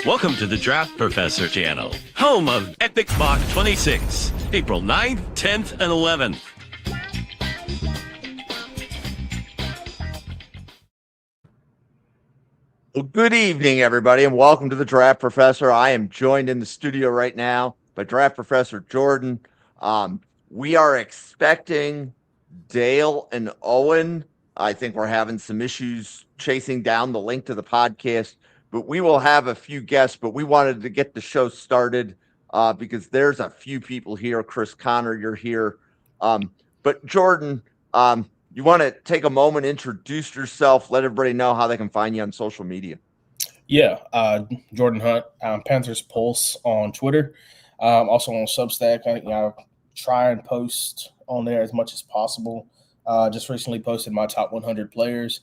Welcome to the Draft Professor channel, home of Epic Mock 26, April 9th, 10th, and 11th. Well, good evening, everybody, and welcome to the Draft Professor. I am joined in the studio right now by Draft Professor Jordan. We are expecting Dale and Owen. I think we're having some issues chasing down the link to the podcast, but we will have a few guests. But we wanted to get the show started because there's a few people here. Chris Connor, you're here. But Jordan, you want to take a moment, introduce yourself, let everybody know how they can find you on social media. Yeah, Jordan Hunt, Panthers Pulse on Twitter, also on Substack. I try and post on there as much as possible. Just recently posted my top 100 players.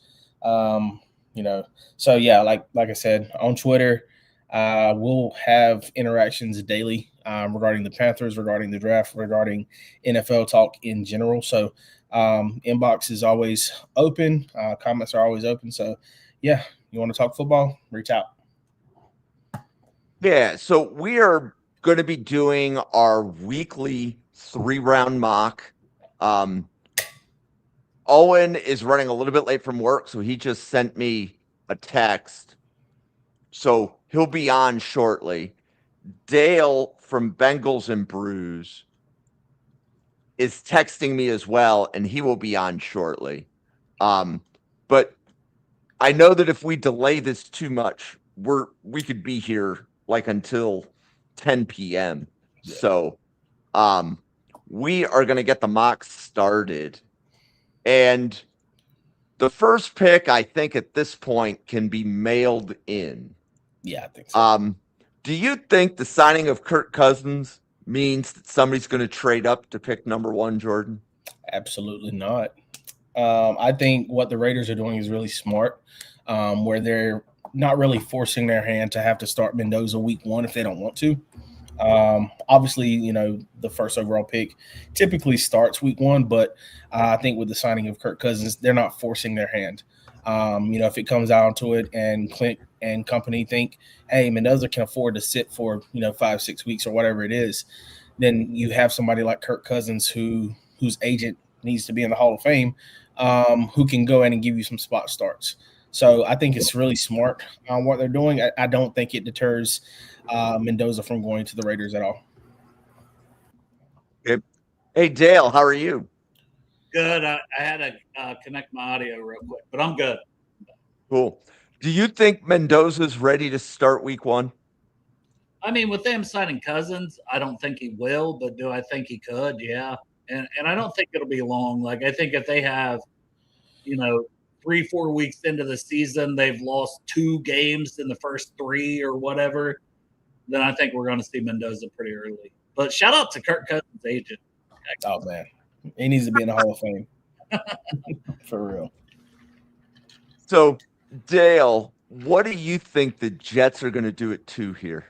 So yeah, like I said, on Twitter, we'll have interactions daily regarding the Panthers, regarding the draft, regarding NFL talk in general. So inbox is always open. Comments are always open. So yeah, you want to talk football, reach out. Yeah, so we are going to be doing our weekly 3-round mock. Owen is running a little bit late from work, so he just sent me a text. So he'll be on shortly. Dale from Bengals and Brews is texting me as well, and he will be on shortly. But I know that if we delay this too much, we could be here like until 10 p.m. Yeah. So we are going to get the mock started. And the first pick, I think at this point, can be mailed in. Yeah, I think so. Do you think the signing of Kirk Cousins means that somebody's going to trade up to pick number 1, Jordan? Absolutely not. I think what the Raiders are doing is really smart, where they're not really forcing their hand to have to start Mendoza week 1 if they don't want to. Obviously, the first overall pick typically starts week 1, but I think with the signing of Kirk Cousins, they're not forcing their hand. If it comes down to it and Clint and company think, hey, Mendoza can afford to sit for, 5-6 weeks or whatever it is, then you have somebody like Kirk Cousins whose agent needs to be in the Hall of Fame, who can go in and give you some spot starts. So I think it's really smart on what they're doing. I don't think it deters Mendoza from going to the Raiders at all. Hey, Dale, how are you? Good. I had to connect my audio real quick, but I'm good. Cool. Do you think Mendoza's ready to start week 1? I mean, with them signing Cousins, I don't think he will, but do I think he could? Yeah. And I don't think it'll be long. Like, I think if they have, 3-4 weeks into the season, they've lost 2 games in the first 3 or whatever, then I think we're going to see Mendoza pretty early. But shout out to Kirk Cousins' agent. Oh, man. He needs to be in the Hall of Fame. For real. So, Dale, what do you think the Jets are going to do at 2 here?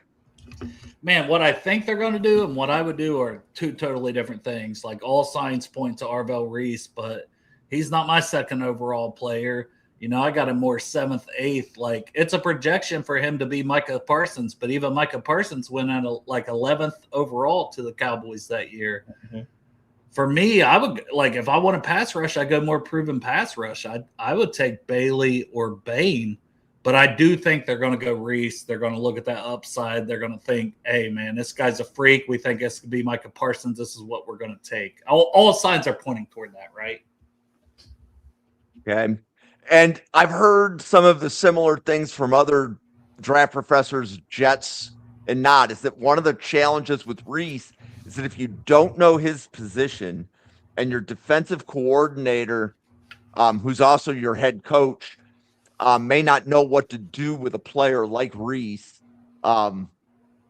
Man, what I think they're going to do and what I would do are 2 totally different things. Like, all signs point to Arvell Reese, but he's not my second overall player. I got him more 7th, 8th. Like, it's a projection for him to be Micah Parsons, but even Micah Parsons went at 11th overall to the Cowboys that year. Mm-hmm. For me, I would, like, if I want a pass rush, I go more proven pass rush. I would take Bailey or Bain, but I do think they're going to go Reese. They're going to look at that upside. They're going to think, hey, man, this guy's a freak. We think this could be Micah Parsons. This is what we're going to take. All signs are pointing toward that, right? Okay. And I've heard some of the similar things from other draft professors, Jets and not, is that one of the challenges with Reese is that if you don't know his position and your defensive coordinator, who's also your head coach, may not know what to do with a player like Reese,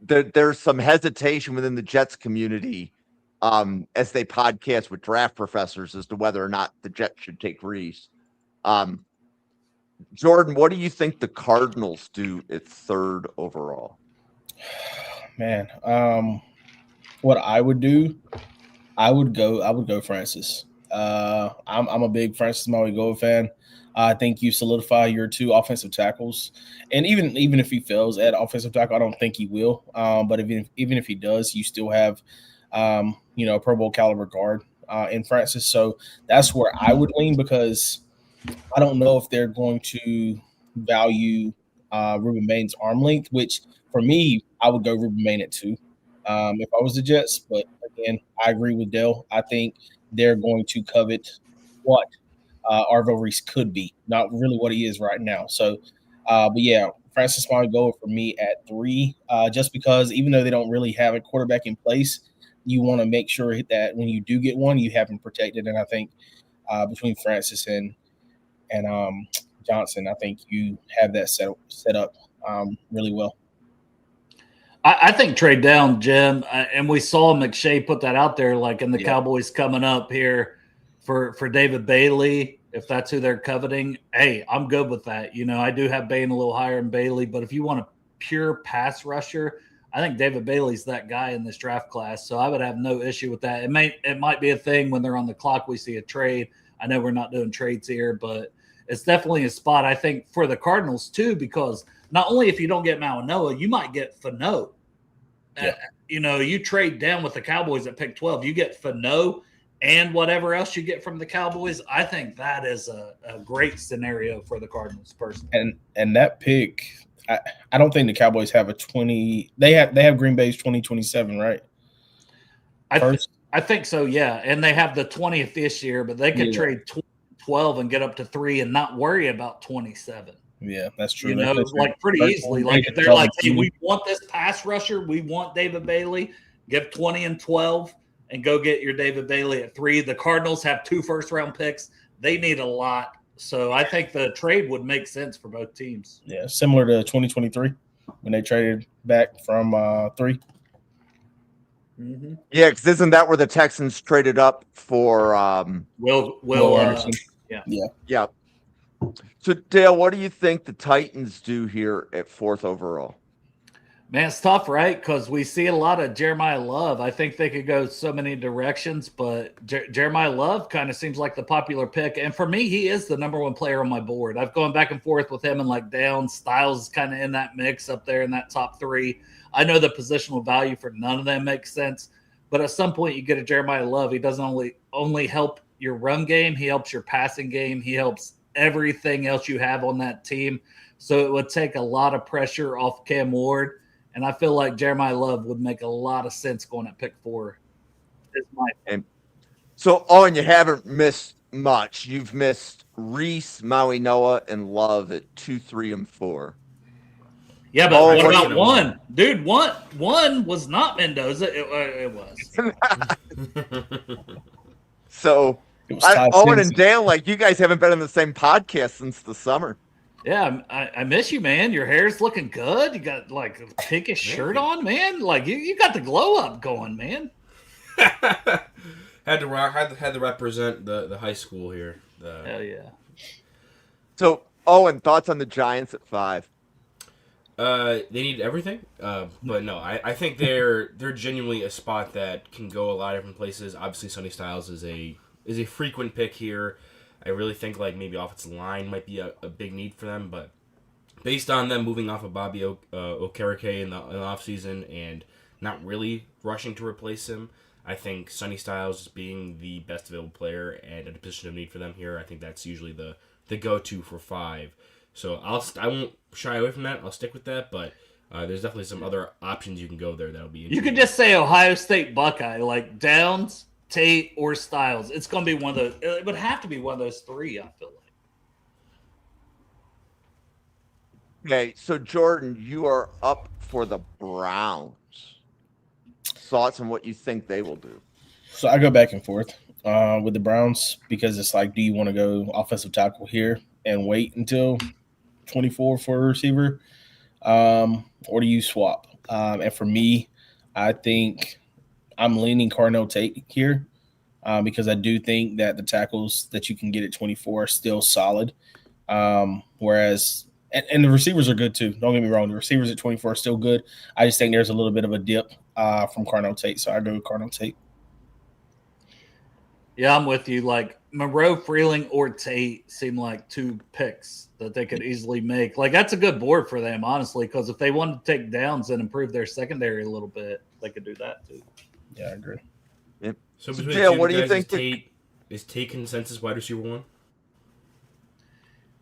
there's some hesitation within the Jets community as they podcast with draft professors as to whether or not the Jets should take Reese. Jordan, what do you think the Cardinals do at 3rd overall? Man, what I would do, I would go Francis. I'm a big Francis Mauigoa fan. I think you solidify your 2 offensive tackles, and even if he fails at offensive tackle, I don't think he will. But even if he does, you still have, a Pro Bowl caliber guard in Francis. So that's where I would lean, because I don't know if they're going to value Ruben Bain's arm length, which for me, I would go Ruben Bain at 2 if I was the Jets. But again, I agree with Dale. I think they're going to covet what Arvell Reese could be, not really what he is right now. So, but yeah, Francis Mauigoa go for me at 3, just because even though they don't really have a quarterback in place, you want to make sure that when you do get one, you have him protected. And I think between Francis and Johnson, I think you have that set up really well. I think trade down, Jim, and we saw McShay put that out there, like in the Cowboys coming up here for David Bailey, if that's who they're coveting. Hey, I'm good with that. I do have Bain a little higher than Bailey, but if you want a pure pass rusher, I think David Bailey's that guy in this draft class, so I would have no issue with that. It might be a thing when they're on the clock, we see a trade. I know we're not doing trades here, but it's definitely a spot, I think, for the Cardinals too, because not only if you don't get Mauigoa, you might get Fano. Yeah. You trade down with the Cowboys at pick 12, you get Fano and whatever else you get from the Cowboys. I think that is a great scenario for the Cardinals personally. And that pick, I don't think the Cowboys have a 20. They have Green Bay's 2027, right? I think so, yeah. And they have the 20th this year, but they could trade 12 and get up to 3 and not worry about 27. Yeah, that's true. Like pretty easily. Like if they're like, hey, we want this pass rusher, we want David Bailey, give 20 and 12 and go get your David Bailey at 3. The Cardinals have 2 first-round picks. They need a lot. So I think the trade would make sense for both teams. Yeah, similar to 2023 when they traded back from 3. Mm-hmm. Yeah, because isn't that where the Texans traded up for Will Anderson? Yeah. So, Dale, what do you think the Titans do here at 4th overall? Man, it's tough, right? Because we see a lot of Jeremiah Love. I think they could go so many directions, but Jeremiah Love kind of seems like the popular pick. And for me, he is the number 1 player on my board. I've gone back and forth with him and like down. Styles is kind of in that mix up there in that top 3. I know the positional value for none of them makes sense, but at some point you get a Jeremiah Love. He doesn't only help your run game, he helps your passing game, he helps everything else you have on that team. So it would take a lot of pressure off Cam Ward, and I feel like Jeremiah Love would make a lot of sense going at pick 4. So, and you haven't missed much. You've missed Reese, Mauigoa, and Love at 2, 3, and 4. Yeah, but what about 1? Dude, one was not Mendoza. It was. So, Owen and Dale, like, you guys haven't been on the same podcast since the summer. Yeah, I miss you, man. Your hair's looking good. You got, like, a pinkish shirt on, man. Like, you got the glow up going, man. had to represent the high school here. Hell yeah. So, Owen, thoughts on the Giants at 5? They need everything, but no, I think they're genuinely a spot that can go a lot of different places. Obviously, Sonny Styles is a frequent pick here. I really think like maybe offensive line might be a big need for them, but based on them moving off of Bobby Okereke in the offseason and not really rushing to replace him, I think Sonny Styles being the best available player and a position of need for them here, I think that's usually the go-to for 5. So I won't shy away from that. I'll stick with that, but there's definitely some other options you can go there that'll be interesting. You could just say Ohio State Buckeye, like Downs, Tate, or Styles. It's going to be one of those. It would have to be one of those 3, I feel like. Okay, so Jordan, you are up for the Browns. Thoughts on what you think they will do? So I go back and forth with the Browns because it's like, do you want to go offensive tackle here and wait until 24 for a receiver, or do you swap? And for me, I think I'm leaning Carnell Tate here because I do think that the tackles that you can get at 24 are still solid. Whereas and the receivers are good too. Don't get me wrong. The receivers at 24 are still good. I just think there's a little bit of a dip from Carnell Tate. So I go with Carnell Tate. Yeah, I'm with you. Like Monroe, Freeling, or Tate seem like two picks that they could easily make. Like that's a good board for them, honestly, because if they wanted to take downs and improve their secondary a little bit, they could do that too. Yeah, I agree. Yep. So So, between Dale, the two what do you guys, think? is Tate consensus wide receiver 1?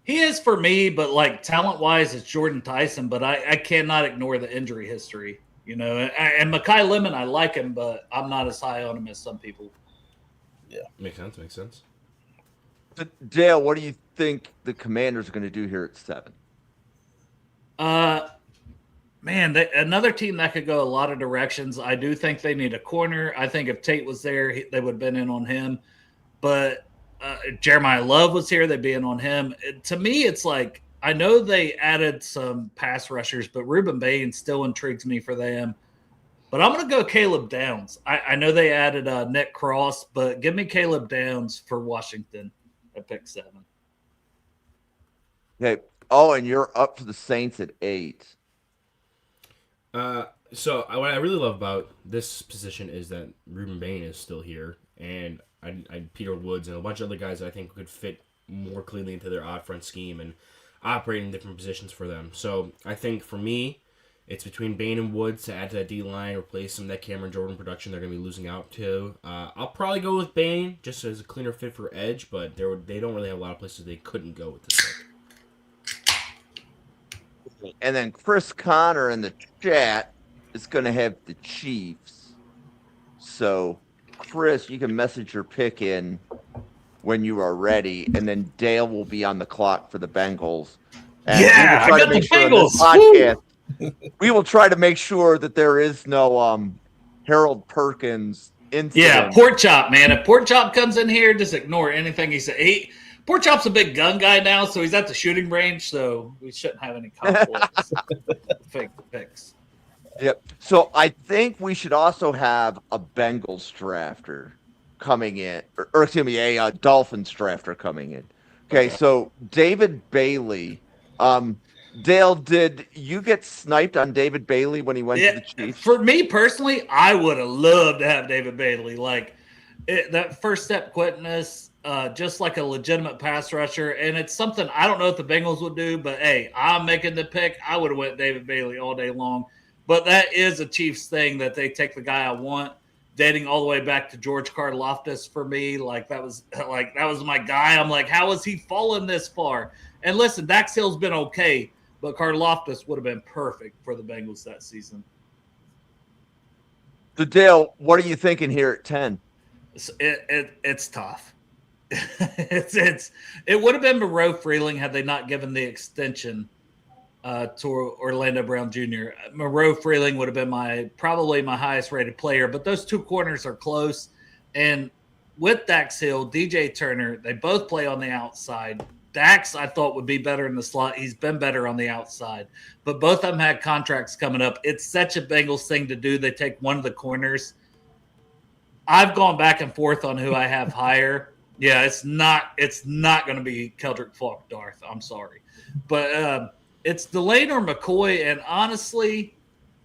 He is for me, but like talent wise, it's Jordan Tyson. But I cannot ignore the injury history, you know. And Mekhi Lemon, I like him, but I'm not as high on him as some people. Makes sense. So, Dale, what do you think the Commanders are going to do here at 7? Man, another team that could go a lot of directions. I do think they need a corner. I think if Tate was there, they would have been in on him. But Jeremiah Love was here, they'd be in on him. To me, it's like I know they added some pass rushers, but Reuben Bain still intrigues me for them. But I'm going to go Caleb Downs. I know they added Nick Cross, but give me Caleb Downs for Washington at pick 7. Okay. Oh, and you're up for the Saints at 8. So what I really love about this position is that Reuben Bain is still here, and Peter Woods and a bunch of other guys that I think could fit more cleanly into their odd front scheme and operate in different positions for them. So I think for me, it's between Bain and Woods to add to that D line, replace some of that Cameron Jordan production they're going to be losing out to. I'll probably go with Bain just as a cleaner fit for edge, but they don't really have a lot of places they couldn't go with this pick. And then Chris Connor in the chat is going to have the Chiefs. So, Chris, you can message your pick in when you are ready, and then Dale will be on the clock for the Bengals. And Yeah, we will try I to got make the sure on this Bengals. podcast, we will try to make sure that there is no Harold Perkins incident. Yeah, Pork Chop, man. If Pork Chop comes in here, just ignore anything he said. Pork Chop's a big gun guy now, so he's at the shooting range, so we shouldn't have any conflicts. Fake picks. Yep. So I think we should also have a Bengals drafter coming in, or excuse me, a Dolphins drafter coming in. Okay, so David Bailey. Dale, did you get sniped on David Bailey when he went to the Chiefs? For me personally, I would have loved to have David Bailey. Like that first step quickness, just like a legitimate pass rusher. And it's something I don't know if the Bengals would do, but hey, I'm making the pick. I would have went David Bailey all day long. But that is a Chiefs thing that they take the guy I want, dating all the way back to George Karlaftis for me. That was my guy. I'm like, how has he fallen this far? And listen, Dax Hill's been okay, but Karlaftis would have been perfect for the Bengals that season. So Dale, what are you thinking here at 10? It's tough. It would have been Monroe Freeling had they not given the extension to Orlando Brown Jr. Monroe Freeling would have been probably my highest rated player, but those two corners are close. And with Dax Hill, DJ Turner, they both play on the outside. Dax, I thought, would be better in the slot. He's been better on the outside. But both of them had contracts coming up. It's such a Bengals thing to do. They take one of the corners. I've gone back and forth on who I have higher. Yeah, it's not going to be Keldrick Falk Darth. I'm sorry. But it's Delane or McCoy. And honestly,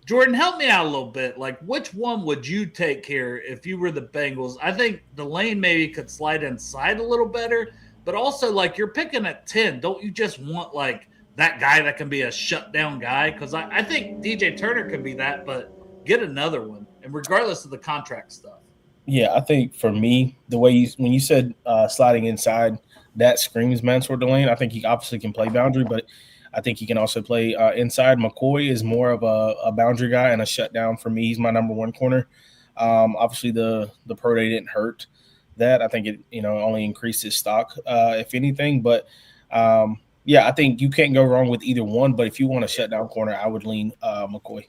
Jordan, help me out a little bit. Like, which one would you take here if you were the Bengals? I think Delane maybe could slide inside a little better. But also, like, you're picking at 10. Don't you just want, like, that guy that can be a shutdown guy? Because I think DJ Turner could be that, but get another one. And regardless of the contract stuff. Yeah, I think for me, the way when you said sliding inside, that screams Mansour Delane. I think he obviously can play boundary, but I think he can also play inside. McCoy is more of a boundary guy and a shutdown for me. He's my number one corner. Obviously, the pro day didn't hurt that. I think it only increased his stock, if anything. But yeah, I think you can't go wrong with either one. But if you want a shutdown corner, I would lean McCoy.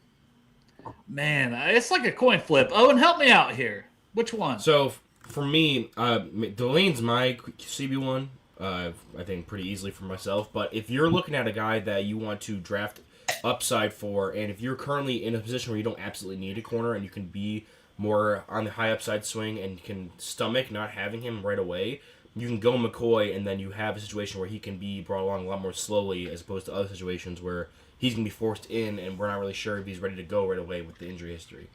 Man, it's like a coin flip. Owen, help me out here. Which one? So for me, Delane's my CB1. I think pretty easily for myself. But if you're looking at a guy that you want to draft upside for, and if you're currently in a position where you don't absolutely need a corner and you can be more on the high upside swing and can stomach not having him right away, you can go McCoy, and then you have a situation where he can be brought along a lot more slowly as opposed to other situations where he's going to be forced in and we're not really sure if he's ready to go right away with the injury history.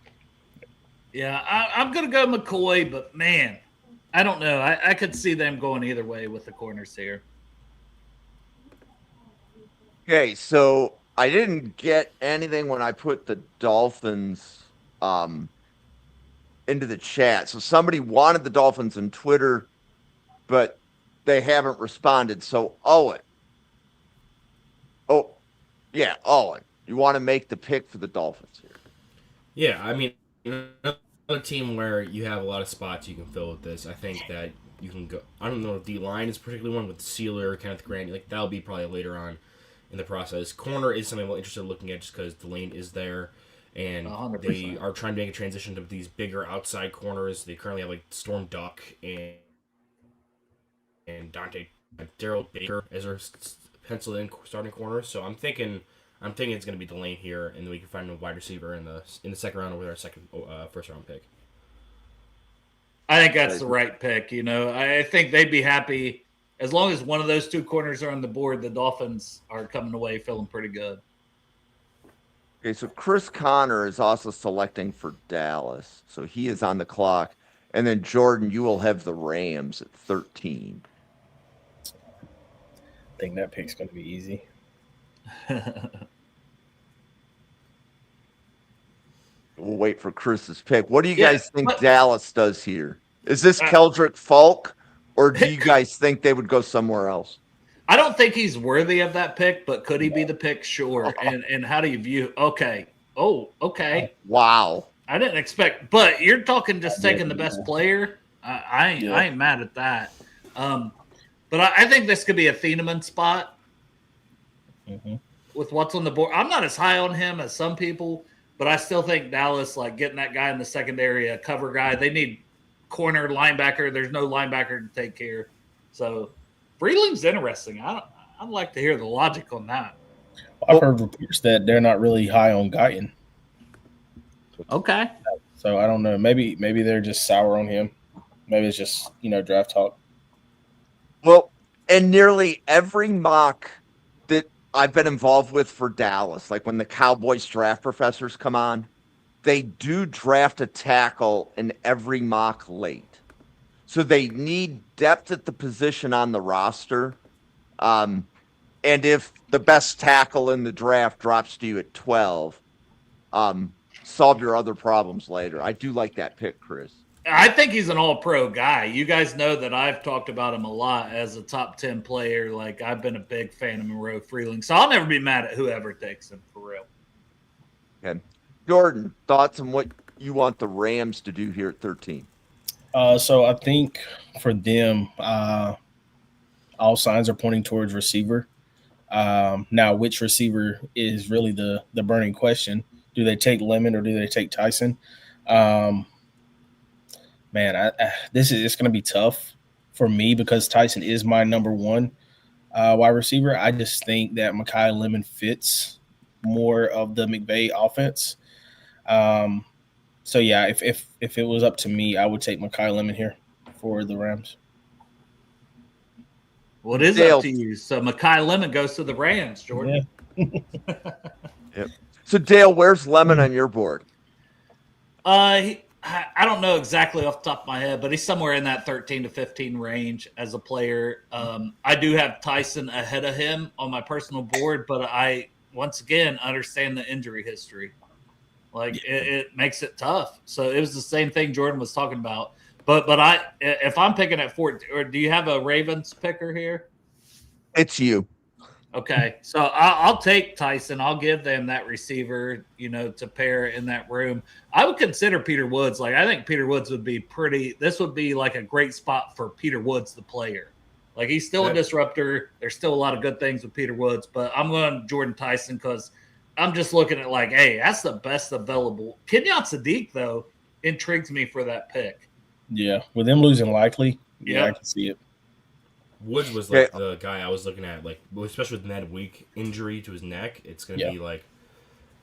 Yeah, I'm going to go McCoy, but man, I don't know. I could see them going either way with the corners here. Okay, so I didn't get anything when I put the Dolphins into the chat. So somebody wanted the Dolphins on Twitter, but they haven't responded. So Owen. Oh, yeah, Owen. You want to make the pick for the Dolphins here? Yeah, I mean, another team where you have a lot of spots you can fill with this. I think that you can go. I don't know if D line is particularly one with Sealer, Kenneth Grant. Like that'll be probably later on in the process. Corner is something I'm interested in looking at just because Delane is there, and 100%. they are trying to make a transition to these bigger outside corners. They currently have like Storm Duck and Dante Daryl Baker as their penciled in starting corners. So I'm thinking it's going to be Delane here, and then we can find a wide receiver in the second round with our first round pick. I think that's the right pick. You know, I think they'd be happy as long as one of those two corners are on the board. The Dolphins are coming away feeling pretty good. Okay, so Chris Connor is also selecting for Dallas, so he is on the clock. And then Jordan, you will have the Rams at 13. I think that pick's going to be easy. We'll wait for Chris's pick. What do you guys think but- Dallas does here? Is this Keldrick Falk, or do you guys think they would go somewhere else? I don't think he's worthy of that pick, but could he be the pick? Sure. And how do you view? Okay. Oh, okay. Wow. I didn't expect, but you're talking just taking the best player. I ain't mad at that. But I think this could be a Thieneman spot with what's on the board. I'm not as high on him as some people, but I still think Dallas, like getting that guy in the secondary, a cover guy, they need corner linebacker. There's no linebacker to take care. So Freeling's interesting. I'd like to hear the logic on that. I've heard reports that they're not really high on Guyton. Okay. So I don't know. Maybe they're just sour on him. Maybe it's just, draft talk. Well, and nearly every mock that I've been involved with for Dallas, like when the Cowboys draft professors come on, they do draft a tackle in every mock late. So they need depth at the position on the roster. And if the best tackle in the draft drops to you at 12, solve your other problems later. I do like that pick, Chris. I think he's an all-pro guy. You guys know that I've talked about him a lot as a top 10 player. Like, I've been a big fan of Monroe Freeling. So I'll never be mad at whoever takes him, for real. Okay. Jordan, thoughts on what you want the Rams to do here at 13? So I think for them, all signs are pointing towards receiver. Now, which receiver is really the burning question? Do they take Lemon or do they take Tyson? This is going to be tough for me because Tyson is my number one wide receiver. I just think that Mekhi Lemon fits more of the McVay offense. So yeah, if it was up to me, I would take Mekhi Lemon here for the Rams. Well, it is Dale. up to you. So Mekhi Lemon goes to the Rams, Jordan. Yeah. Yep. So Dale, where's Lemon on your board? I don't know exactly off the top of my head, but he's somewhere in that 13 to 15 range as a player. I do have Tyson ahead of him on my personal board, but I, once again, understand the injury history. Like, it makes it tough. So it was the same thing Jordan was talking about. But if I'm picking at 14, or do you have a Ravens picker here? It's you. Okay, so I'll take Tyson. I'll give them that receiver, to pair in that room. I would consider Peter Woods. Like, I think Peter Woods would be this would be like a great spot for Peter Woods, the player. Like, he's still a disruptor. There's still a lot of good things with Peter Woods, but I'm going Jordan Tyson because I'm just looking at like, hey, that's the best available. Kenyon Sadiq, though, intrigues me for that pick. Yeah, with them losing Likely, Yeah. I can see it. Woods was like the guy I was looking at, like especially with that weak injury to his neck. It's going to be like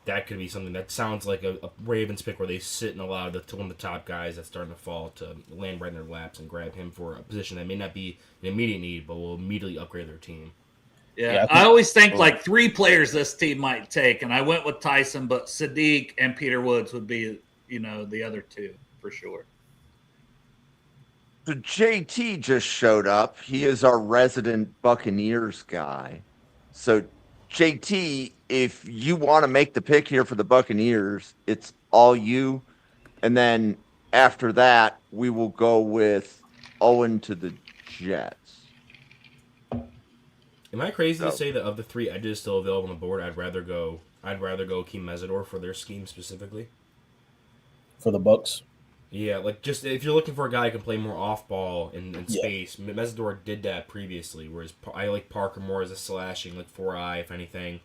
that could be something that sounds like a Ravens pick where they sit in a lot of one of the top guys that's starting to fall to land right in their laps and grab him for a position that may not be an immediate need, but will immediately upgrade their team. Yeah, I always think like 3 players this team might take, and I went with Tyson, but Sadiq and Peter Woods would be, the other 2 for sure. So JT just showed up. He is our resident Buccaneers guy. So JT, if you want to make the pick here for the Buccaneers, it's all you. And then after that, we will go with Owen to the Jets. Am I crazy to So- say that of the 3 edges still available on the board, I'd rather go Keem Mesidor for their scheme specifically? for the Bucks. Yeah, like just if you're looking for a guy who can play more off ball in Yeah. space, Mesidor did that previously. Whereas I like Parker more as a slashing, like 4-eye, if anything.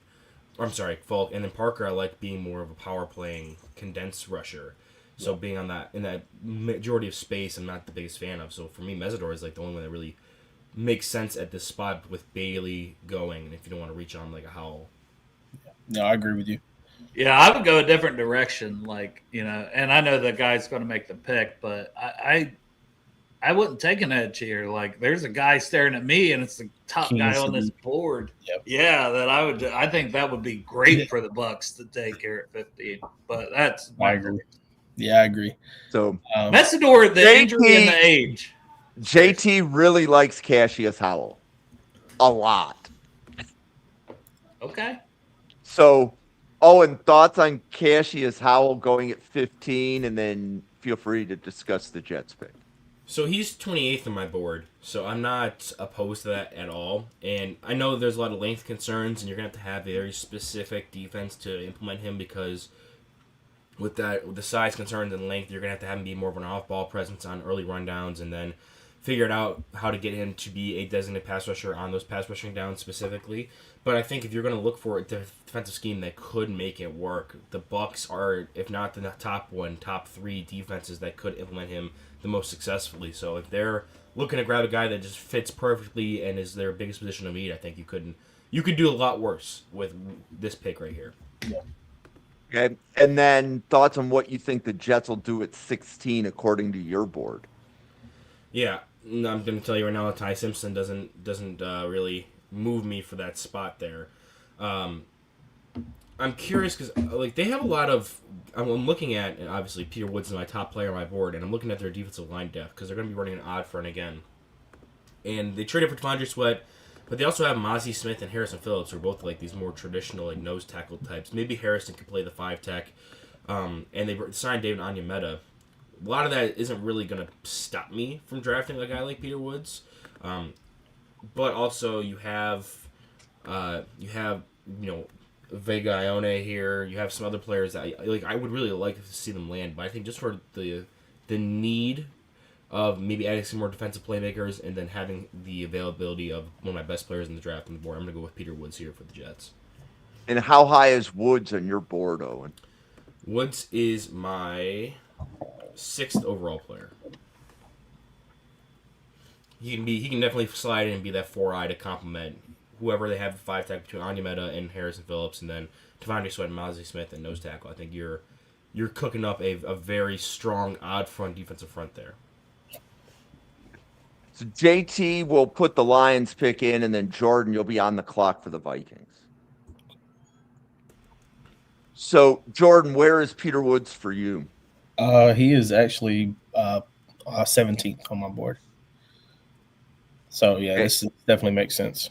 Or, I'm sorry, Falk, and then Parker I like being more of a power playing condensed rusher. So being on that in that majority of space, I'm not the biggest fan of. So for me, Mesidor is like the only one that really makes sense at this spot with Bailey going. And if you don't want to reach on like a Howell, No, I agree with you. Yeah, I would go a different direction, like, and I know the guy's going to make the pick, but I wouldn't take an edge here. Like, there's a guy staring at me, and it's the top guy on this board. Yep. Yeah, I think that would be great for the Bucks to take here at 15. But that's I agree. Yeah, I agree. So Mesidor, the JT injury and the age. JT really likes Cassius Howell a lot. Okay. So, Owen, thoughts on Cassius Howell going at 15, and then feel free to discuss the Jets pick. so he's 28th on my board, so I'm not opposed to that at all. And I know there's a lot of length concerns, and you're gonna have a very specific defense to implement him because with the size concerns and length, you're gonna have him be more of an off-ball presence on early rundowns, and then figure out how to get him to be a designated pass rusher on those pass rushing downs specifically. But I think if you're going to look for a defensive scheme that could make it work, the Bucks are, if not the top 3 defenses that could implement him the most successfully. So if they're looking to grab a guy that just fits perfectly and is their biggest position of need, I think you could do a lot worse with this pick right here. Okay. And then thoughts on what you think the Jets will do at 16 according to your board. Yeah, no, I'm going to tell you right now, Ty Simpson doesn't really move me for that spot there. I'm curious because like they have a lot of. I'm looking at, and obviously Peter Woods is my top player on my board, and I'm looking at their defensive line depth because they're going to be running an odd front again. And they traded for T'Vondre Sweat, but they also have Mozzie Smith and Harrison Phillips, who are both like these more traditional like nose tackle types. Maybe Harrison could play the 5 tech, and they signed David Onyemata. A lot of that isn't really going to stop me from drafting a guy like Peter Woods, but also you have Vega Ione here. You have some other players that I would really like to see them land, but I think just for the need of maybe adding some more defensive playmakers and then having the availability of one of my best players in the draft on the board, I'm going to go with Peter Woods here for the Jets. And how high is Woods on your board, Owen? Woods is my 6th overall player. He can definitely slide in and be that 4-eye to complement whoever they have the 5 tech between Onyemata and Harrison Phillips, and then T'Vondre Sweat and Mozzie Smith and nose tackle. I think you're cooking up a very strong odd front defensive front there. So JT will put the Lions pick in, and then Jordan, you'll be on the clock for the Vikings. So, Jordan, where is Peter Woods for you? He is actually 17th on my board. So yeah, this definitely makes sense.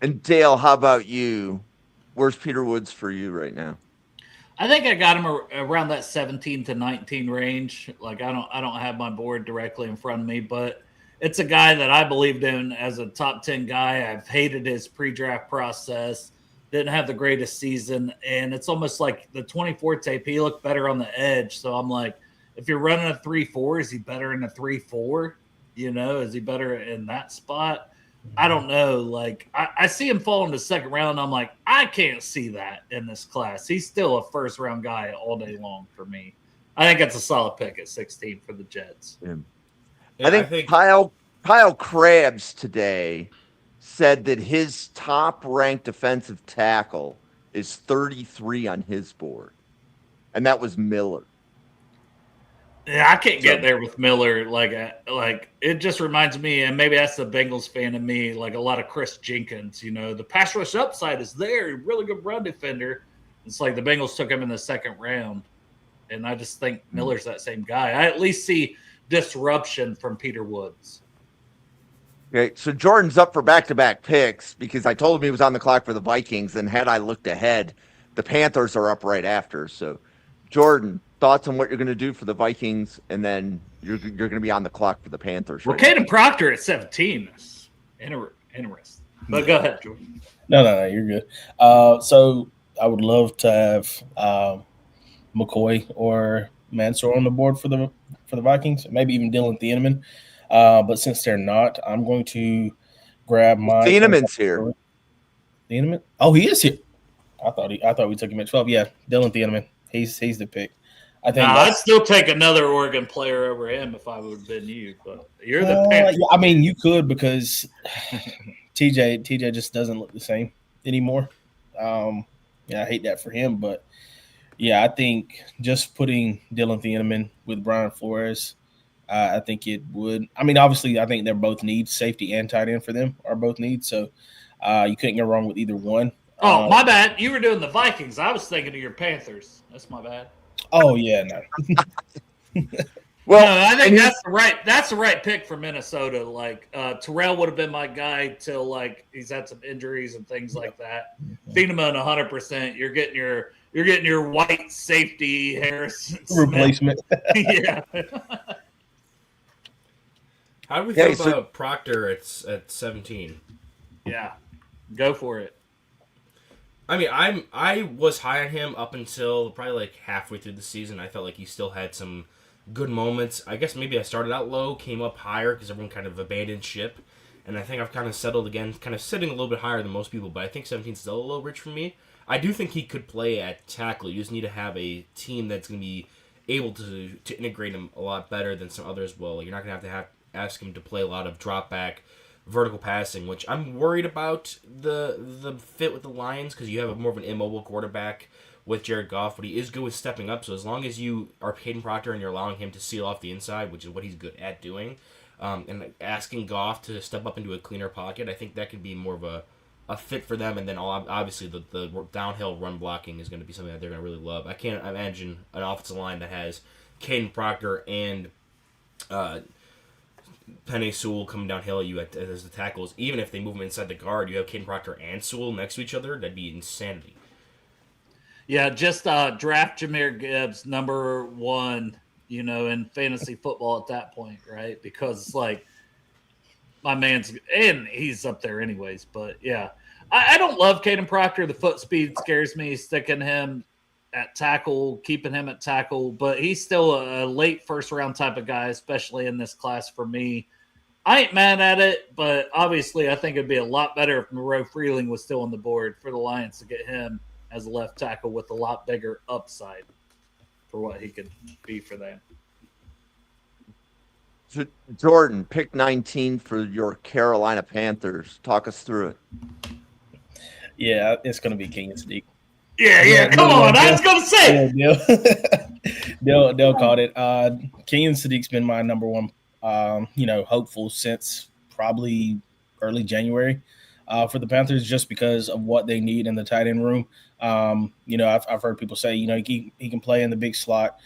And Dale, how about you? Where's Peter Woods for you right now? I think I got him around that 17 to 19 range. Like I don't have my board directly in front of me, but it's a guy that I believed in as a top 10 guy. I've hated his pre-draft process. Didn't have the greatest season, and it's almost like the 24 tape. He looked better on the edge, so I'm like, if you're running a 3-4, is he better in a 3-4? Is he better in that spot? I don't know. Like, I see him fall in the second round, and I'm like, I can't see that in this class. He's still a first-round guy all day long for me. I think that's a solid pick at 16 for the Jets. Yeah. Yeah, I think Kyle Krabs today said that his top-ranked defensive tackle is 33 on his board, and that was Miller. Yeah, I can't get there with Miller. Like it just reminds me, and maybe that's the Bengals fan in me, like a lot of Chris Jenkins. The pass rush upside is there, really good run defender. It's like the Bengals took him in the second round, and I just think Miller's that same guy. I at least see disruption from Peter Woods. Okay, so Jordan's up for back-to-back picks because I told him he was on the clock for the Vikings, and had I looked ahead, the Panthers are up right after. So, Jordan, thoughts on what you're going to do for the Vikings, and then you're going to be on the clock for the Panthers. Well, right now. Caden Proctor at 17 is interesting. But go ahead, Jordan. No, you're good. So I would love to have McCoy or Mansour on the board for the Vikings, maybe even Dylan Thieneman. But since they're not, I'm going to grab my Thieneman's here. Thieneman? Oh, he is here. I thought we took him at 12. Yeah, Dylan Thieneman. He's the pick. I think I'd still take another Oregon player over him if I would have been you, but you're the Panthers. yeah, I mean, you could because TJ just doesn't look the same anymore. Yeah, I hate that for him, but yeah, I think just putting Dylan Thieneman with Brian Flores, I think it would. I mean, obviously, I think they're both needs. Safety and tight end for them are both needs, so you couldn't go wrong with either one. Oh, my bad. You were doing the Vikings. I was thinking of your Panthers. That's my bad. Oh yeah, no. Well, No, I think that's the right pick for Minnesota. Like Terrell would have been my guy till like he's had some injuries and things like that. Thieneman 100%. You're getting your white safety Harrison Smith. Replacement. Yeah. How do we Yeah, feel about Proctor at 17? Yeah. Go for it. I mean, I was high on him up until probably like halfway through the season. I felt like he still had some good moments. I guess maybe I started out low, came up higher because everyone kind of abandoned ship, and I think I've kind of settled again, kind of sitting a little bit higher than most people. But I think 17 is still a little rich for me. I do think he could play at tackle. You just need to have a team that's going to be able to integrate him a lot better than some others will. You're not going to have ask him to play a lot of drop back, vertical passing, which I'm worried about the fit with the Lions because you have more of an immobile quarterback with Jared Goff, but he is good with stepping up. So as long as you are Caden Proctor and you're allowing him to seal off the inside, which is what he's good at doing, and asking Goff to step up into a cleaner pocket, I think that could be more of a fit for them. And then obviously the downhill run blocking is going to be something that they're going to really love. I can't imagine an offensive line that has Caden Proctor and Penei Sewell coming downhill at you as the tackles. Even if they move him inside the guard, you have Caden Proctor and Sewell next to each other. That'd be insanity. Yeah, just draft Jahmyr Gibbs number 1, in fantasy football at that point, right? Because like my man's and he's up there anyways. But yeah, I don't love Caden Proctor. The foot speed scares me. Sticking him at tackle, keeping him at tackle, but he's still a late first round type of guy, especially in this class for me. I ain't mad at it, but obviously I think it'd be a lot better if Moreau Freeling was still on the board for the Lions to get him as a left tackle with a lot bigger upside for what he could be for them. So Jordan, pick 19 for your Carolina Panthers. Talk us through it. Yeah, it's going to be King and Sneak. Yeah. Come on. I was going to say. They'll call it. Kenyon Sadiq's been my number one, hopeful since probably early January for the Panthers, just because of what they need in the tight end room. I've heard people say, he can play in the big slot.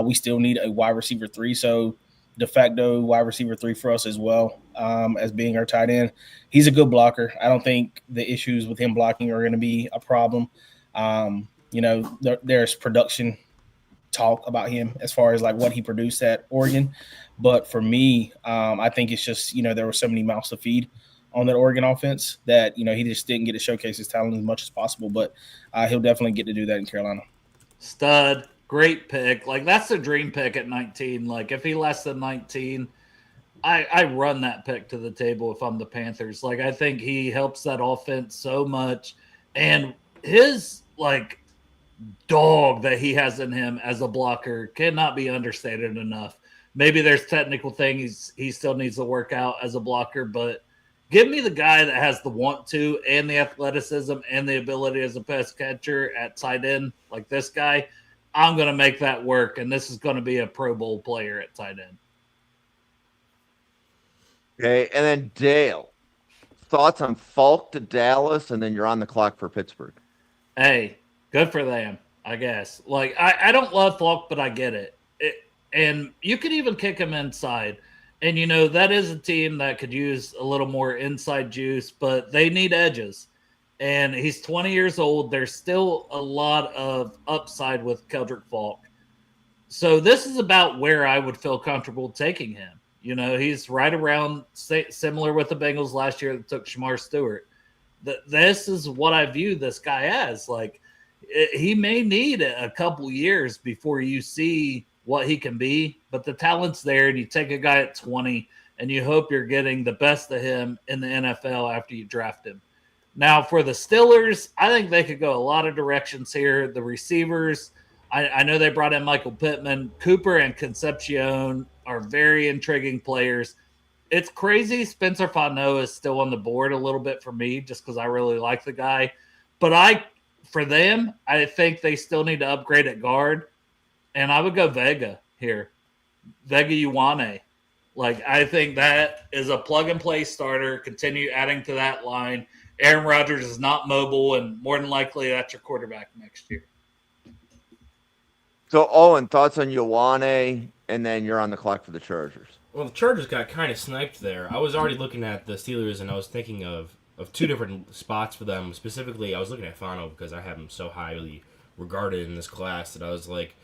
We still need a wide receiver 3, so de facto wide receiver 3 for us as well, as being our tight end. He's a good blocker. I don't think the issues with him blocking are going to be a problem. There's production talk about him as far as like what he produced at Oregon. But for me, I think it's just, there were so many mouths to feed on that Oregon offense that, he just didn't get to showcase his talent as much as possible. But he'll definitely get to do that in Carolina. Stud, great pick. Like that's the dream pick at 19. Like if he less than 19, I run that pick to the table if I'm the Panthers. Like I think he helps that offense so much. And his like dog that he has in him as a blocker cannot be understated enough. Maybe there's technical things he still needs to work out as a blocker, but give me the guy that has the want to and the athleticism and the ability as a pass catcher at tight end like this guy. I'm going to make that work, and this is going to be a Pro Bowl player at tight end. Okay, and then Dale, thoughts on Falk to Dallas, and then you're on the clock for Pittsburgh. Hey, good for them, I guess. Like, I don't love Falk, but I get it. and you could even kick him inside. And, that is a team that could use a little more inside juice, but they need edges. And he's 20 years old. There's still a lot of upside with Keldrick Falk. So this is about where I would feel comfortable taking him. He's right around similar with the Bengals last year that took Shamar Stewart. This is what I view this guy as. Like, he may need a couple years before you see what he can be, but the talent's there, and you take a guy at 20 and you hope you're getting the best of him in the NFL after you draft him. Now, for the Steelers, I think they could go a lot of directions here. The receivers, I know they brought in Michael Pittman. Cooper and Concepcion are very intriguing players. It's crazy Spencer Fano is still on the board a little bit for me just because I really like the guy. But for them, I think they still need to upgrade at guard. And I would go Vega here. Vega Ioane. Like, I think that is a plug-and-play starter. Continue adding to that line. Aaron Rodgers is not mobile, and more than likely that's your quarterback next year. So, Owen, thoughts on Ioane, and then you're on the clock for the Chargers. Well, the Chargers got kind of sniped there. I was already looking at the Steelers, and I was thinking of two different spots for them. Specifically, I was looking at Fano because I have him so highly regarded in this class that I was like,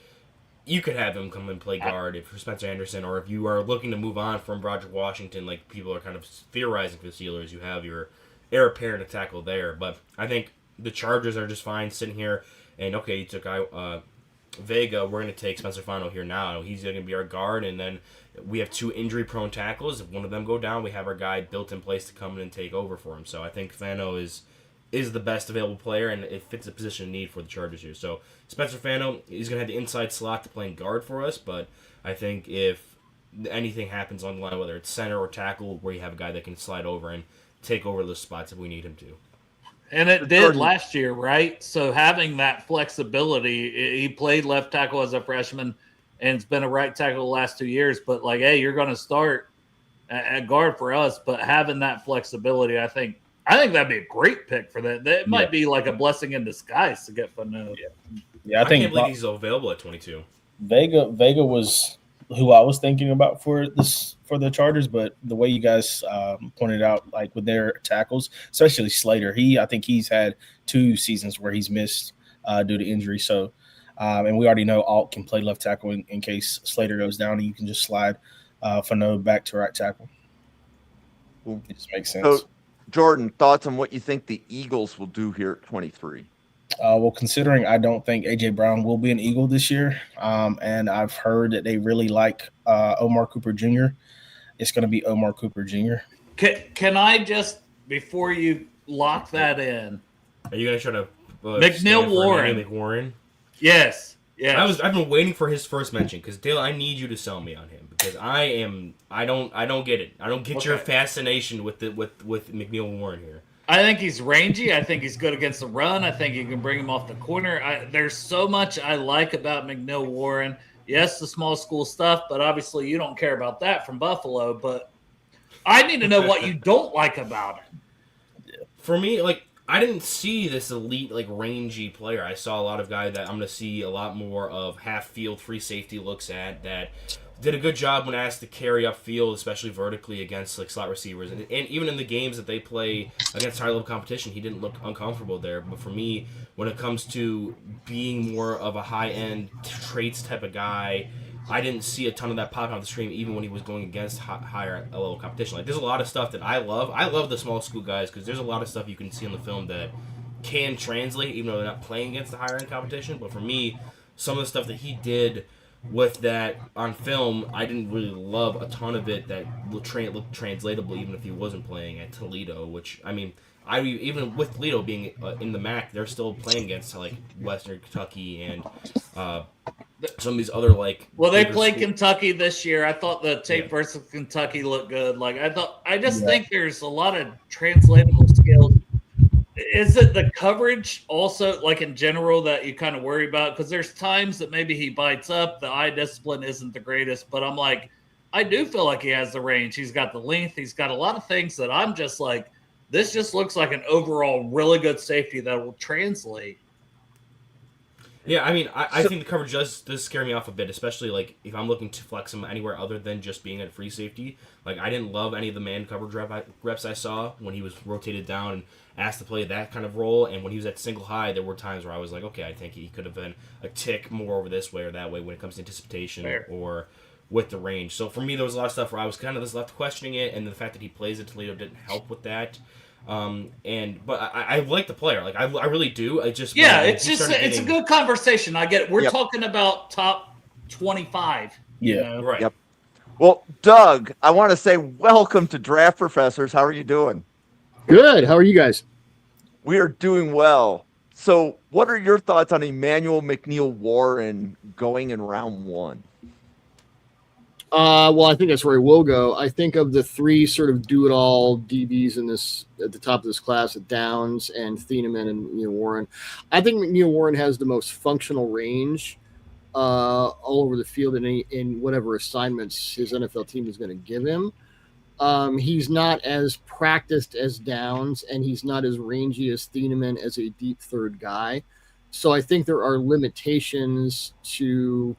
you could have him come and play guard for Spencer Anderson, or if you are looking to move on from Broderick Washington, like people are kind of theorizing for the Steelers, you have your heir apparent to tackle there. But I think the Chargers are just fine sitting here, and okay, you took Vega, we're going to take Spencer Fano here now. He's going to be our guard, and then we have two injury-prone tackles. If one of them go down, we have our guy built in place to come in and take over for him. So I think Fano is the best available player, and it fits the position of need for the Chargers here. So Spencer Fano, he's going to have the inside slot to playing guard for us, but I think if anything happens on the line, whether it's center or tackle, where you have a guy that can slide over and take over those spots if we need him to. And it did last year, right? So having that flexibility, he played left tackle as a freshman, and it's been a right tackle the last 2 years. But, like, hey, you're going to start at guard for us, but having that flexibility, I think that'd be a great pick for that. That might be like a blessing in disguise to get Fano. Yeah, I can't believe he's available at 22. Vega was who I was thinking about for the Chargers, but the way you guys pointed out, like with their tackles, especially Slater, I think he's had 2 seasons where he's missed due to injury. So, and we already know Alt can play left tackle in case Slater goes down, and you can just slide Fano back to right tackle. It just makes sense. So, Jordan, thoughts on what you think the Eagles will do here at 23? Well, considering I don't think A.J. Brown will be an Eagle this year, and I've heard that they really like Omar Cooper Jr., it's going to be Omar Cooper Jr. Can I just, before you lock that in, are you going to try to McNeil Warren? Warren? Yes. I've been waiting for his first mention because Dale, I need you to sell me on him because I don't get it. I don't get your fascination with McNeil Warren here. I think he's rangy. I think he's good against the run. I think you can bring him off the corner. There's so much I like about McNeil Warren. Yes, the small school stuff, but obviously you don't care about that from Buffalo. But I need to know what you don't like about him. For me, like, I didn't see this elite, like, rangy player. I saw a lot of guys that I'm going to see a lot more of half-field free safety looks at that did a good job when asked to carry upfield, especially vertically against like slot receivers. And even in the games that they play against high-level competition, he didn't look uncomfortable there. But for me, when it comes to being more of a high-end traits type of guy, I didn't see a ton of that popping off the screen even when he was going against higher level competition. Like, there's a lot of stuff that I love. I love the small school guys because there's a lot of stuff you can see on the film that can translate even though they're not playing against the higher-end competition. But for me, some of the stuff that he did with that on film, I didn't really love a ton of it that looked translatable even if he wasn't playing at Toledo, which, I mean, even with Toledo being in the MAC, they're still playing against like Western Kentucky and some of these other like. Well, they played Kentucky this year. I thought the tape versus Kentucky looked good. Like I just think there's a lot of translatable skills. Is it the coverage also, like in general, that you kind of worry about? Because there's times that maybe he bites up, the eye discipline isn't the greatest, but I'm like, I do feel like he has the range. He's got the length. He's got a lot of things that I'm just like, this just looks like an overall really good safety that will translate. Yeah, I mean, I think the coverage does scare me off a bit, especially like if I'm looking to flex him anywhere other than just being at free safety. Like I didn't love any of the man coverage reps I saw when he was rotated down and asked to play that kind of role. And when he was at single high, there were times where I was like, okay, I think he could have been a tick more over this way or that way when it comes to anticipation or with the range. So for me, there was a lot of stuff where I was kind of just left questioning it, and the fact that he plays at Toledo didn't help with that. But I like the player, like I really do. It's a good conversation. I get it. We're talking about top 25. Yeah, right. Yep. Well, Doug, I want to say welcome to Draft Professors. How are you doing? Good. How are you guys? We are doing well. So, what are your thoughts on Emmanuel McNeil-Warren going in round 1? Well, I think that's where he will go. I think of the 3 sort of do-it-all DBs in this at the top of this class, at Downs and Thieneman and Warren. I think McNeil-Warren has the most functional range all over the field in whatever assignments his NFL team is going to give him. He's not as practiced as Downs, and he's not as rangy as Thieneman as a deep third guy. So I think there are limitations to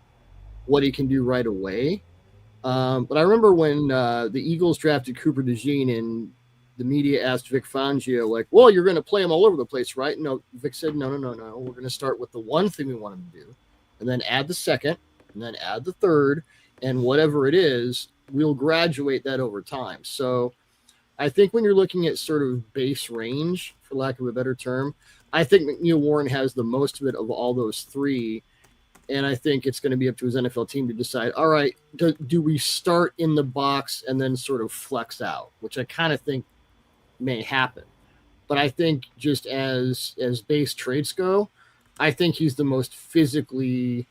what he can do right away. But I remember when the Eagles drafted Cooper DeJean and the media asked Vic Fangio, like, well, you're going to play him all over the place, right? No, Vic said, no. We're going to start with the one thing we want him to do, and then add the second, and then add the third, and whatever it is, we'll graduate that over time. So I think when you're looking at sort of base range, for lack of a better term, I think McNeil-Warren has the most of it of all those 3. And I think it's going to be up to his NFL team to decide, all right, do we start in the box and then sort of flex out, which I kind of think may happen. But I think just as base traits go, I think he's the most physically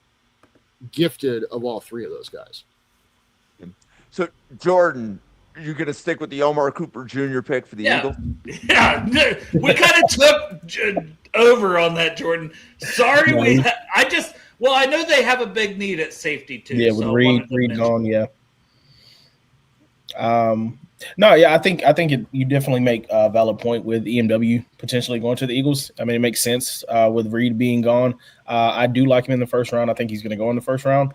gifted of all 3 of those guys. So, Jordan, you're going to stick with the Omar Cooper Jr. pick for the Eagles? Yeah, we kind of took over on that, Jordan. Sorry, I know they have a big need at safety too. Yeah, with Reed gone, yeah. I think you definitely make a valid point with EMW potentially going to the Eagles. I mean, it makes sense with Reed being gone. I do like him in the first round. I think he's going to go in the first round.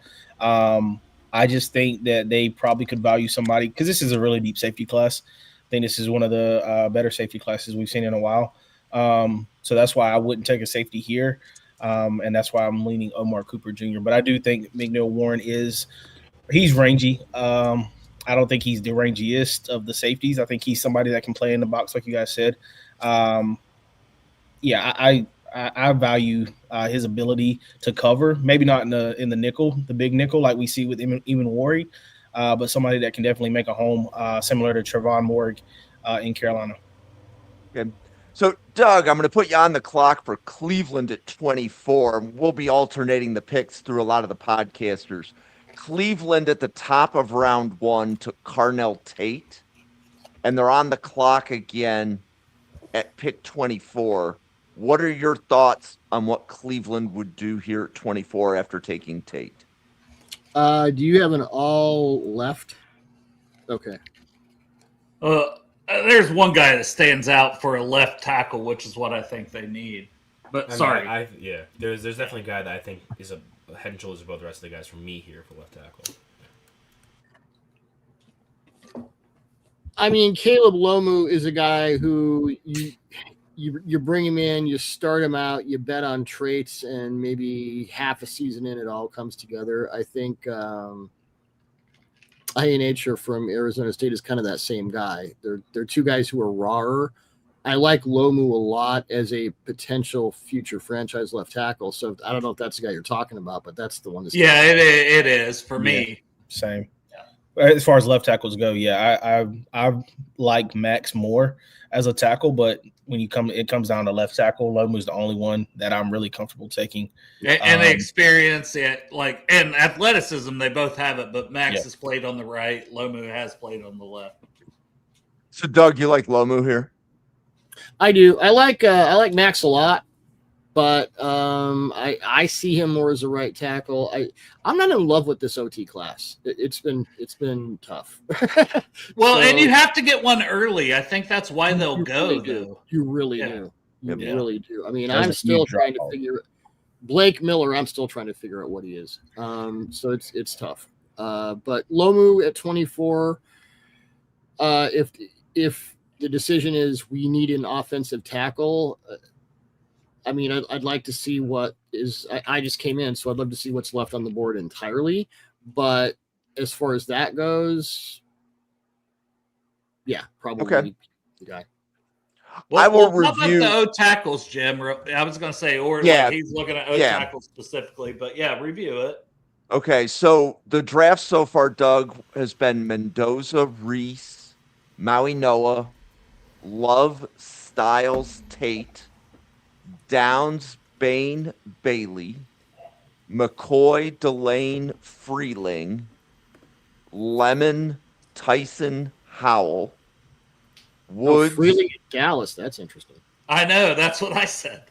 I just think that they probably could value somebody because this is a really deep safety class. I think this is one of the better safety classes we've seen in a while. So that's why I wouldn't take a safety here. And that's why I'm leaning Omar Cooper Jr. But I do think McNeil-Warren he's rangy. I don't think he's the rangiest of the safeties. I think he's somebody that can play in the box, like you guys said. I value his ability to cover. Maybe not in the nickel, the big nickel, like we see with even Worry, but somebody that can definitely make a home, similar to Trevon Moehrig in Carolina. Okay. So, Doug, I'm going to put you on the clock for Cleveland at 24. We'll be alternating the picks through a lot of the podcasters. Cleveland at the top of round 1 took Carnell Tate, and they're on the clock again at pick 24. What are your thoughts on what Cleveland would do here at 24 after taking Tate? Do you have an all left? Okay. There's one guy that stands out for a left tackle, which is what I think they need. But there's definitely a guy that I think is a head and shoulders above the rest of the guys from me here for left tackle. I mean, Caleb Lomu is a guy who you bring him in, you start him out, you bet on traits, and maybe half a season in, it all comes together. I think Nature from Arizona State is kind of that same guy. They're 2 guys who are rawer. I like Lomu a lot as a potential future franchise left tackle. So I don't know if that's the guy you're talking about, but that's the one. It is for me. Same. As far as left tackles go, I like Max more as a tackle, but when it comes down to left tackle, Lomu is the only one that I'm really comfortable taking. And the experience, and athleticism, they both have it, but Max has played on the right. Lomu has played on the left. So, Doug, you like Lomu here? I do. I like Max a lot, but I see him more as a right tackle. I'm not in love with this OT class. It's been tough. Well, and you have to get one early. I think that's why they'll go. You really do. You Yeah. really do. I mean, There's I'm a still huge trying to drop-off. figure. Blake Miller, I'm still trying to figure out what he is. So it's tough. But Lomu at 24, if the decision is we need an offensive tackle, I mean, I'd like to see what is. I just came in, so I'd love to see what's left on the board entirely. But as far as that goes, yeah, probably Okay. the guy. I will how about review- the O tackles, Jim. I was going to say, or Yeah. like he's looking at O Yeah. tackles specifically, but yeah, review it. Okay, so the draft so far, Doug, has been Mendoza, Reese, Maui Noah, Love, Styles, Tate, Downs, Bain, Bailey, McCoy, Delane, Freeling, Lemon, Tyson, Howell, Woods. Freeling at Dallas. That's interesting. I know. That's what I said.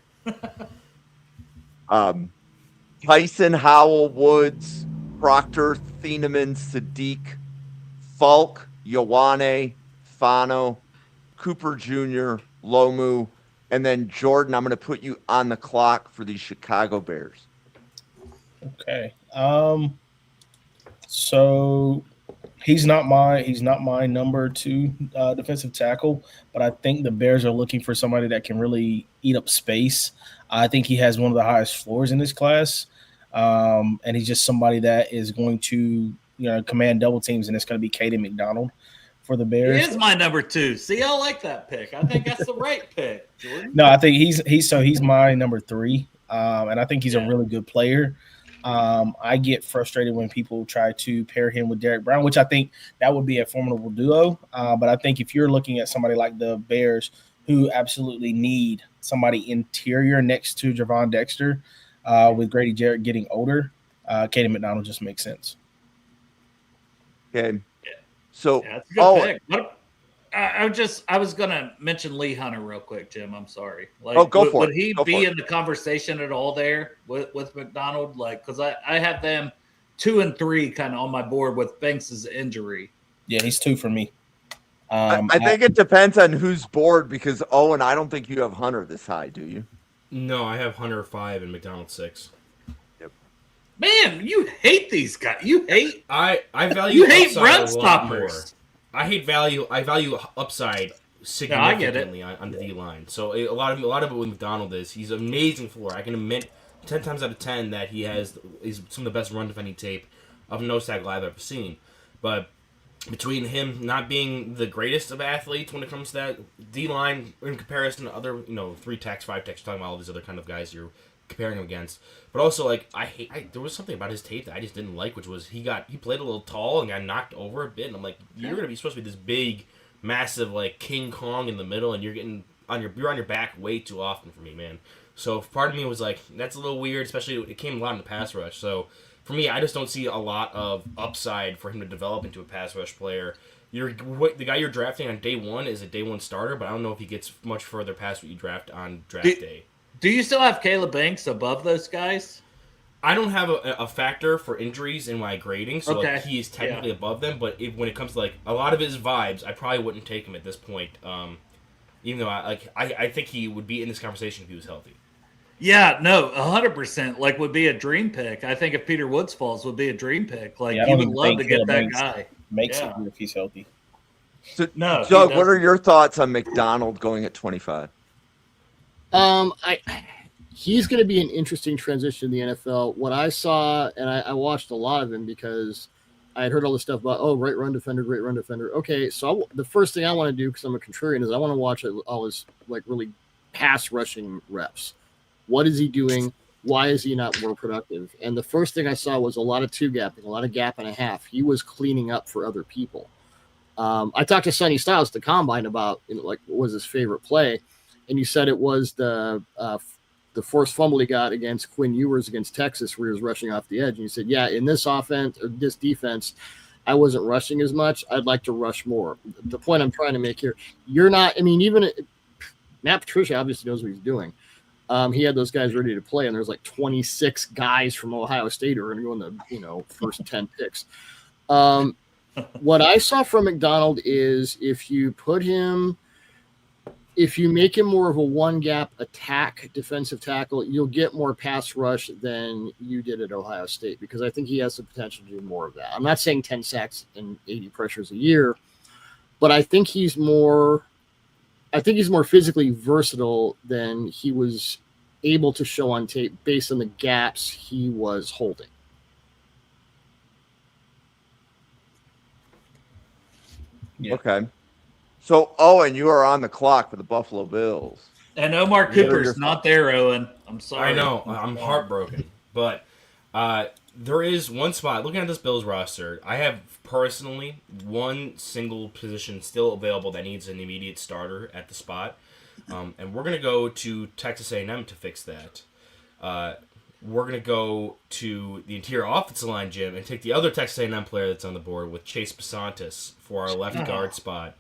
Tyson, Howell, Woods, Proctor, Thieneman, Sadiq, Falk, Ioane, Fano, Cooper Jr., Lomu, and then Jordan. I'm going to put you on the clock for the Chicago Bears. Okay. So he's not my number 2 defensive tackle, but I think the Bears are looking for somebody that can really eat up space. I think he has one of the highest floors in this class. And he's just somebody that is going to, command double teams, and it's going to be Caden McDonald for the He Bears. is my number 2. See, I like that pick. I think that's the right pick, Jordan. No, I think he's my number 3, and I think he's a really good player. I get frustrated when people try to pair him with Derek Brown, which I think that would be a formidable duo. But I think if you're looking at somebody like the Bears, who absolutely need somebody interior next to Javon Dexter, with Grady Jarrett getting older, Caden McDonald just makes sense. Okay. So, Yeah, that's a good pick. I was gonna mention Lee Hunter real quick, Jim. I'm sorry. Like, go for would it. he Go for be it. in the conversation at all there with McDonald? Like, because I have them 2 and 3 kind of on my board with Banks' injury. Yeah, he's 2 for me. I think it depends on who's bored because, Owen, I don't think you have Hunter this high, do you? No, I have Hunter 5 and McDonald 6. Man, you hate these guys. You hate I value you hate upside run a lot stoppers. more. I value upside significantly on the D line. So a lot of it with McDonald is he's amazing floor. I can admit 10 times out of 10 that he's some of the best run defending tape of nose tackle I've ever seen. But between him not being the greatest of athletes when it comes to that D line in comparison to other 3 techs, 5 techs, talking about all these other kind of guys you're comparing him against, but also like there was something about his tape that I just didn't like, which was he played a little tall and got knocked over a bit, and I'm like, you're gonna be supposed to be this big, massive like King Kong in the middle, and you're on your back way too often for me, man. So part of me was like, that's a little weird, especially it came a lot in the pass rush. So for me, I just don't see a lot of upside for him to develop into a pass rush player. The guy you're drafting on day 1 is a day 1 starter, but I don't know if he gets much further past what you draft on draft day. Do you still have Caleb Banks above those guys? I don't have a factor for injuries in my grading, so Okay. like, he is technically above them. But when it comes to like a lot of his vibes, I probably wouldn't take him at this point. Even though I think he would be in this conversation if he was healthy. Yeah, no, 100%. Like, would be a dream pick. I think if Peter Woods falls, would be a dream pick. Like, Yeah, I you don't would even love think to get Caleb that Banks guy. Makes Yeah. it if he's healthy. So, No, he Doug, what are doesn't. your thoughts on McDonald going at 25? He's going to be an interesting transition in the NFL. What I saw, and I watched a lot of him because I had heard all this stuff about, great run defender. Okay, so the first thing I want to do, because I'm a contrarian, is I want to watch all his like really pass rushing reps. What is he doing? Why is he not more productive? And the first thing I saw was a lot of 2-gapping, a lot of gap and a half. He was cleaning up for other people. I talked to Sonny Styles at the Combine about what was his favorite play, and you said it was the forced fumble he got against Quinn Ewers against Texas, where he was rushing off the edge. And you said, yeah, in this offense or this defense, I wasn't rushing as much. I'd like to rush more. The point I'm trying to make here, you're not. I mean, even Matt Patricia obviously knows what he's doing. He had those guys ready to play, and there's like 26 guys from Ohio State who are going to go in the first 10 picks. What I saw from McDonald is if you put him if you make him more of a one gap attack defensive tackle, you'll get more pass rush than you did at Ohio State, because I think he has the potential to do more of that. I'm not saying 10 sacks and 80 pressures a year, but I think he's more physically versatile than he was able to show on tape based on the gaps he was holding. Yeah. Okay. So, Owen, you are on the clock for the Buffalo Bills. And Omar Cooper's not there, Owen. I'm sorry. I know. I'm heartbroken. But there is one spot. Looking at this Bills roster, I have personally one single position still available that needs an immediate starter at the spot. And we're going to go to Texas A&M to fix that. We're going to go to the interior offensive line, Jim, and take the other Texas A&M player that's on the board with Chase Basantis for our left guard spot.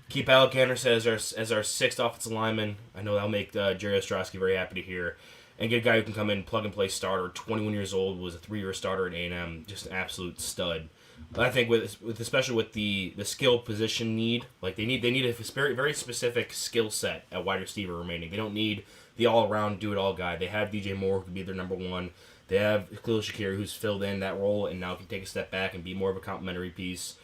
Keep Alec Anderson as our sixth offensive lineman. I know that'll make Jerry Ostrowski very happy to hear. And get a guy who can come in, plug and play starter, 21 years old, was a 3-year starter at A&M, just an absolute stud. But I think with especially with the skill position need, like they need a very, very specific skill set at wide receiver remaining. They don't need the all-around do-it-all guy. They have DJ Moore, who could be their number one. They have Khalil Shakir, who's filled in that role and now can take a step back and be more of a complementary piece.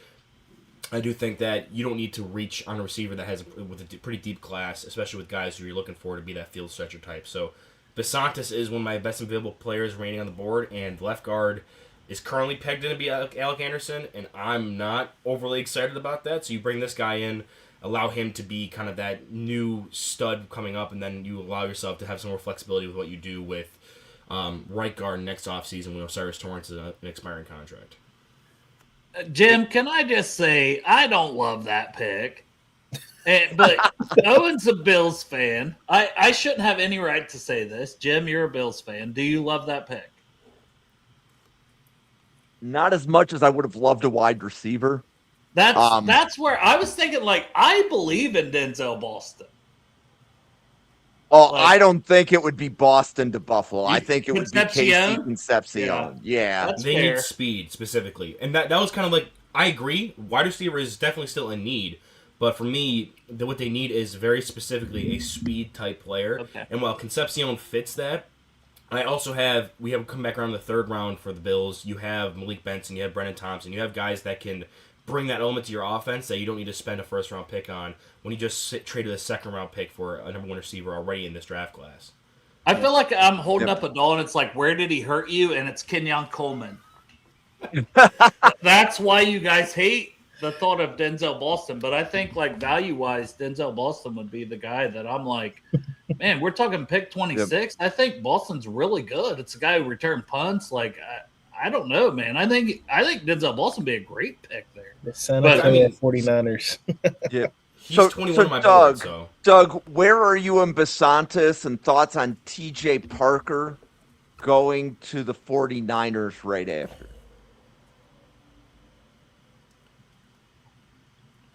I do think that you don't need to reach on a receiver that has with a pretty deep class, especially with guys who you're looking for to be that field stretcher type. So Basantis is one of my best available players remaining on the board, and left guard is currently pegged in to be Alec Anderson, and I'm not overly excited about that. So you bring this guy in, allow him to be kind of that new stud coming up, and then you allow yourself to have some more flexibility with what you do with right guard next offseason when Osiris Torrance is an expiring contract. Jim, can I just say, I don't love that pick. But Owen's a Bills fan. I shouldn't have any right to say this. Jim, you're a Bills fan. Do you love that pick? Not as much as I would have loved a wide receiver. That's where I was thinking, like, I believe in Denzel Boston. Oh, I don't think it would be Boston to Buffalo. I think it would be Casey Concepcion? Concepcion. Yeah. That's They fair. need speed specifically, and that was kind of like, I agree. Wide receiver is definitely still in need, but for me, what they need is very specifically a speed type player. Okay. And while Concepcion fits that, we have come back around the third round for the Bills. You have Malik Benson, you have Brennan Thompson, you have guys that can bring that element to your offense that you don't need to spend a first round pick on when you just traded a second round pick for a number one receiver already in this draft class. I feel like I'm holding up a doll, and it's like, where did he hurt you? And it's Kenyon Coleman. That's why you guys hate the thought of Denzel Boston. But I think, like, value-wise, Denzel Boston would be the guy that I'm like, man, we're talking pick 26. Yep. I think Boston's really good. It's a guy who returned punts. Like, I don't know, man. I think Denzel Boston would be a great pick there. The San Antonio 49ers. Yeah. He's 21 on my board, so. Doug, where are you in Basantis, and thoughts on TJ Parker going to the 49ers right after?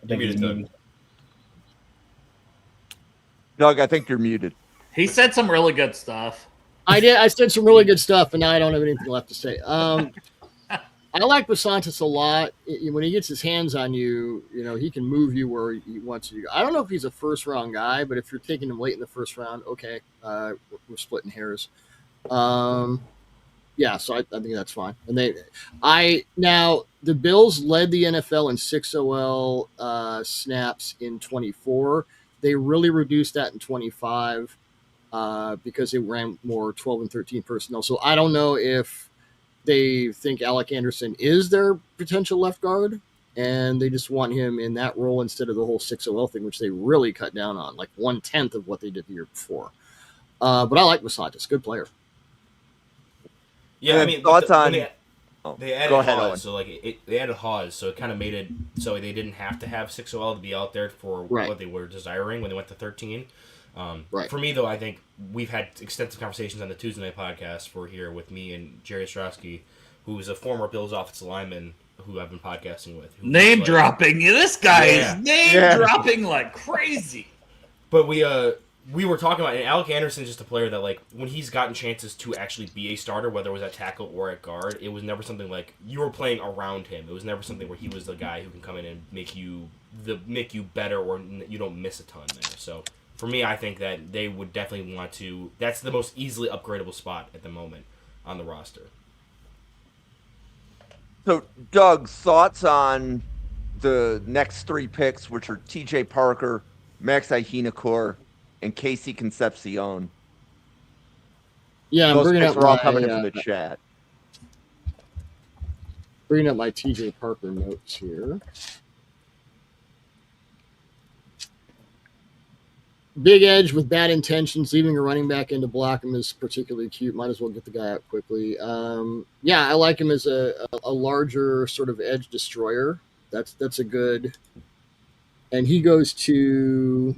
I think he's muted. Doug, I think you're muted. He said some really good stuff. I did. I said some really good stuff, and now I don't have anything left to say. I like Basantis a lot. When he gets his hands on you, he can move you where he wants you to go. I don't know if he's a first-round guy, but if you're taking him late in the first round, okay, we're splitting hairs. Yeah, so I think that's fine. And the Bills led the NFL in 6 snaps in 24. They really reduced that in 25 because they ran more 12 and 13 personnel. So I don't know if they think Alec Anderson is their potential left guard, and they just want him in that role instead of the whole 6-0 thing, which they really cut down on, like 1/10 of what they did the year before. But I like Basantis, good player. Yeah, I mean, thoughts on? They added go ahead, Hawes, Owen. so they added Hawes, so it kind of made it so they didn't have to have 6-0 to be out there for what they were desiring when they went to 13. Right. For me, though, I think we've had extensive conversations on the Tuesday Night Podcast for here with me and Jerry Ostrowski, who is a former Bills offensive lineman who I've been podcasting with. Name dropping. This guy is name dropping like crazy. But we were talking about, and Alec Anderson is just a player that, like, when he's gotten chances to actually be a starter, whether it was at tackle or at guard, it was never something like you were playing around him. It was never something where he was the guy who can come in and make you better or you don't miss a ton there. So for me, I think that they would definitely want to. That's the most easily upgradable spot at the moment on the roster. So, Doug, thoughts on the next 3 picks, which are TJ Parker, Max Ihinakur, and Casey Concepcion. Yeah, I'm Those bringing picks up are all my coming in from the chat. bringing up my TJ Parker notes here. Big edge with bad intentions, leaving a running back in to block him is particularly cute. Might as well get the guy out quickly. Yeah, I like him as a larger sort of edge destroyer. That's a good. And he goes to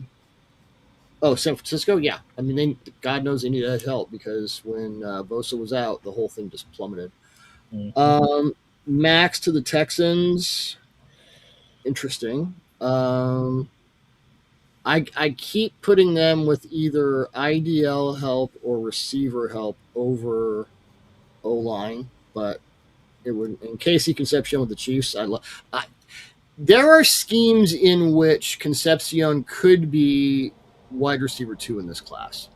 San Francisco. Yeah, I mean, God knows they need that help because when Bosa was out, the whole thing just plummeted. Mhm. Max to the Texans. Interesting. I keep putting them with either IDL help or receiver help over O-line, but it would. In Casey Concepcion with the Chiefs, there are schemes in which Concepcion could be wide receiver 2 in this class.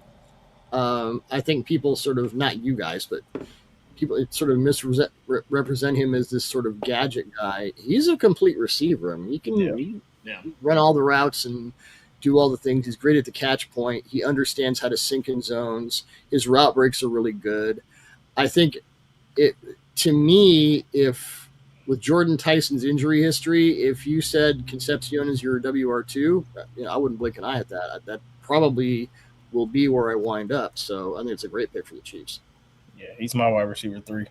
I think people sort of, not you guys, but people sort of misrepresent him as this sort of gadget guy. He's a complete receiver. I mean, he can run all the routes and do all the things. He's great at the catch point. He understands how to sink in zones. His route breaks are really good. I think to me, if with Jordan Tyson's injury history, if you said Concepcion is your WR2, I wouldn't blink an eye at that. That probably will be where I wind up. So I think it's a great pick for the Chiefs. Yeah, he's my wide receiver 3.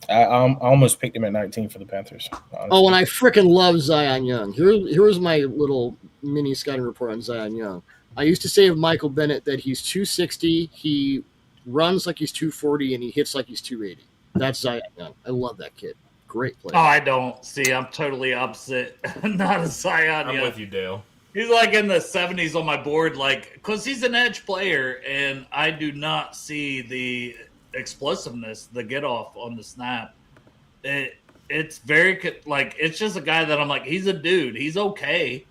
I almost picked him at 19 for the Panthers. Honestly. Oh, and I freaking love Zion Young. Here's my little mini scouting report on Zion Young. I used to say of Michael Bennett that he's 260, he runs like he's 240, and he hits like he's 280. That's Zion Young. I love that kid. Great player. Oh, I don't. See, I'm totally opposite. Not a Zion I'm Young. with you, Dale. He's like in the 70s on my board, because he's an edge player, and I do not see the explosiveness, the get off on the snap. It's very it's just a guy that I'm like, he's a dude. He's okay,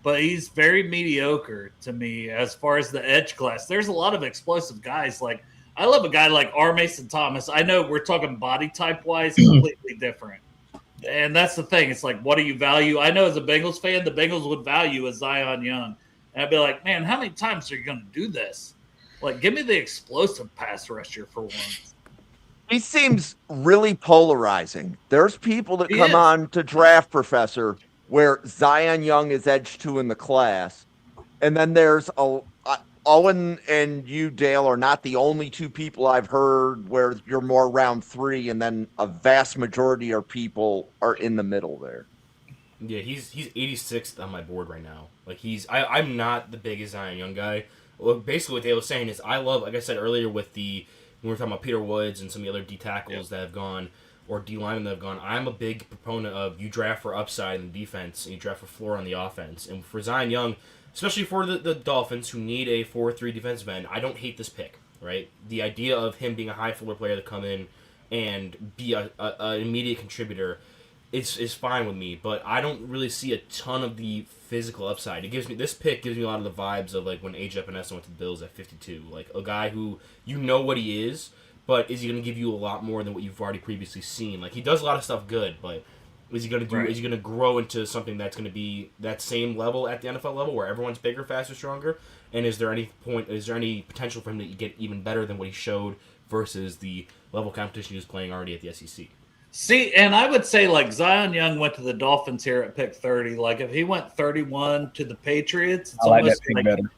but he's very mediocre to me as far as the edge class. There's a lot of explosive guys. Like, I love a guy like R. Mason Thomas. I know we're talking body type wise, completely different. And that's the thing. It's like, what do you value? I know as a Bengals fan, the Bengals would value a Zion Young. And I'd be like, man, how many times are you going to do this? Like, give me the explosive pass rusher for once. He seems really polarizing. There's people that come on to Draft Professor where Zion Young is edge 2 in the class. And then there's Owen and you, Dale, are not the only 2 people I've heard where you're more round 3, and then a vast majority of people are in the middle there. Yeah, he's 86th on my board right now. Like, I'm not the biggest Zion Young guy. Well, basically what Dale was saying is I love, like I said earlier when we were talking about Peter Woods and some of the other D tackles that have gone, or D linemen that have gone, I'm a big proponent of you draft for upside in the defense and you draft for floor on the offense. And for Zion Young, especially for the Dolphins who need a 4-3 defensive end, I don't hate this pick, right? The idea of him being a high floor player to come in and be an immediate contributor is fine with me, but I don't really see a ton of the physical upside. This pick gives me a lot of the vibes of like when A.J. Epinesa went to the Bills at 52, like a guy who you know what he is, but is he going to give you a lot more than what you've already previously seen? Like, he does a lot of stuff good, but is he going to Is he going to grow into something that's going to be that same level at the NFL level where everyone's bigger, faster, stronger? And is there any potential for him to get even better than what he showed versus the level of competition he was playing already at the SEC? See, and I would say, like, Zion Young went to the Dolphins here at pick 30. Like, if he went 31 to the Patriots, it's I like almost that pick like, better.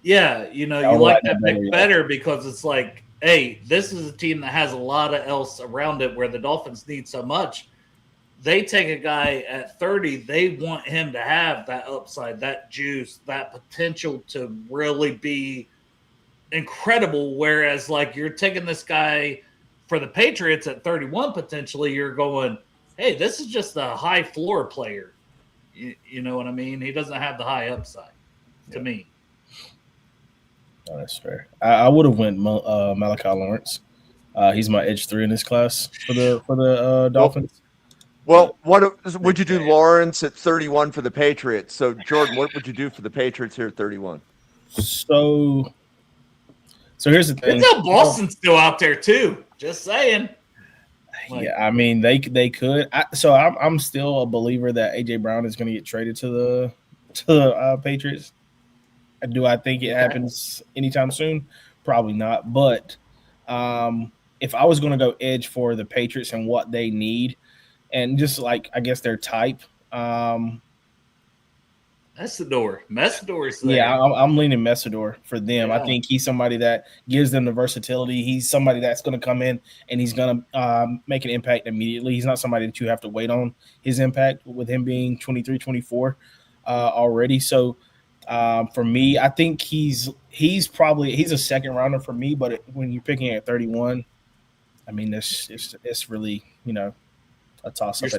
yeah, you like that pick better because it's like, hey, this is a team that has a lot of else around it where the Dolphins need so much. They take a guy at 30, they want him to have that upside, that juice, that potential to really be incredible. Whereas, like, you're taking this guy for the Patriots at 31, potentially, you're going, hey, this is just a high floor player. You know what I mean? He doesn't have the high upside to me. Oh, that's fair. I would have went Malachi Lawrence. He's my edge 3 in this class for the Dolphins. Well, would you do Lawrence at 31 for the Patriots? So, Jordan, what would you do for the Patriots here at 31? So here's the thing. Denzel Boston's still out there too. Just saying. Yeah, I mean they could. I'm still a believer that AJ Brown is going to get traded to the Patriots. Do I think it happens anytime soon? Probably not. But if I was going to go edge for the Patriots and what they need, and just like I guess their type, Messidor's there. yeah, I'm leaning Messidor for them. Yeah. I think he's somebody that gives them the versatility. He's somebody that's going to come in and he's going to make an impact immediately. He's not somebody that you have to wait on his impact with him being 23, 24 already. So for me, I think he's a second rounder for me. But when you're picking at 31, I mean, it's really, a toss up.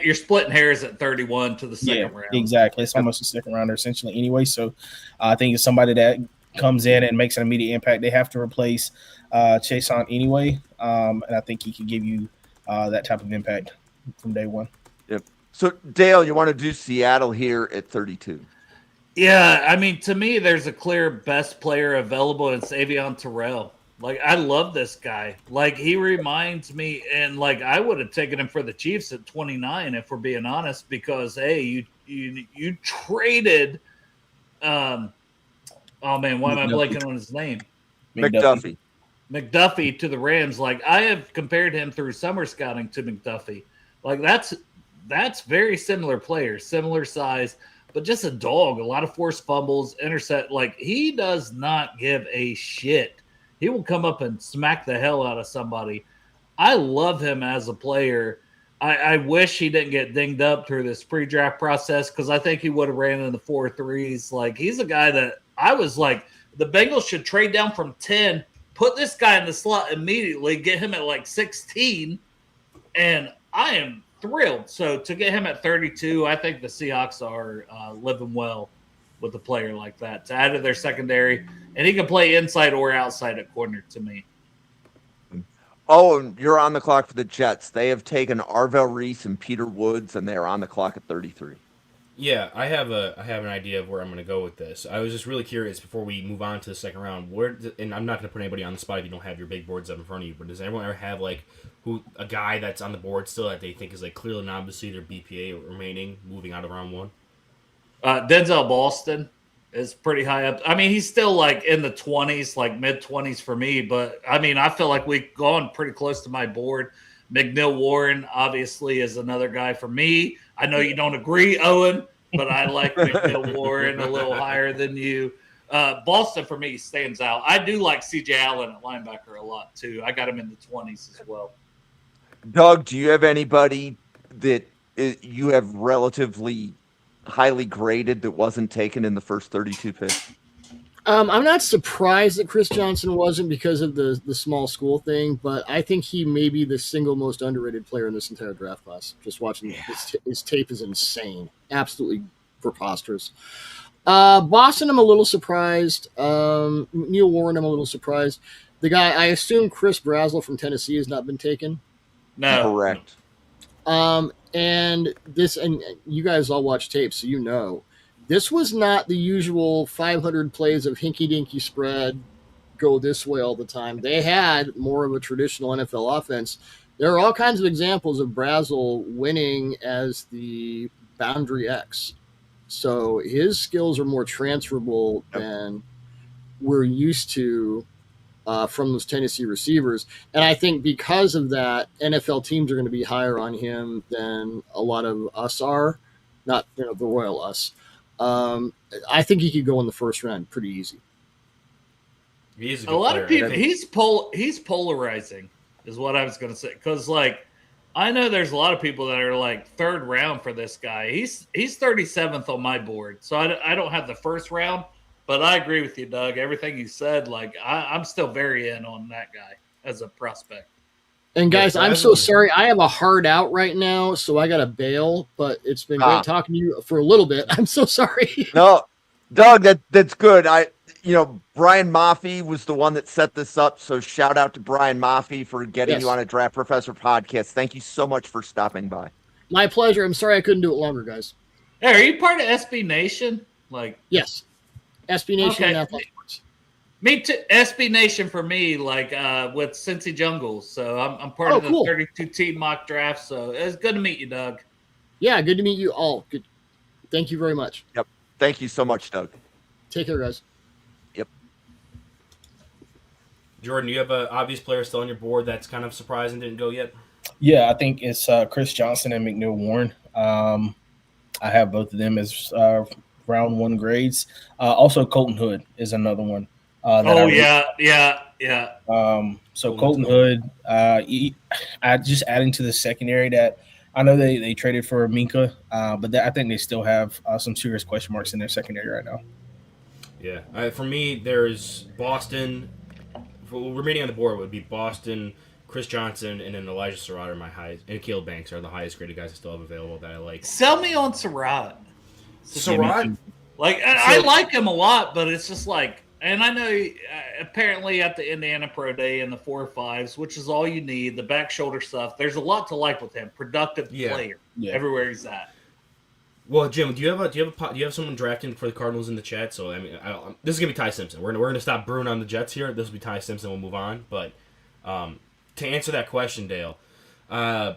You're splitting hairs at 31 to the second round. Exactly. It's almost a second rounder essentially anyway. So I think it's somebody that comes in and makes an immediate impact. They have to replace Chason anyway. And I think he can give you that type of impact from day one. Yep. So, Dale, you want to do Seattle here at 32? Yeah, I mean, to me, there's a clear best player available, and it's Avion Terrell. Like, I love this guy. Like, he reminds me, and like, I would have taken him for the Chiefs at 29, if we're being honest, because hey, you traded, oh man, why am I blanking on his name? McDuffie to the Rams. Like, I have compared him through summer scouting to McDuffie. Like, that's very similar players, similar size, but just a dog. A lot of forced fumbles, intercept. Like, he does not give a shit. He will come up and smack the hell out of somebody. I love him as a player. I wish he didn't get dinged up through this pre-draft process because I think he would have ran in the 4.3s. Like, he's a guy that I was like, the Bengals should trade down from 10, put this guy in the slot immediately, get him at like 16, and I am thrilled. So to get him at 32, I think the Seahawks are living well with a player like that to add to their secondary, and he can play inside or outside at corner to me. Oh, and you're on the clock for the Jets. They have taken Arvell Reese and Peter Woods, and they are on the clock at 33. Yeah, I have an idea of where I'm going to go with this. I was just really curious before we move on to the second round. And I'm not going to put anybody on the spot if you don't have your big boards up in front of you. But does everyone ever have like a guy that's on the board still that they think is like clearly and obviously their BPA remaining moving out of round one? Denzel Boston is pretty high up. I mean, he's still like in the 20s, like mid-20s for me. But, I mean, I feel like we've gone pretty close to my board. McNeil Warren, obviously, is another guy for me. I know you don't agree, Owen, but I like McNeil Warren a little higher than you. Boston, for me, stands out. I do like C.J. Allen at linebacker a lot, too. I got him in the 20s as well. Doug, do you have anybody that you have relatively highly graded that wasn't taken in the first 32 picks? I'm not surprised that Chris Johnson wasn't because of the small school thing, but I think he may be the single most underrated player in this entire draft class. Just watching his tape is insane. Absolutely preposterous. Boston, I'm a little surprised. Neil Warren, I'm a little surprised. The guy, I assume Chris Brazel from Tennessee has not been taken. No. Correct. And you guys all watch tape, so you know. This was not the usual 500 plays of hinky-dinky spread, go this way all the time. They had more of a traditional NFL offense. There are all kinds of examples of Brazel winning as the boundary X. So his skills are more transferable than we're used to from those Tennessee receivers. And I think because of that, NFL teams are going to be higher on him than a lot of us are. Not the royal us. I think he could go in the first round pretty easy. He's a lot of people. He's polarizing, is what I was going to say. Because like, I know there's a lot of people that are like third round for this guy. He's 37th on my board, so I don't have the first round. But I agree with you, Doug. Everything you said, like I'm still very in on that guy as a prospect. And guys, I'm so sorry. I have a hard out right now, so I got to bail. But it's been great talking to you for a little bit. I'm so sorry. No, Doug, that's good. Brian Maffey was the one that set this up. So shout out to Brian Maffey for getting you on a Draft Professor podcast. Thank you so much for stopping by. My pleasure. I'm sorry I couldn't do it longer, guys. Hey, are you part of SB Nation? Like, Yes. SB Nation Okay. and Athletic Sports. me too. SB Nation for me, like with Cincy Jungles. So I'm part Oh, of the cool. 32 team mock draft. So it's good to meet you, Doug. Yeah, good to meet you all. Good. Thank you very much. Thank you so much, Doug. Take care, guys. Jordan, do you have an obvious player still on your board that's kind of surprising didn't go yet? Yeah, I think it's Chris Johnson and McNeil Warren. I have both of them as round one grades. Also, Colton Hood is another one. Oh yeah. So Colton Hood, I just adding to the secondary that I know they traded for Minka, but I think they still have some serious question marks in their secondary right now. Yeah. For me, there's Boston. Remaining on the board would be Boston, Chris Johnson, and then Elijah Surratt are my highest, and Caleb Banks are the highest graded guys I still have available that I like. Sell me on Surratt. Surratt? Like I like him a lot, but it's just like, and I know apparently at the Indiana Pro Day and the 4.5s, which is all you need, the back shoulder stuff. There's a lot to like with him. Productive player everywhere he's at. Well, Jim, do you have someone drafting for the Cardinals in the chat? So I mean, this is gonna be Ty Simpson. We're gonna stop brewing on the Jets here. This will be Ty Simpson. We'll move on. But to answer that question, Dale, for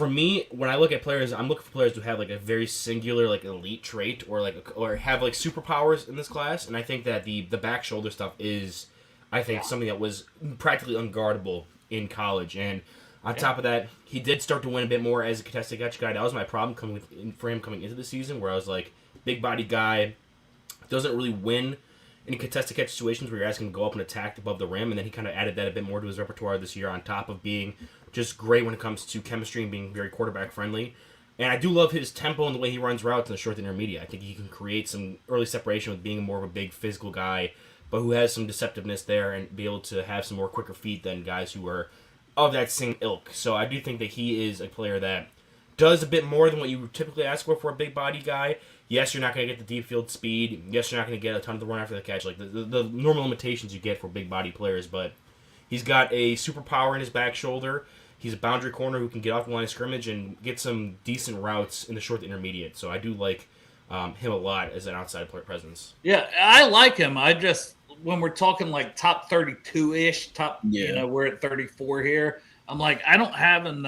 me, when I look at players, I'm looking for players who have like a very singular like elite trait or have like superpowers in this class. And I think that the back shoulder stuff is, I think, something that was practically unguardable in college. And on top of that, he did start to win a bit more as a contested catch guy. That was my problem for him coming into the season, where I was like, big body guy, doesn't really win in contested catch situations where you're asking him to go up and attack above the rim, and then he kind of added that a bit more to his repertoire this year on top of being just great when it comes to chemistry and being very quarterback friendly. And I do love his tempo and the way he runs routes in the short and intermediate. I think he can create some early separation with being more of a big physical guy, but who has some deceptiveness there and be able to have some more quicker feet than guys who are of that same ilk. So I do think that he is a player that does a bit more than what you would typically ask for a big body guy. Yes, you're not going to get the deep field speed. Yes, you're not going to get a ton of the run after the catch, like the normal limitations you get for big body players. But he's got a superpower in his back shoulder. He's a boundary corner who can get off the line of scrimmage and get some decent routes in the short to intermediate. So I do like him a lot as an outside player presence. Yeah, I like him. I just, when we're talking like top 32-ish, we're at 34 here. I'm like, I don't have him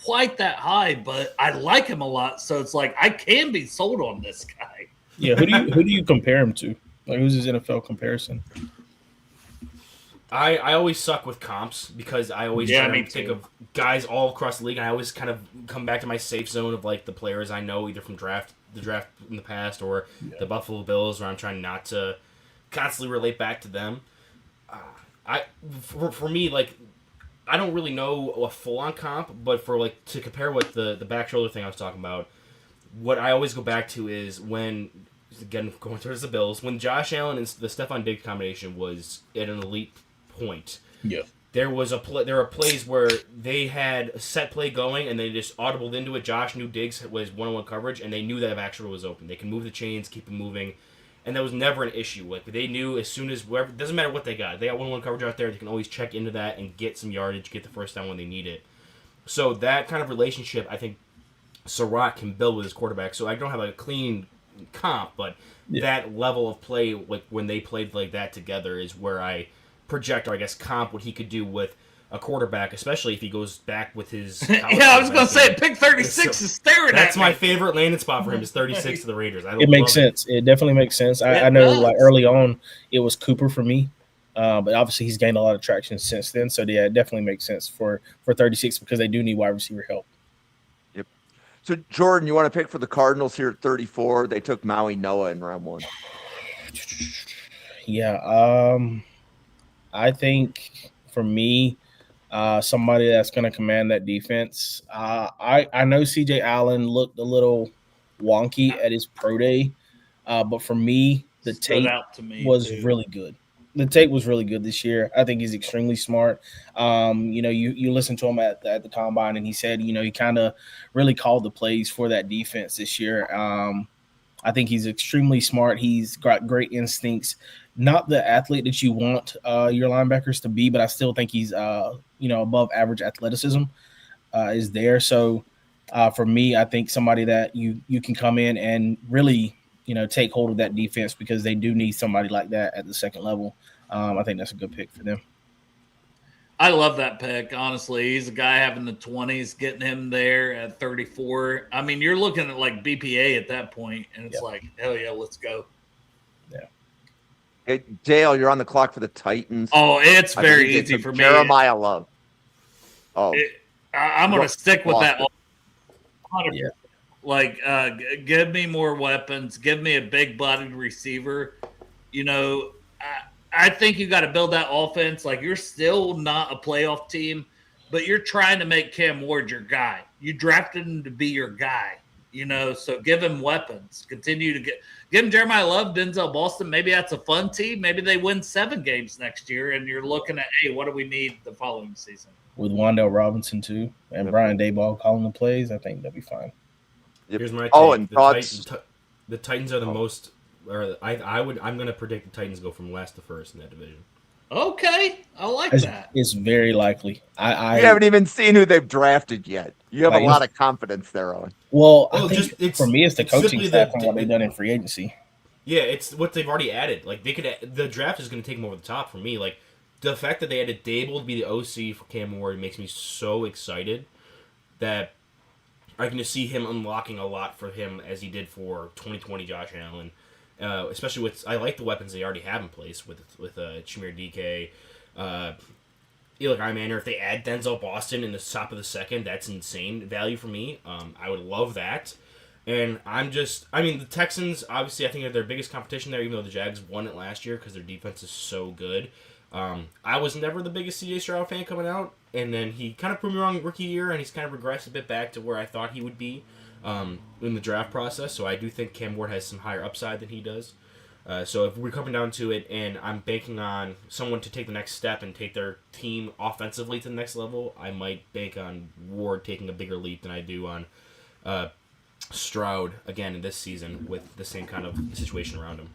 quite that high, but I like him a lot. So it's like I can be sold on this guy. Yeah, who do you compare him to? Like, who's his NFL comparison? I always suck with comps because I always try to think of guys all across the league, and I always kind of come back to my safe zone of like the players I know either from the draft in the past or the Buffalo Bills, where I'm trying not to constantly relate back to them. For me, like, I don't really know a full-on comp, but for like to compare what the back shoulder thing I was talking about, what I always go back to is when, again, going towards the Bills, when Josh Allen and the Stephon Diggs combination was at an elite point. Yeah. There were plays where they had a set play going and they just audibled into it. Josh knew Diggs was one-on-one coverage, and they knew that Baxter was open. They can move the chains, keep them moving, and that was never an issue. Like, they knew as soon as whoever, doesn't matter what they got one-on-one coverage out there, they can always check into that and get some yardage, get the first down when they need it. So that kind of relationship, I think Surratt can build with his quarterback. So I don't have a clean comp, but that level of play, like when they played like that together, is where I project, or I guess comp, what he could do with a quarterback, especially if he goes back with his I was going to say, pick 36 is staring at me. That's my favorite landing spot for him, is 36 to the Raiders. It makes sense. It definitely makes sense. I know like early on it was Cooper for me, but obviously he's gained a lot of traction since then. So yeah, it definitely makes sense for 36 because they do need wide receiver help. Yep. So Jordan, you want to pick for the Cardinals here at 34? They took Maui Noah in round 1. Yeah. I think for me, somebody that's going to command that defense. I know CJ Allen looked a little wonky at his pro day, but for me, the tape was really good. The tape was really good this year. I think he's extremely smart. You listen to him at the combine, and he said, he kind of really called the plays for that defense this year. I think he's extremely smart. He's got great instincts. Not the athlete that you want your linebackers to be, but I still think he's above average athleticism is there. So For me, I think somebody that you can come in and really, take hold of that defense because they do need somebody like that at the second level. I think that's a good pick for them. I love that pick, honestly. He's a guy having the 20s, getting him there at 34. I mean, you're looking at like BPA at that point, and it's like, hell yeah, let's go. Yeah. Hey, Dale, you're on the clock for the Titans. Oh, it's I very believe they easy took for me. Jeremiah Love. Oh, I'm going to stick with that. Yeah. Like, give me more weapons. Give me a big-bodied receiver. I think you got to build that offense. Like, you're still not a playoff team, but you're trying to make Cam Ward your guy. You drafted him to be your guy, so give him weapons. Continue to give him Jeremiah Love, Denzel Boston. Maybe that's a fun team. Maybe they win 7 games next year, and you're looking at, hey, what do we need the following season? With Wan'Dale Robinson, too, and Brian Daboll calling the plays, I think they'll be fine. Here's my take. And the Titans are the most – or I'm going to predict the Titans go from last to first in that division. Okay, I like that. It's very likely. I you haven't even seen who they've drafted yet. You have a lot of confidence there, Owen. Well, I think for me, it's the coaching staff and what they've done in free agency. Yeah, it's what they've already added. Like the draft is going to take them over the top for me. Like the fact that they added Dable to be the OC for Cam Ward makes me so excited that I can just see him unlocking a lot for him as he did for 2020 Josh Allen. Especially I like the weapons they already have in place with Chimere DK, Eli Manor. If they add Denzel Boston in the top of the second, that's insane value for me. I would love that. And the Texans, obviously, I think are their biggest competition there, even though the Jags won it last year because their defense is so good. I was never the biggest CJ Stroud fan coming out, and then he kind of proved me wrong rookie year, and he's kind of regressed a bit back to where I thought he would be in the draft process. So I do think Cam Ward has some higher upside than he does. So if we're coming down to it, and I'm banking on someone to take the next step and take their team offensively to the next level, I might bank on Ward taking a bigger leap than I do on Stroud again in this season with the same kind of situation around him.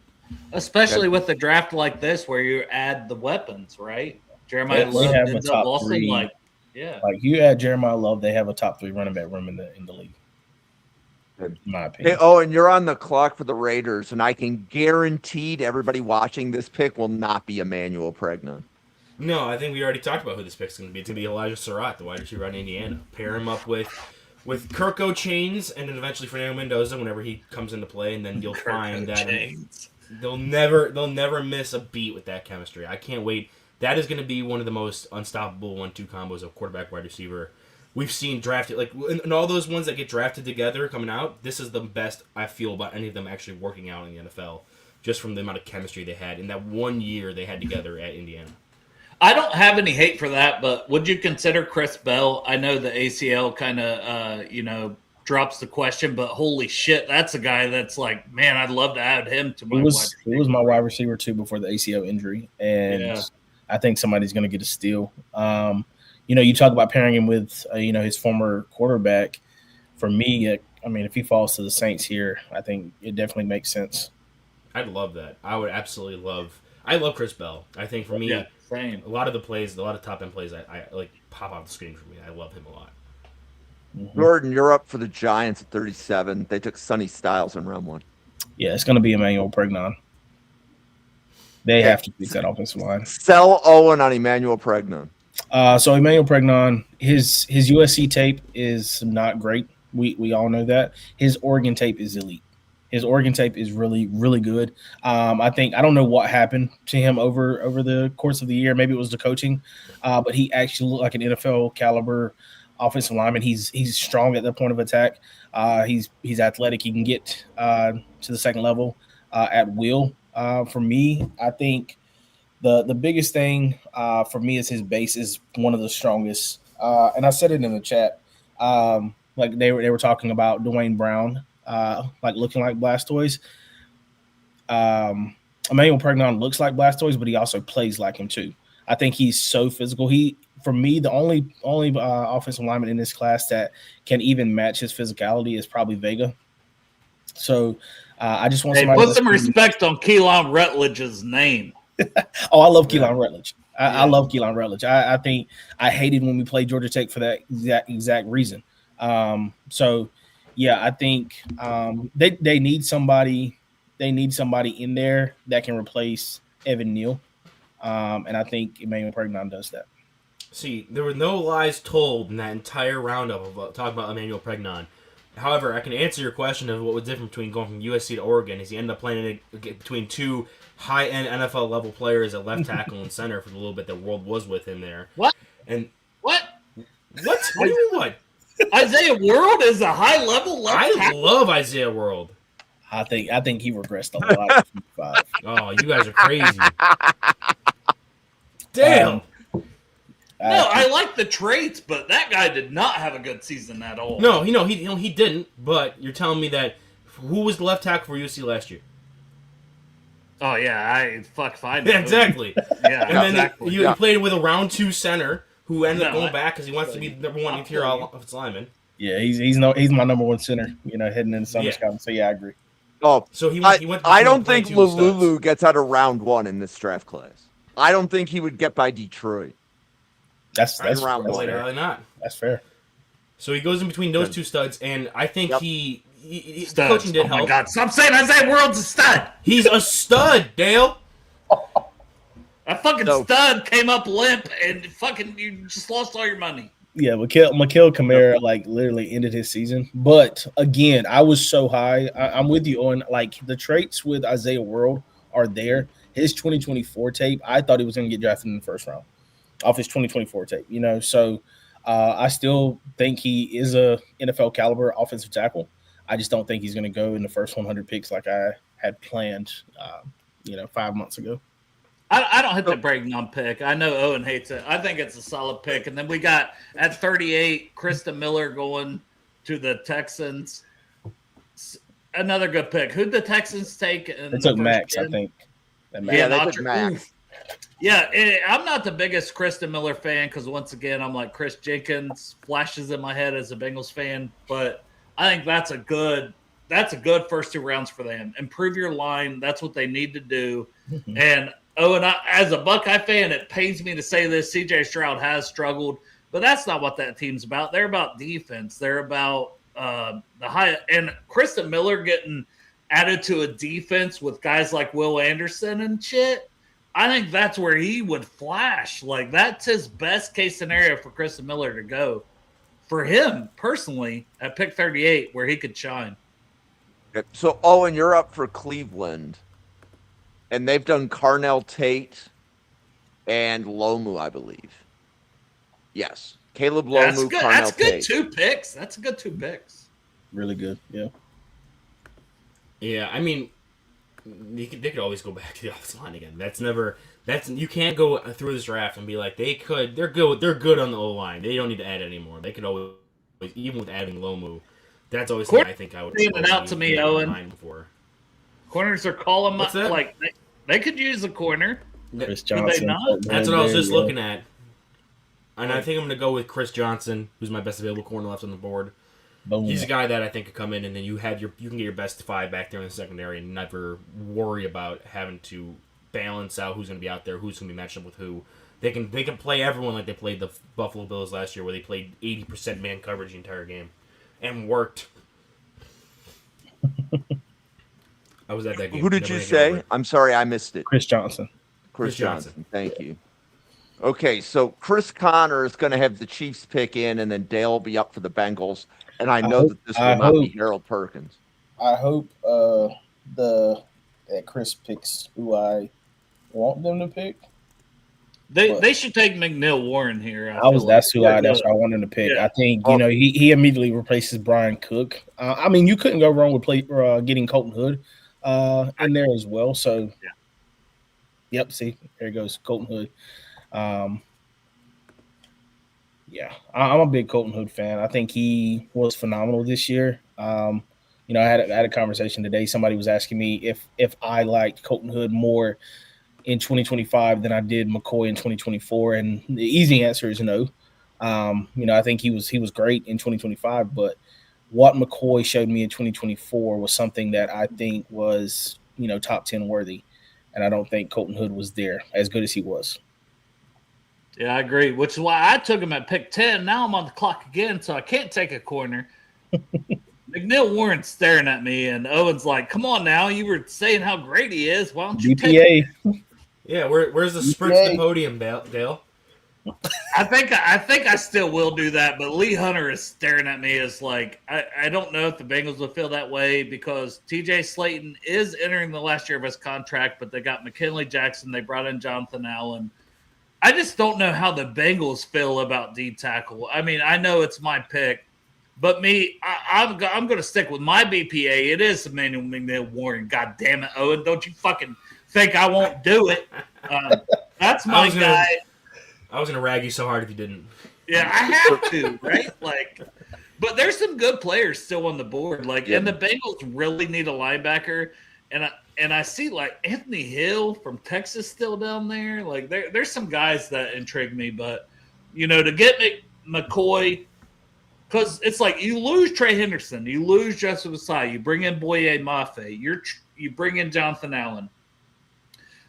Especially with the draft like this, where you add the weepons, right? Jeremiah Love, Denzel Boston, like you add Jeremiah Love, they have a top 3 running back room in the league. In my opinion. Hey, and you're on the clock for the Raiders, and I can guarantee to everybody watching this pick will not be Emmanuel Pregnon. No, I think we already talked about who this pick's going to be. It's going to be Elijah Surratt, the wide receiver out in Indiana. Pair him up with Kirko Chains, and then eventually Fernando Mendoza whenever he comes into play, and then you'll find that they'll never miss a beat with that chemistry. I can't wait. That is going to be one of the most unstoppable 1-2 combos of quarterback wide receiver we've seen drafted. Like in all those ones that get drafted together coming out, this is the best I feel about any of them actually working out in the NFL, just from the amount of chemistry they had in that 1 year they had together at Indiana. I don't have any hate for that, but would you consider Chris Bell? I know the ACL kind of, drops the question, but holy shit, that's a guy that's like, man, I'd love to add him to my wide receiver. He was my wide receiver too before the ACL injury, and I think somebody's going to get a steal. You talk about pairing him with, his former quarterback. For me, if he falls to the Saints here, I think it definitely makes sense. I'd love that. I would absolutely love. I love Chris Bell. I think for me, same. A lot of the plays, a lot of top end plays, I like pop off the screen for me. I love him a lot. Mm-hmm. Jordan, you're up for the Giants at 37. They took Sonny Styles in round 1. Yeah, it's going to be Emmanuel Pregnon. They have to fix that offensive line. Sell Owen on Emmanuel Pregnon. So Emmanuel Pregnon, his USC tape is not great. We all know that. His Oregon tape is elite. His Oregon tape is really, really good. I don't know what happened to him over the course of the year. Maybe it was the coaching, but he actually looked like an NFL caliber offensive lineman. He's strong at the point of attack. He's athletic. He can get to the second level at will. For me, I think the biggest thing for me is his base is one of the strongest. And I said it in the chat. Like they were talking about Dwayne Brown, like looking like Blastoise. Emmanuel Pregnon looks like Blastoise, but he also plays like him too. I think he's so physical. For me, the only offensive lineman in this class that can even match his physicality is probably Vega. So I just want somebody put some respect on Keelan Rutledge's name. Oh, I love Keelan Rutledge. I love Keelan Rutledge. I think I hated when we played Georgia Tech for that exact reason. So yeah, I think they need somebody. They need somebody in there that can replace Evan Neal, and I think Emmanuel Pregnon does that. See, there were no lies told in that entire roundup of talk about Emmanuel Pregnon. However, I can answer your question of what was different between going from USC to Oregon is he ended up playing between two high-end NFL level players at left tackle and center for the little bit that World was with him there. What? And What? what? What do you mean what? Isaiah World is a high level left I tackle. love Isaiah World. I think he regressed a lot. in 5. Oh, you guys are crazy. Damn. No, I like the traits, but that guy did not have a good season at all. No, he didn't. But you're telling me that who was the left tackle for USC last year? Oh yeah, fine. Yeah, exactly. Yeah, And then exactly. he played with a round 2 center who ended up No, going back because he wants to be number 1 interior offensive lineman. Yeah, he's my number one center. Heading into summer Yeah. scouting. So yeah, I agree. Oh, So he went. I don't between think two studs. Lulu gets out of round 1 in this draft class. I don't think he would get by Detroit. That's round that's one. fair. Probably not. That's fair. So he goes in between those two studs, and I think Yep. the Studs. coaching did Oh my help. God! Stop saying Isaiah World's a stud. He's a stud, Dale. That fucking No. stud came up limp, and fucking you just lost all your money. Yeah, Mikael Kamara like literally ended his season. But again, I was so high. I'm with you on like the traits with Isaiah World are there. His 2024 tape, I thought he was going to get drafted in the first round off his 2024 tape. So I still think he is a NFL caliber offensive tackle. I just don't think he's going to go in the first 100 picks like I had planned, 5 months ago. I don't hit the Bregnon pick. I know Owen hates it. I think it's a solid pick. And then we got at 38, Krista Miller going to the Texans. Another good pick. Who'd the Texans take? They took Max, I think. Yeah, they took Max. Yeah, I'm not the biggest Krista Miller fan because once again, I'm like Chris Jenkins flashes in my head as a Bengals fan, but I think that's a good first 2 rounds for them. Improve your line. That's what they need to do. Mm-hmm. And as a Buckeye fan, it pains me to say this. CJ Stroud has struggled, but that's not what that team's about. They're about defense. They're about the high. And Krista Miller getting added to a defense with guys like Will Anderson and shit. I think that's where he would flash. Like, that's his best case scenario for Krista Miller to go. For him, personally, at pick 38, where he could shine. Okay, so, Owen, you're up for Cleveland. And they've done Carnell Tate and Lomu, I believe. Yes. Caleb Lomu, That's good. Carnell That's good Tate. 2 picks. That's a good 2 picks. Really good. Yeah. Yeah, I mean, they could always go back to the offensive line again. You can't go through this draft and be like they're good on the O line. They don't need to add anymore. They could always, even with adding Lomu, that's always something I think I would. Pointing it out to me, Owen. Before. Corners are calling What's that? like they could use a corner. Chris Could they Johnson. not? That's what I was just Yeah. looking at. And I think I'm going to go with Chris Johnson, who's my best available corner left on the board. Boom. He's a guy that I think could come in, and then you can get your best 5 back there in the secondary and never worry about having to balance out who's going to be out there, who's going to be matched up with who. They can play everyone like they played the Buffalo Bills last year, where they played 80% man coverage the entire game, and worked. I was at that game. Who did Never you gonna get over say? it. I'm sorry, I missed it. Chris Johnson. Chris Chris Johnson. Johnson. Thank you. Okay, so Chris Connor is going to have the Chiefs pick in, and then Dale will be up for the Bengals. And I know that this will not be Harold Perkins. I hope that Chris picks who I want them to pick. They should take McNeil Warren here. That's who I wanted him to pick. Yeah. I think he immediately replaces Brian Cook. I mean, you couldn't go wrong with getting Colton Hood in there as well. So, yeah. Yep. See, there goes Colton Hood. Yeah, I'm a big Colton Hood fan. I think he was phenomenal this year. I had a conversation today. Somebody was asking me if I liked Colton Hood more in 2025 than I did McCoy in 2024, and the easy answer is no. I think he was great in 2025, but what McCoy showed me in 2024 was something that I think was top 10 worthy, and I don't think Colton Hood was there as good as he was. Yeah, I agree. Which is why I took him at pick 10. Now I'm on the clock again, so I can't take a corner. McNeil Warren's staring at me, and Owen's like, "Come on now, you were saying how great he is. Why don't you take?" BPA. Yeah, where's the sprint to the podium, Dale? I think I still will do that, but Lee Hunter is staring at me as like I don't know if the Bengals will feel that way because TJ Slayton is entering the last year of his contract, but they got McKinley Jackson, they brought in Jonathan Allen. I just don't know how the Bengals feel about D tackle. I mean, I know it's my pick, but I'm going to stick with my BPA. It is Emmanuel McNeil Warren. God damn it, Owen! Don't you fucking think I won't do it? That's my guy. I was gonna rag you so hard if you didn't. Yeah, I have to, right? Like, but there's some good players still on the board. Like, and the Bengals really need a linebacker. And I see like Anthony Hill from Texas still down there. Like, there's some guys that intrigue me. But to get McCoy, because it's like you lose Trey Henderson, you lose Joseph Asai, you bring in Boye Mafe, you bring in Jonathan Allen.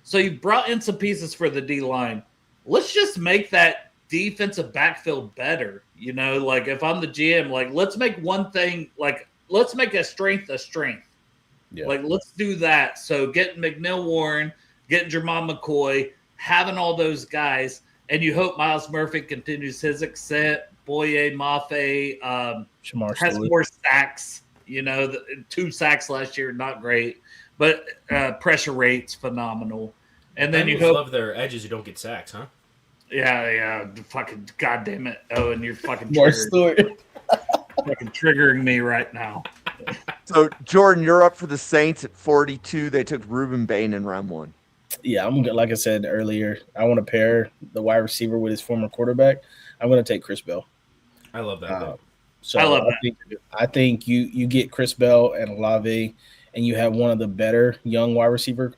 So you brought in some pieces for the D line. Let's just make that defensive backfield better. Like if I'm the GM, like let's make one thing, like let's make a strength a strength. Yeah. Like let's do that. So getting McNeil Warren, getting Jermon McCoy, having all those guys, and you hope Miles Murphy continues his ascent. Boye Mafe has more sacks. 2 sacks last year, not great, but pressure rate's phenomenal. And then you love their edges who don't get sacks, huh? Yeah. Fucking goddamn it. Oh, and you're fucking fucking triggering me right now. So Jordan, you're up for the Saints at 42. They took Ruben Bain in round 1. Yeah, I'm like I said earlier. I want to pair the wide receiver with his former quarterback. I'm going to take Chris Bell. I love that. So I love that. I think you get Chris Bell and Olave, and you have one of the better young wide receiver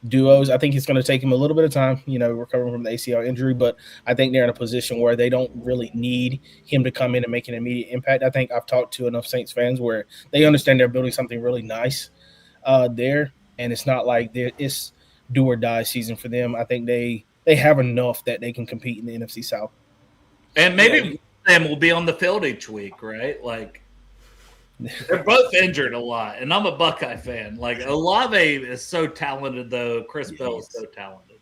duos. I think it's going to take him a little bit of time, recovering from the ACL injury, but I think they're in a position where they don't really need him to come in and make an immediate impact. I think I've talked to enough Saints fans where they understand they're building something really nice there, and it's not like it's do or die season for them. I think they have enough that they can compete in the NFC South. And maybe them will be on the field each week, right? Like they're both injured a lot, and I'm a Buckeye fan. Like Olave is so talented, though. Chris Bell is so talented.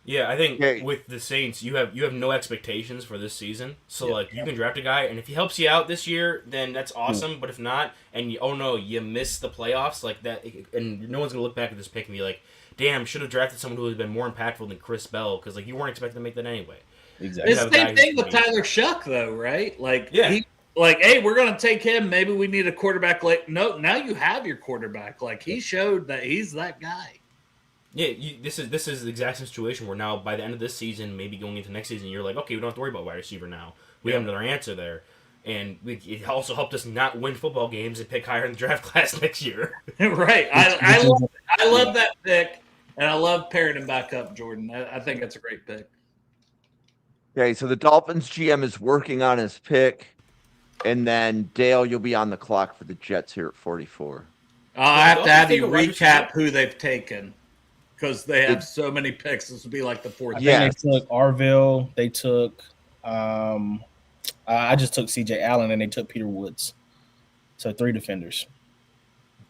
Yeah, I think with the Saints, you have no expectations for this season. So you can draft a guy, and if he helps you out this year, then that's awesome. But if not, and you miss the playoffs like that, and no one's gonna look back at this pick and be like, "Damn, should have drafted someone who would have been more impactful than Chris Bell," because you weren't expecting to make that anyway. Exactly. It's the same thing with Tyler Shuck, though, right? Hey, we're going to take him. Maybe we need a quarterback. No, now you have your quarterback. He showed that he's that guy. Yeah, this is the exact same situation where now by the end of this season, maybe going into next season, you're like, okay, we don't have to worry about wide receiver now. We have another answer there. And it also helped us not win football games and pick higher in the draft class next year. Right. I love that pick, and I love pairing him back up, Jordan. I think that's a great pick. Okay, so the Dolphins GM is working on his pick. And then, Dale, you'll be on the clock for the Jets here at 44. I have to have you recap who they've taken because they have so many picks. This would be like the fourth. They took Arville. They took I just took C.J. Allen, and they took Peter Woods. So 3 defenders.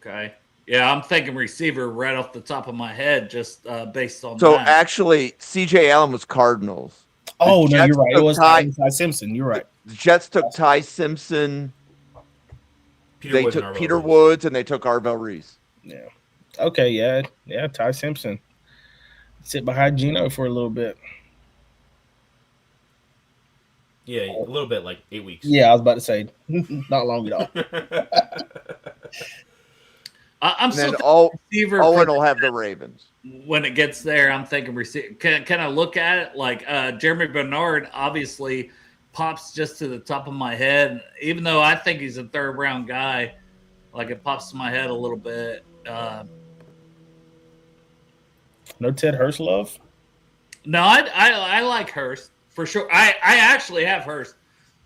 Okay. Yeah, I'm thinking receiver right off the top of my head just based on So, that. actually, C.J. Allen was Cardinals. Oh, no, you're right. It was Ty Simpson. You're right. The Jets took Ty Simpson. They took Peter Woods, and they took Arvell Reese. Yeah. Okay, yeah, Ty Simpson. Sit behind Geno for a little bit. Yeah, a little bit, like 8 weeks. Yeah, I was about to say, not long at all. I'm still receiver. Owen will have the Ravens. When it gets there, I'm thinking receiver. Can I look at it? Like Jeremy Bernard obviously pops just to the top of my head. Even though I think he's a 3rd round guy, like it pops to my head a little bit. No Ted Hurst love? No, I like Hurst for sure. I actually have Hurst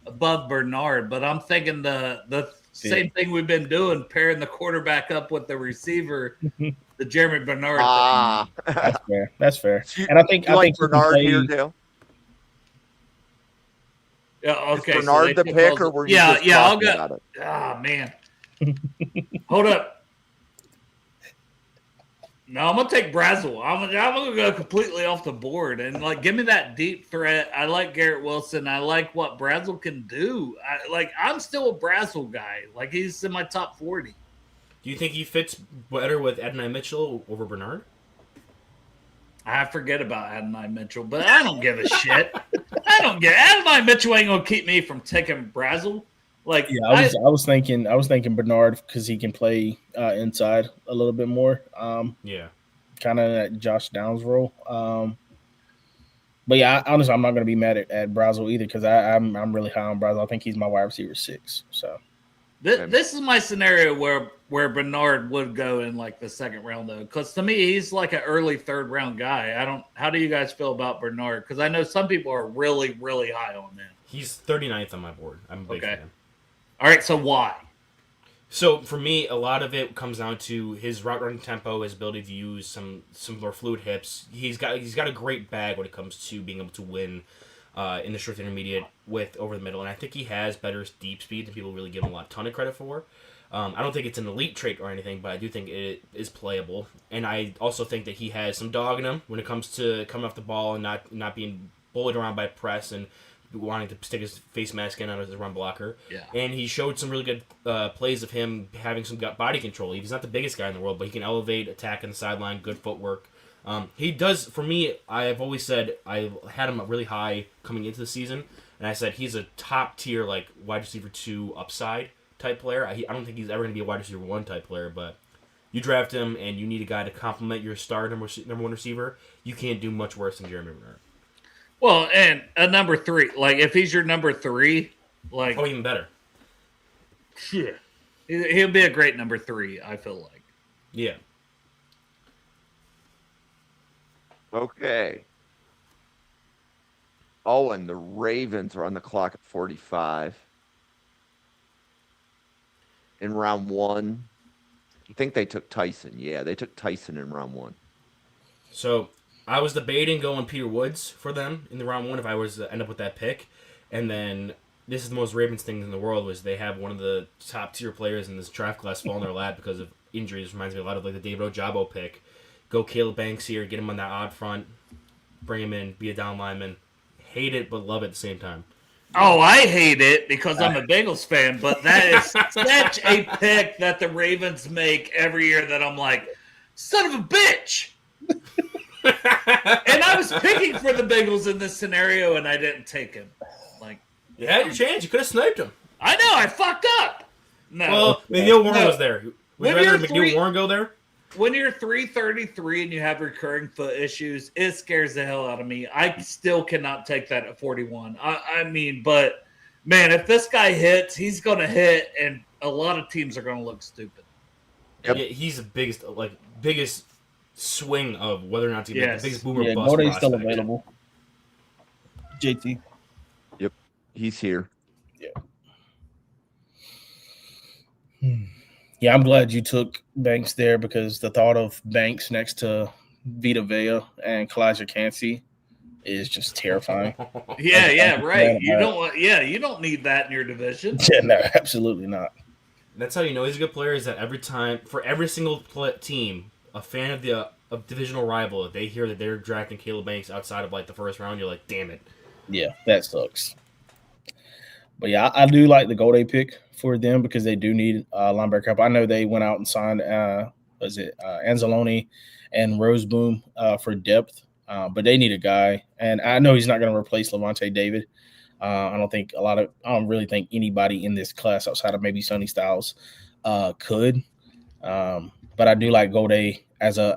above Bernard, but I'm thinking the same thing we've been doing, pairing the quarterback up with the receiver, the Jeremy Bernard thing. That's fair. And I think Bernard here, Dale. Yeah, Is okay. Bernard the they took pick, Wells- or were you yeah, just yeah. I'll talking go. about it? Ah, man. Hold up. No, I'm gonna take Brazel. I'm gonna go completely off the board and like give me that deep threat. I like Garrett Wilson. I like what Brazel can do. I'm still a Brazel guy. Like he's in my top 40. Do you think he fits better with Adonai Mitchell over Bernard? I forget about Adonai Mitchell, but I don't give a shit. Adonai Mitchell ain't gonna keep me from taking Brazel. Like Yeah, I was thinking Bernard because he can play inside a little bit more. Yeah. Kind of that Josh Downs role. But yeah, honestly, I'm not going to be mad at Brazel either because I'm really high on Brazel. I think he's my wide receiver 6. So this is my scenario where Bernard would go in like the second round though, because to me he's like an early third round guy. How do you guys feel about Bernard? Because I know some people are really really high on him. He's 39th on my board. I'm a big fan. All right, so why? So for me, a lot of it comes down to his route running tempo, his ability to use some more fluid hips. He's got a great bag when it comes to being able to win in the short intermediate with over the middle, and I think he has better deep speed than people really give him a ton of credit for. I don't think it's an elite trait or anything, but I do think it is playable, and I also think that he has some dog in him when it comes to coming off the ball and not being bullied around by press and wanting to stick his face mask in on his run blocker. Yeah. And he showed some really good plays of him having some body control. He's not the biggest guy in the world, but he can elevate, attack on the sideline, good footwork. He does, for me, I've always said, I had him really high coming into the season, and I said he's a top tier, like, wide receiver 2 upside type player. I don't think he's ever going to be a wide receiver 1 type player, but you draft him and you need a guy to complement your star number 1 receiver, you can't do much worse than Jeremy Bernard. Well, and a number 3, like if he's your number 3, like even better. Yeah, he'll be a great number 3. I feel like. Yeah. Okay. Oh, and the Ravens are on the clock at 45. In round 1. I think they took Tyson. Yeah, they took Tyson in round 1. So I was debating going Peter Woods for them in the round 1 if I was to end up with that pick. And then this is the most Ravens thing in the world was they have one of the top tier players in this draft class fall in their lap because of injuries. Reminds me a lot of like the David Ojabo pick. Go Caleb Banks here, get him on that odd front, bring him in, be a down lineman. Hate it, but love it at the same time. Oh, I hate it because I'm a Bengals fan, but that is such a pick that the Ravens make every year that I'm like, son of a bitch. And I was picking for the Bengals in this scenario, and I didn't take him. Like, You had your chance. You could have sniped him. I know, I fucked up. No. Well, McNeil Warren was there. Would When you rather you're McNeil Warren go there? When you're 333 and you have recurring foot issues, it scares the hell out of me. I still cannot take that at 41. I mean, but man, if this guy hits, he's going to hit, and a lot of teams are going to look stupid. Yep. Yeah, he's the biggest swing of whether or not to get Yes. the biggest boomer yeah, bust. Golday's still prospect. available. JT. He's here. Yeah, I'm glad you took Banks there because the thought of Banks next to Vita Vea and Kalijah Cansey is just terrifying. Yeah, right. You Yeah. you don't need that in your division. Yeah, no, absolutely not. That's how you know he's a good player. Is that every time for every single team, a fan of the divisional rival, if they hear that they're drafting Caleb Banks outside of like the first round, you're like, damn it. Yeah, that sucks. But yeah, I do like the Golday pick for them because they do need linebacker help. I know they went out and signed Anzalone and Roseboom for depth, but they need a guy. And I know he's not going to replace Levante David. I don't really think anybody in this class outside of maybe Sonny Styles could. But I do like Golday as a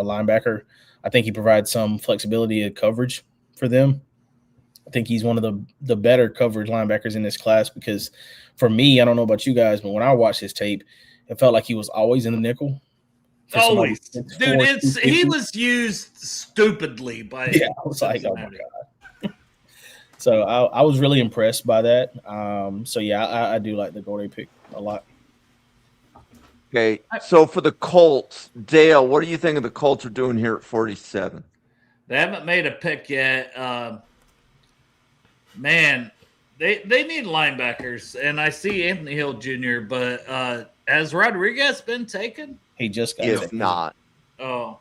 linebacker. I think he provides some flexibility of coverage for them. I think he's one of the better coverage linebackers in this class because for me, I don't know about you guys, but when I watched his tape, it felt like he was always in the nickel. Always. Dude, he was used stupidly by I was like, oh my God. So I was really impressed by that. I do like the Golday pick a lot. Okay, so for the Colts, Dale, what do you think of the Colts are doing here at 47? They haven't made a pick yet. Man, They need linebackers, and I see Anthony Hill Jr., but has Rodriguez been taken? He just got He is taken. not. Oh,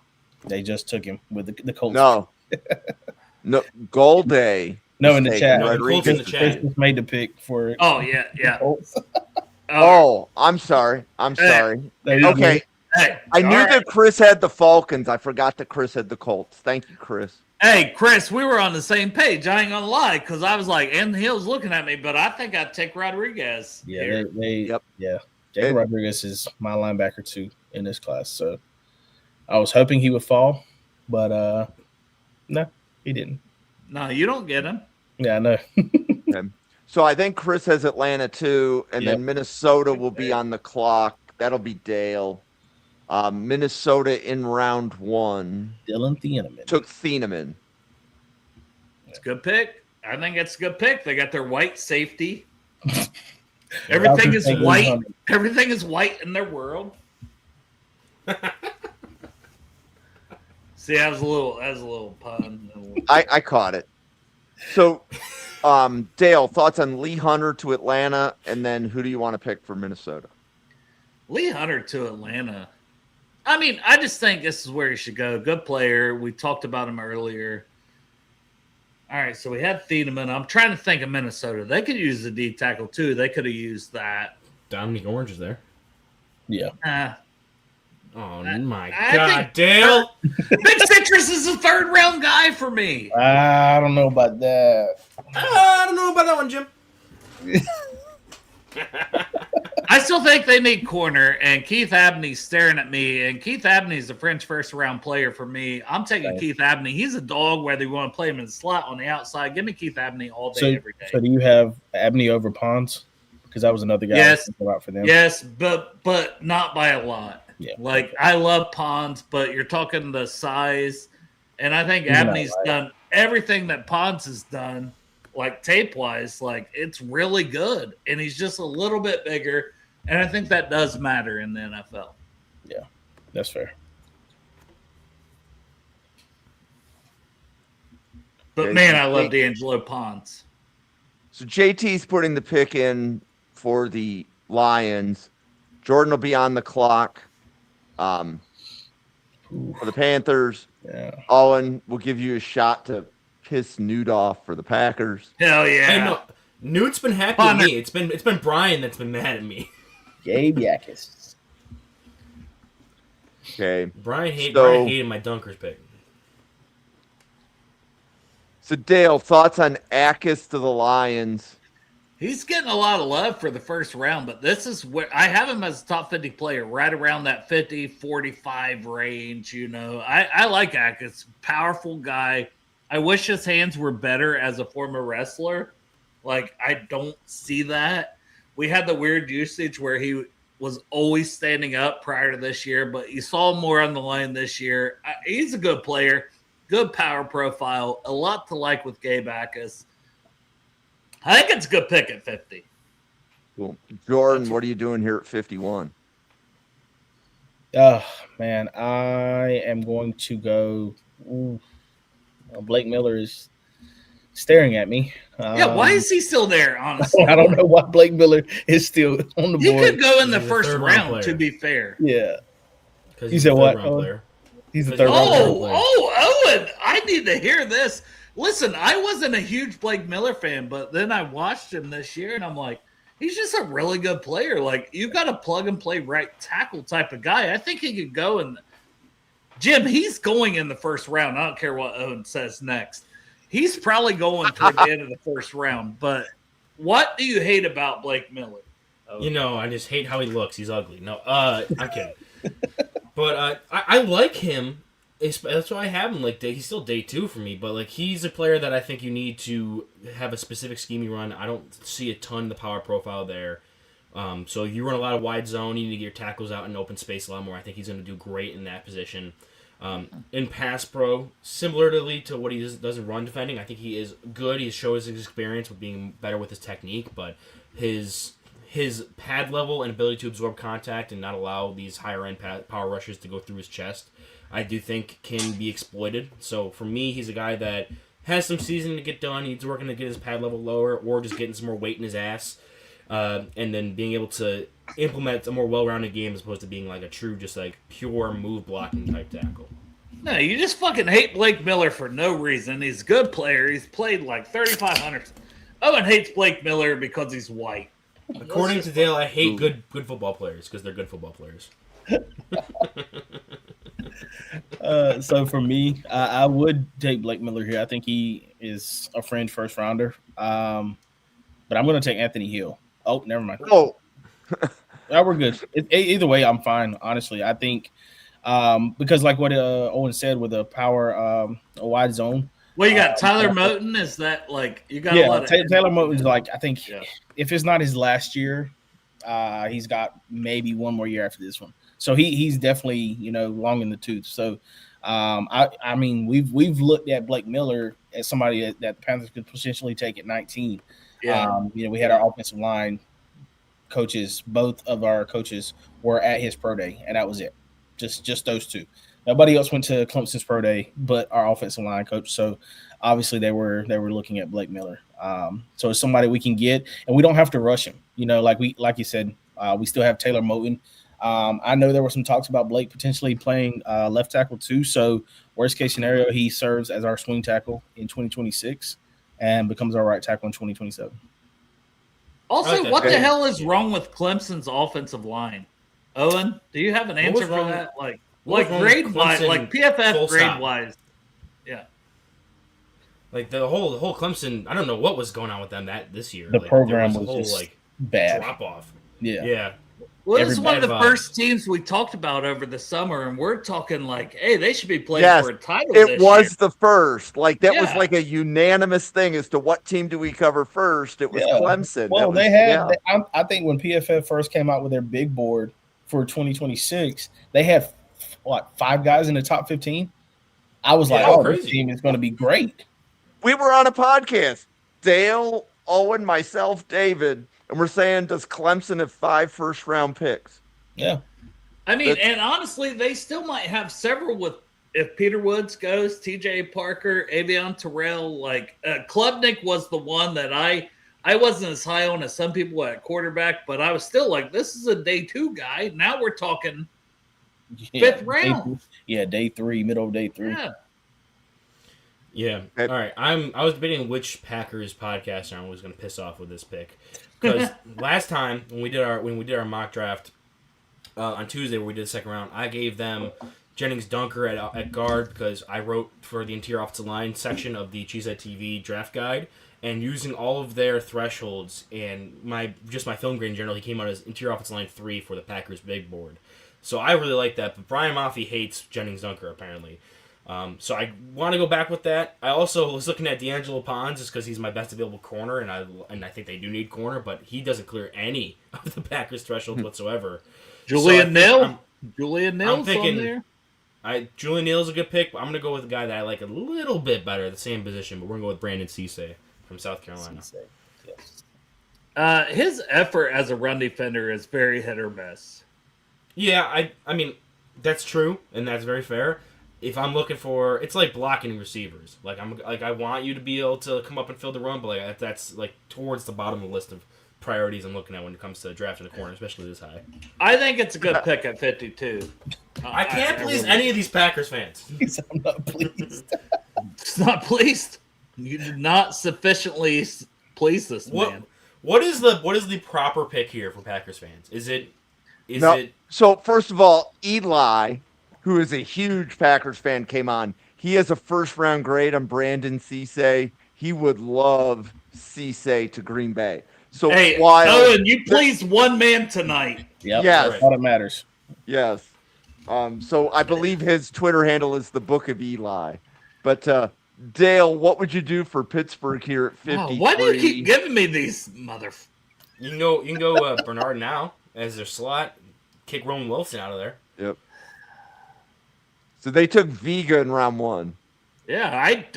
They just took him with the Colts. No. No. Gold Day. No, in the taken. chat. No, the Colts in the Chris chat. just made the pick for oh yeah. Colts. Oh, I'm sorry. I'm Hey. sorry. There you go. Okay. Hey, I knew all right. that Chris had the Falcons. I forgot that Chris had the Colts. Thank you, Chris. Hey, Chris, we were on the same page. I ain't gonna lie, because I was like, Anthony Hill's looking at me, but I think I'd take Rodriguez. Yeah, here. Yep. Yeah. Jacob And- Rodriguez is my linebacker too in this class. So I was hoping he would fall, but no, he didn't. No, you don't get him. Yeah, I know. So I think Chris has Atlanta too, and Yep. then Minnesota will be on the clock. That'll be Dale. Minnesota in round 1 Dylan Thieneman. took Thieneman. It's a good pick. I think it's a good pick. They got their white safety. Everything is white. Everything is white in their world. See, that was a little pun. I caught it. So, Dale, thoughts on Lee Hunter to Atlanta, and then who do you want to pick for Minnesota? Lee Hunter to Atlanta. I mean, I just think this is where he should go. Good player. We talked about him earlier. All right, so we had Thiedemann. I'm trying to think of Minnesota. They could use the D tackle too. They could have used that. Dominic Orange is there. Yeah. Oh my I God, think- Dale! Big Citrus is a third round guy for me. I don't know about that. I don't know about that one, Jim. I still think they need corner, and Keith Abney's staring at me. And Keith Abney's a French first round player for me. I'm taking Right. Keith Abney. He's a dog, whether you want to play him in the slot on the outside. Give me Keith Abney all day, every day. So do you have Abney over Pons? Because that was another guy I was Yes. thinking about for them. Yes, but not by a lot. Yeah. Like I love Pons, but you're talking the size, and I think He's not Abney's right. done everything that Pons has done, like tape wise. Like it's really good, and he's just a little bit bigger, and I think that does matter in the NFL. That's fair. But Yeah, man, you I love think- D'Angelo Pons. So JT's putting the pick in for the Lions. Jordan will be on the clock. For the Panthers, Yeah. Owen will give you a shot to piss Newt off for the Packers. Hell yeah! Hey, no, Newt's been happy Hunter. with me. It's been Brian that's been mad at me. Gabe Yakis. Okay. Brian So- hated my Dunkers pick. So Dale, thoughts on Akis to the Lions? He's getting a lot of love for the first round, but this is where I have him as a top 50 player, right around that 50, 45 range. You know, I like Atkins, powerful guy. I wish his hands were better as a former wrestler. Like, I don't see that. We had the weird usage where he was always standing up prior to this year, but you saw him more on the line this year. He's a good player, good power profile, a lot to like with Gabe Akis. I think it's a good pick at 50. Cool. Jordan, what are you doing here at 51? Oh man, I am going to go. Blake Miller is staring at me. Yeah, why is he still there, honestly? I don't know why Blake Miller is still on the He board. could go in the He's a first third-round round, player. to be fair. Yeah, 'Cause You he's said a what, third-round Owen? player. he's the third round. Owen, I need to hear this. Listen, I wasn't a huge Blake Miller fan, but then I watched him this year, and I'm like, he's just a really good player. Like, you got a plug-and-play right tackle type of guy. I think he could go in. Jim, he's going in the first round. I don't care what Owen says next. He's probably going toward the end of the first round. But what do you hate about Blake Miller? You know, I just hate how he looks. He's ugly. No, I'm kidding. But I like him. That's why I have him. Like he's still day 2 for me. But like he's a player that I think you need to have a specific scheme you run. I don't see a ton of the power profile there. So you run a lot of wide zone. You need to get your tackles out in open space a lot more. I think he's going to do great in that position. In pass pro, similarly to what he does in run defending, I think he is good. He shows his experience with being better with his technique, but his pad level and ability to absorb contact and not allow these higher end power rushes to go through his chest, I do think can be exploited. So for me, he's a guy that has some seasoning to get done. He's working to get his pad level lower, or just getting some more weight in his ass, and then being able to implement a more well-rounded game as opposed to being like a true, just like pure move blocking type tackle. No, you just fucking hate Blake Miller for no reason. He's a good player. He's played like 3,500. Owen hates Blake Miller because he's white. According to Dale, I hate good football players because they're good football players. So for me, I would take Blake Miller here. I think he is a fringe first rounder. But I'm going to take Anthony Hill. Oh, never mind. Oh, Yeah, we're good. Either way, I'm fine. Honestly, I think because like what Owen said with a power a wide zone. Well, you got Tyler Moton. Is that like you got a Yeah, lot of Taylor Moton's like I think Yeah. if it's not his last year, he's got maybe one more year after this one. So he's definitely long in the tooth. So I mean we've looked at Blake Miller as somebody that the Panthers could potentially take at 19. Yeah. We had our offensive line coaches. Both of our coaches were at his pro day, and that was it. Just those two. Nobody else went to Clemson's pro day, but our offensive line coach. So obviously they were looking at Blake Miller. So it's somebody we can get, and we don't have to rush him. Like you said, we still have Taylor Moton. I know there were some talks about Blake potentially playing left tackle too. So worst case scenario, he serves as our swing tackle in 2026 and becomes our right tackle in 2027. Also, Okay. what the hell is wrong with Clemson's offensive line? Owen, do you have an answer was for wrong- that? Like what was wrong with grade wise, Clemson like PFF full grade stop? wise. Yeah. Like the whole Clemson, I don't know what was going on with them this year. The Like, program there was a whole just bad. drop off. Yeah. Yeah. Well, this is one of the Everybody- first teams we talked about over the summer, and we're talking like, hey, they should be playing Yes, for a title. it this was year. the first. Like that was Yeah. like a unanimous thing as to what team do we cover first. It was Yeah. Clemson. Well, That they was- had. yeah. I think when PFF first came out with their big board for 2026, they had 5 guys in the top 15. I was like, Yeah, oh, crazy. this team is going to be great. We were on a podcast. Dale, Owen, myself, David, and we're saying, does Clemson have 5 first-round picks? Yeah, I mean, That's- and honestly, they still might have several with if Peter Woods goes, TJ Parker, Avion Terrell. Like Klubnik was the one that I wasn't as high on as some people at quarterback, but I was still like, this is a day 2 guy. Now we're talking yeah. fifth round. Day 3, middle of day 3. Yeah. Yeah. Okay. All right. I was debating which Packers podcast I was going to piss off with this pick because last time when we did our mock draft on Tuesday where we did the second round, I gave them Jennings Dunker at guard because I wrote for the interior offensive line section of the Cheesehead TV draft guide, and using all of their thresholds and my film grade in general, he came out as interior offensive line 3 for the Packers big board. So I really like that, but Brian Maffey hates Jennings Dunker apparently. So I want to go back with that. I also was looking at D'Angelo Pons just because he's my best available corner, and I think they do need corner, but he doesn't clear any of the Packers thresholds whatsoever. Julian So I think Neal. Julian Neal's thinking- on there. Julian Neal's a good pick, but I'm going to go with a guy that I like a little bit better, the same position, but we're going to go with Brandon Cisse from South Carolina. His effort as a run defender is very hit or miss. Yeah, I mean, that's true, and that's very fair. If I'm looking for, it's like blocking receivers. I want you to be able to come up and fill the run, but that's towards the bottom of the list of priorities I'm looking at when it comes to drafting a corner, especially this high. I think it's a good pick at 52. I can't please really- any of these Packers fans. I'm not pleased. It's not pleased. You did not sufficiently please this man. What is the proper pick here for Packers fans? Is it So first of all, Eli, who is a huge Packers fan, came on. He has a first-round grade on Brandon Cisse. He would love Cisse to Green Bay. So Hey, while Owen, you please one man tonight. Yep, Yes. that's all that matters. yes, so I believe his Twitter handle is the Book of Eli. But Dale, what would you do for Pittsburgh here at 53? Oh, why do you keep giving me these mother? you can go Bernard now as their slot, kick Roman Wilson out of there. Yep. So they took Vega in round 1. Yeah,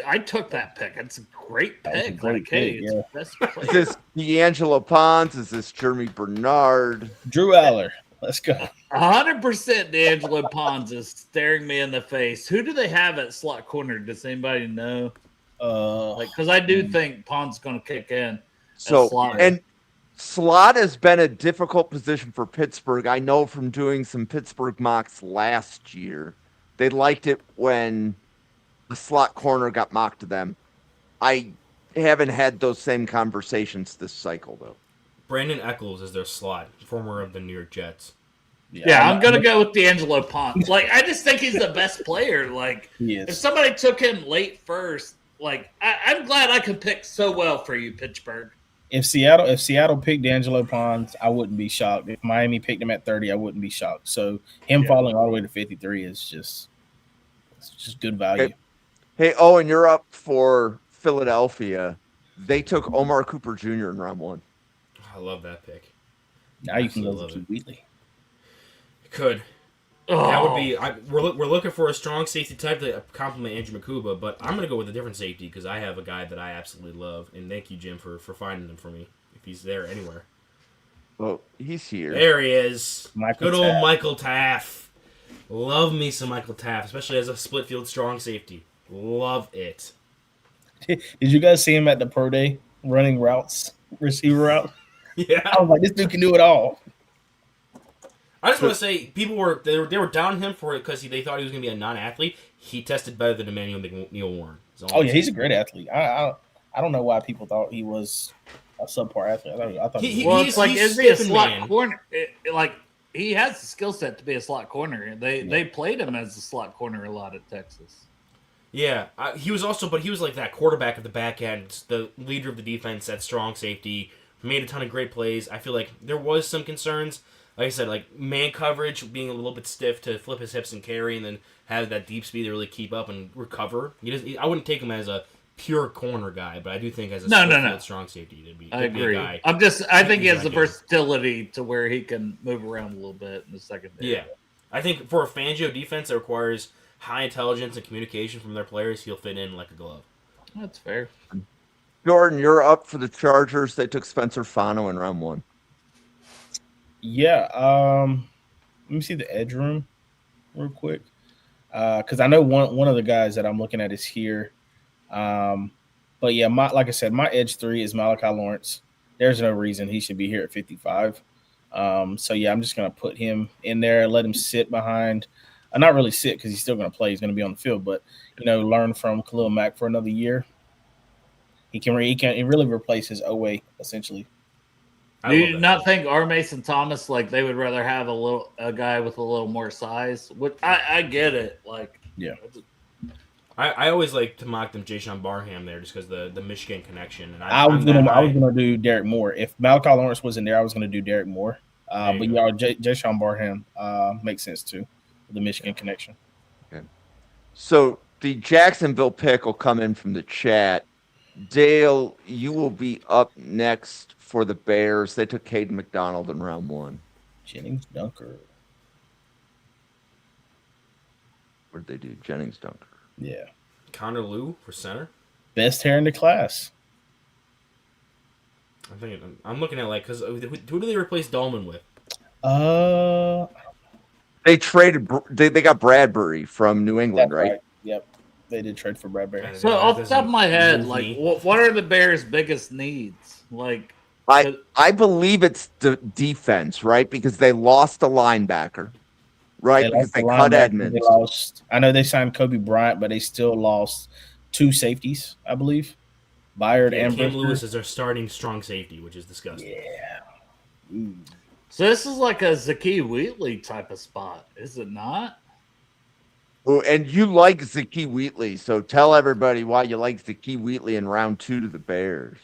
I took that pick. It's a great That was a pick. great Like, hey, pick, it's yeah. the best Is player. this D'Angelo Pons? Is this Jeremy Bernard? Drew Aller. Let's go. 100% D'Angelo Pons is staring me in the face. Who do they have at slot corner? Does anybody know? Because I do think Pond's going to kick in. So slot. and slot has been a difficult position for Pittsburgh. I know from doing some Pittsburgh mocks last year. They liked it when the slot corner got mocked to them. I haven't had those same conversations this cycle though. Brandon Eccles is their slot, former of the New York Jets. Yeah, I'm going to go with D'Angelo Pond. Like, I just think he's the best player. Like, if somebody took him late first, like, I'm glad I could pick so well for you, Pittsburgh. If Seattle picked D'Angelo Pond, I wouldn't be shocked. If Miami picked him at 30, I wouldn't be shocked. So him falling all the way to 53 is just good value. Hey, Owen, you're up for Philadelphia. They took Omar Cooper Jr. in round 1. I love that pick. Now you can go Absolutely to Wheatley. Could. Oh. That would be. We're looking for a strong safety type to complement Andrew Makuba, but I'm going to go with a different safety because I have a guy that I absolutely love, and thank you, Jim, for finding him for me. If he's there anywhere, Oh, he's here. there he is. Michael Good old Taft. Michael Taft. Love me some Michael Taft, especially as a split field strong safety. Love it. Did you guys see him at the pro day running routes, receiver route? Yeah. I was like, this dude can do it all. I just want to say, people were down him for it because they thought he was going to be a non-athlete. He tested better than Emmanuel McNeil Warren. Oh yeah, he's a great athlete. I don't know why people thought he was a subpar athlete. I thought he was. Well, he's- it's like, he's is he a stiff and slot man. corner? Like, he has the skill set to be a slot corner. They played him as a slot corner a lot at Texas. Yeah, he was like that quarterback at the back end, the leader of the defense, that strong safety, made a ton of great plays. I feel like there was some concerns. Like I said, like man coverage being a little bit stiff to flip his hips and carry, and then have that deep speed to really keep up and recover. I wouldn't take him as a pure corner guy, but I do think as a field strong safety, I he'd be agree. a guy. I think he has the He's versatility to where he can move around a little bit in the secondary. Yeah, I think for a Fangio defense that requires high intelligence and communication from their players, he'll fit in like a glove. That's fair. Jordan, you're up for the Chargers. They took Spencer Fano in round 1. Yeah. Let me see the edge room real quick. Because I know one of the guys that I'm looking at is here. But yeah, like I said, my edge 3 is Malachi Lawrence. There's no reason he should be here at 55. So yeah, I'm just gonna put him in there, let him sit behind. Not really sit because he's still gonna play. He's gonna be on the field, but learn from Khalil Mack for another year. He really replace his Owe essentially. Do you not think R. Mason Thomas, like, they would rather have a guy with a little more size? I get it. Like, yeah. I always like to mock them Jayshon Barham there just because the Michigan connection. And I was gonna do Derek Moore. If Malachi Lawrence wasn't there, I was gonna do Derek Moore. But yeah, Jayshon Barham makes sense too, the Michigan connection. Okay. So the Jacksonville pick will come in from the chat. Dale, you will be up next for the Bears. They took Caden McDonald in round 1. Jennings Dunker. What did they do? Jennings Dunker. Yeah. Connor Lew for center. Best hair in the class. I'm looking at because who do they replace Dolman with? They traded. They got Bradbury from New England, right? Yep. They did trade for Bradbury. so off the top of my head, like, what are the Bears' biggest needs? Like, I believe it's the defense, right? Because they lost a linebacker, right? Because they cut Edmonds. I know they signed Kobe Bryant, but they still lost 2 safeties, I believe. Byard and Cam Brisker. Lewis is their starting strong safety, which is disgusting. Yeah. Ooh. so this is like a Zakee Wheatley type of spot, is it not? Oh, and you like Zakee Wheatley, so tell everybody why you like Zakee Wheatley in round 2 to the Bears.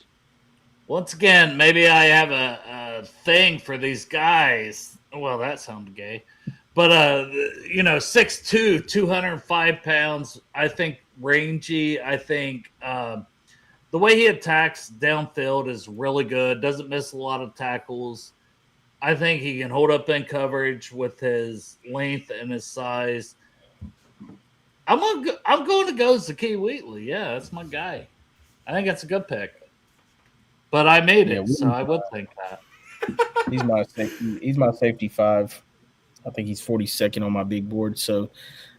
Once again, maybe I have a thing for these guys. Well, that sounded gay. But, 6'2", 205 pounds. I think rangy. I think the way he attacks downfield is really good. Doesn't miss a lot of tackles. I think he can hold up in coverage with his length and his size. I'm going to go Zakee Wheatley. Yeah, that's my guy. I think that's a good pick. But I made it, so I would think that. He's my safety. He's my safety 5. I think he's 42nd on my big board, so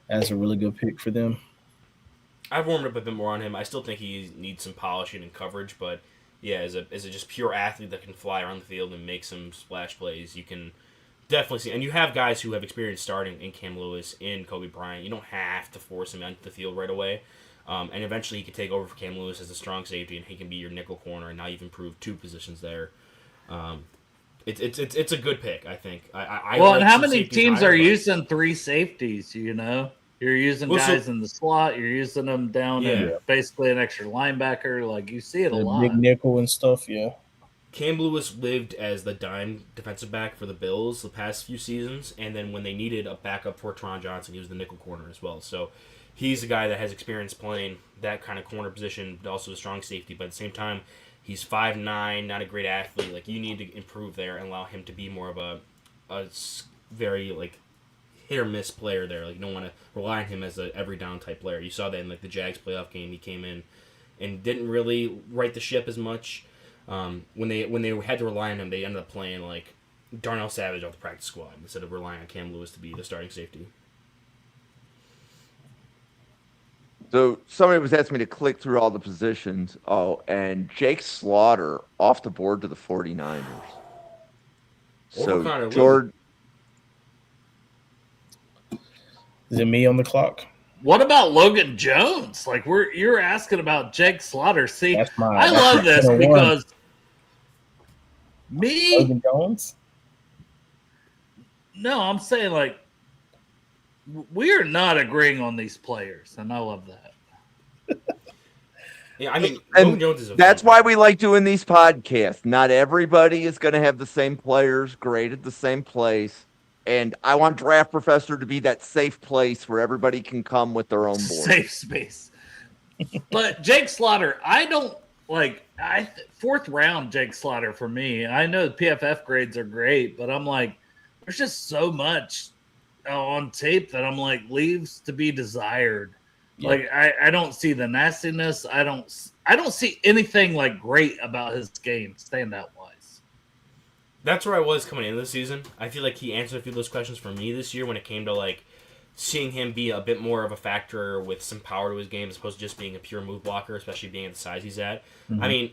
that's a really good pick for them. I've warmed up a bit more on him. I still think he needs some polishing and coverage, but yeah, as a just pure athlete that can fly around the field and make some splash plays, you can definitely see. And you have guys who have experience starting in Cam Lewis, in Kobe Bryant. You don't have to force him onto the field right away. And eventually he can take over for Cam Lewis as a strong safety, and he can be your nickel corner. And now you've improved 2 positions there. It's a good pick, I think. I Well, like and how some many safeties teams higher, are but- using 3 safeties? You know, you're using Well, so- guys in the slot. You're using them down in basically an extra linebacker. Like you see it a The lot. big nickel and stuff. Yeah. Cam Lewis lived as the dime defensive back for the Bills the past few seasons, and then when they needed a backup for Tron Johnson, he was the nickel corner as well. So he's a guy that has experience playing that kind of corner position, but also a strong safety. But at the same time, he's 5'9", not a great athlete. Like, you need to improve there and allow him to be more of a very, like, hit or miss player there. Like, you don't want to rely on him as a every down type player. You saw that in, like, the Jags playoff game. He came in and didn't really right the ship as much. When they had to rely on him, they ended up playing, like, Darnell Savage off the practice squad instead of relying on Cam Lewis to be the starting safety. So somebody was asking me to click through all the positions. Oh, and Jake Slaughter off the board to the 49ers. Over Connor Lewis. Jordan, Is it me on the clock? What about Logan Jones? Like you're asking about Jake Slaughter. See, That's mine. I love this That's the one. because me. Logan Jones. No, I'm saying like we are not agreeing on these players, and I love that. Yeah, I mean, And Logan Jones is a that's fun why we like doing these podcasts. Not everybody is going to have the same players graded the same place. And I want Draft Professor to be that safe place where everybody can come with their own board. Safe space. But Jake Slaughter, I don't like. Fourth round Jake Slaughter for me. I know the PFF grades are great, but I'm like, there's just so much on tape that I'm like leaves to be desired. Yeah. Like I don't see the nastiness. I don't see anything like great about his game standout wise. That's where I was coming into the season. I feel like he answered a few of those questions for me this year when it came to, like, seeing him be a bit more of a factor with some power to his game as opposed to just being a pure move blocker, especially being at the size he's at. Mm-hmm. I mean,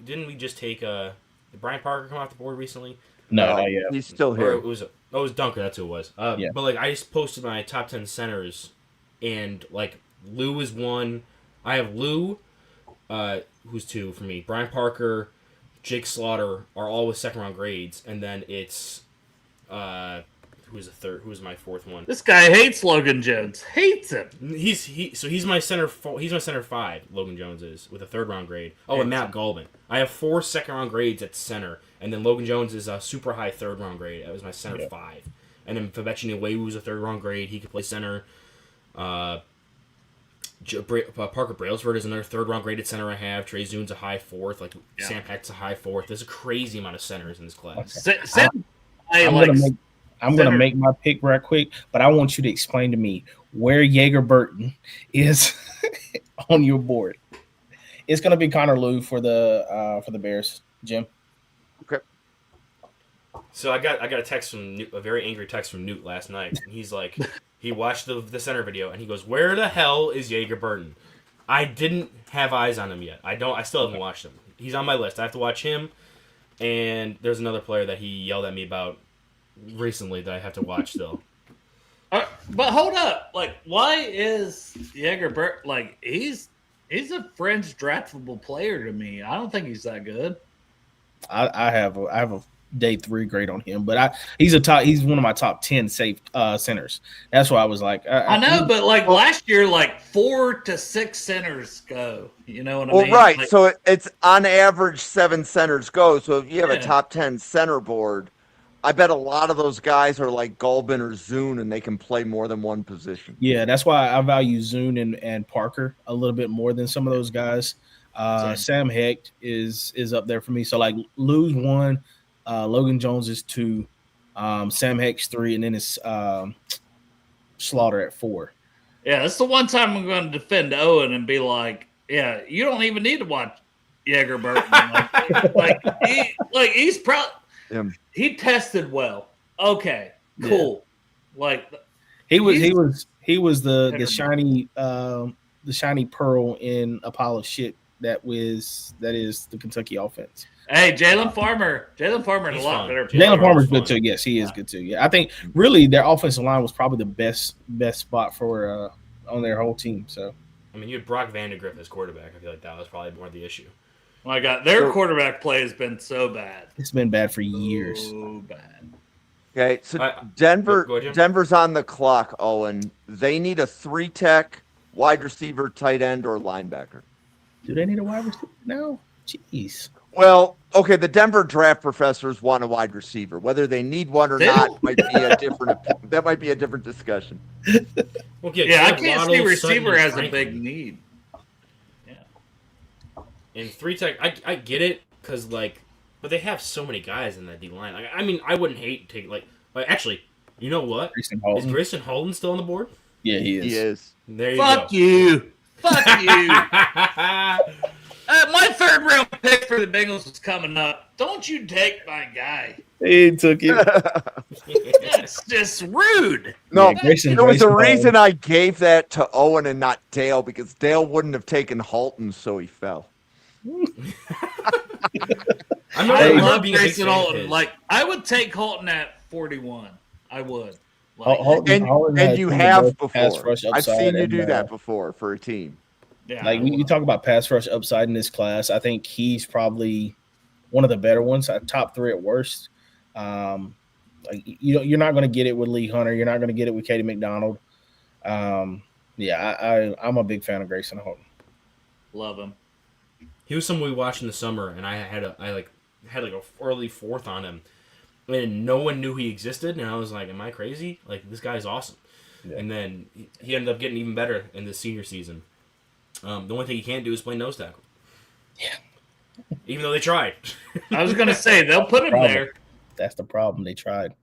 didn't we just take did Brian Parker come off the board recently? No, yeah. He's still Or here. it was Dunker, that's who it was. Yeah. But, like, I just posted my top 10 centers, and, like, Lou is one. I have Lou, who's 2 for me. Brian Parker, Jake Slaughter are all with second round grades, and then it's who's the third? Who's my fourth one? This guy hates Logan Jones. Hates him. He's my center. He's my center 5. Logan Jones is with a third round grade. Oh, and Matt Galvin. I have 4 second round grades at center, and then Logan Jones is a super high third round grade. That was my center 5, and then Favechi Nwewu is a third round grade. He could play center. Parker Brailsford is another third round graded center I have. Trey Zune's a high 4th. Like, Sam Heck's a high 4th. There's a crazy amount of centers in this class. I'm gonna make my pick right quick, but I want you to explain to me where Jaeger Burton is on your board. It's gonna be Connor Lew for the Bears, Jim. So I got a text from Newt, a very angry text from Newt last night. And he's like, he watched the center video and he goes, "Where the hell is Jaeger Burton?" I didn't have eyes on him yet. I still haven't watched him. He's on my list. I have to watch him. And there's another player that he yelled at me about recently that I have to watch still. But hold up, like, why is Jaeger Burton like he's a fringe draftable player to me? I don't think he's that good. I have a day 3 grade on him, but he's one of my top 10 safe centers. That's why I was like, I know, but like last year, like 4 to 6 centers go. You know what I Well, mean? right. Like, So it's on average 7 centers go. So if you have a Yeah. top 10 center board, I bet a lot of those guys are like Gulbin or Zune, and they can play more than one position. yeah, that's why I value Zune and Parker a little bit more than some of those guys. Sam Hecht is up there for me. So like Lou's 1, Logan Jones is 2, Sam Hecht's 3, and then it's Slaughter at 4. yeah, that's the one time I'm going to defend Owen and be like, yeah, you don't even need to watch Jaeger Burton. He's proud. Yeah. He tested well. Okay, cool. Like He was the Never shiny the shiny pearl in a pile of shit that is the Kentucky offense. Hey, Jalen Farmer is He's a lot fun. better. Jalen Farmer's fun. good too. Yes, he is good too. Yeah, I think really their offensive line was probably the best spot for on their whole team. So I mean, you had Brock Vandegrift as quarterback. I feel like that was probably more the issue. My God, their quarterback play has been so bad. it's been bad for years. So bad. Okay, so Go Denver, ahead, Jim. Denver's on the clock, Owen. They need a 3-tech, wide receiver, tight end, or linebacker. Do they need a wide receiver now? Jeez. Well, okay, the Denver draft professors want a wide receiver. Whether they need one or They not don't. might be a different. That might be a different discussion. Well, Yeah, I Caleb can't Waddle, see Sutton, receiver and as a Franklin. big need. And 3-tech, I get it because but they have so many guys in that D line. Like, I mean, I wouldn't hate taking like actually, you know what? Grayson Is Holton. Grayson Holden still on the board? Yeah, he is. He is. There you Fuck go. you. Fuck you. My third round pick for the Bengals was coming up. Don't you take my guy. He took it. That's just rude. No, Yeah, Grayson- there was a Grayson reason I gave that to Owen and not Dale because Dale wouldn't have taken Halton, so he fell. I'm not I remember love being a big Grayson fan of Holton. his. Like, I would take Holton at 41. I would. And you have before. I've seen you do that before for a team. Yeah, Like you talk about pass rush upside in this class, I think he's probably one of the better ones. Top 3 at worst. Like you're not going to get it with Lee Hunter. You're not going to get it with Katie McDonald. I'm a big fan of Grayson Holton. love him. He was someone we watched in the summer, and I had a early 4th on him, and no one knew he existed. And I was like, "Am I crazy? Like this guy's awesome." Yeah. And then he ended up getting even better in the senior season. The only thing he can't do is play nose tackle. Yeah. Even though they tried. I was going to say, they'll put him Problem. there. That's the problem. They tried.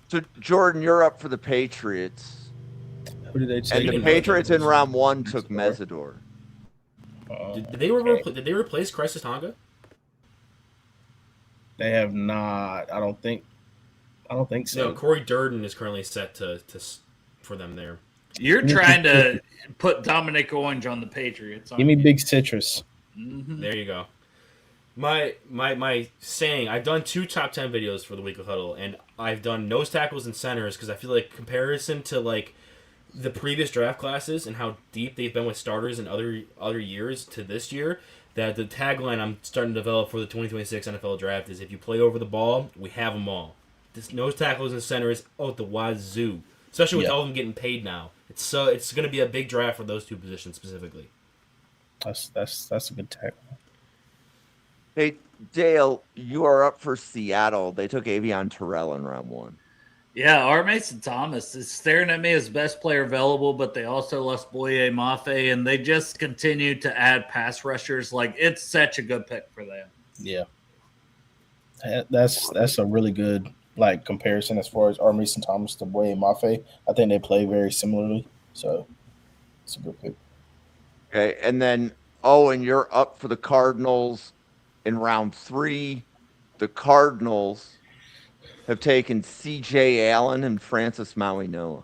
So Jordan, you're up for the Patriots, Who did they and take? the didn't Patriots in know. round 1 took Mesidor. Did they replace Crisis Tonga? They have not. I don't think so. No, Corey Durden is currently set to for them there. You're trying to put Dominic Orange on the Patriots. Give me Big Citrus. Mm-hmm. There you go. My saying, I've done 2 top 10 videos for the Weekly Huddle, and I've done nose tackles and centers because I feel like comparison to like the previous draft classes and how deep they've been with starters in other years to this year, that the tagline I'm starting to develop for the 2026 NFL Draft is if you play over the ball, we have them all. This nose tackles and centers out the wazoo, especially with Yeah. all of them getting paid now. It's going to be a big draft for those 2 positions specifically. That's a good tackle. Hey, Dale, you are up for Seattle. They took Avion Terrell in round 1. Yeah, R. Mason Thomas is staring at me as best player available, but they also lost Boye Mafe, and they just continue to add pass rushers. Like, it's such a good pick for them. Yeah. That's a really good comparison as far as R. Mason Thomas to Boye Mafe. I think they play very similarly, so it's a good pick. Okay, and then Owen, you're up for the Cardinals in round 3. The Cardinals have taken C.J. Allen and Francis Maui Noah,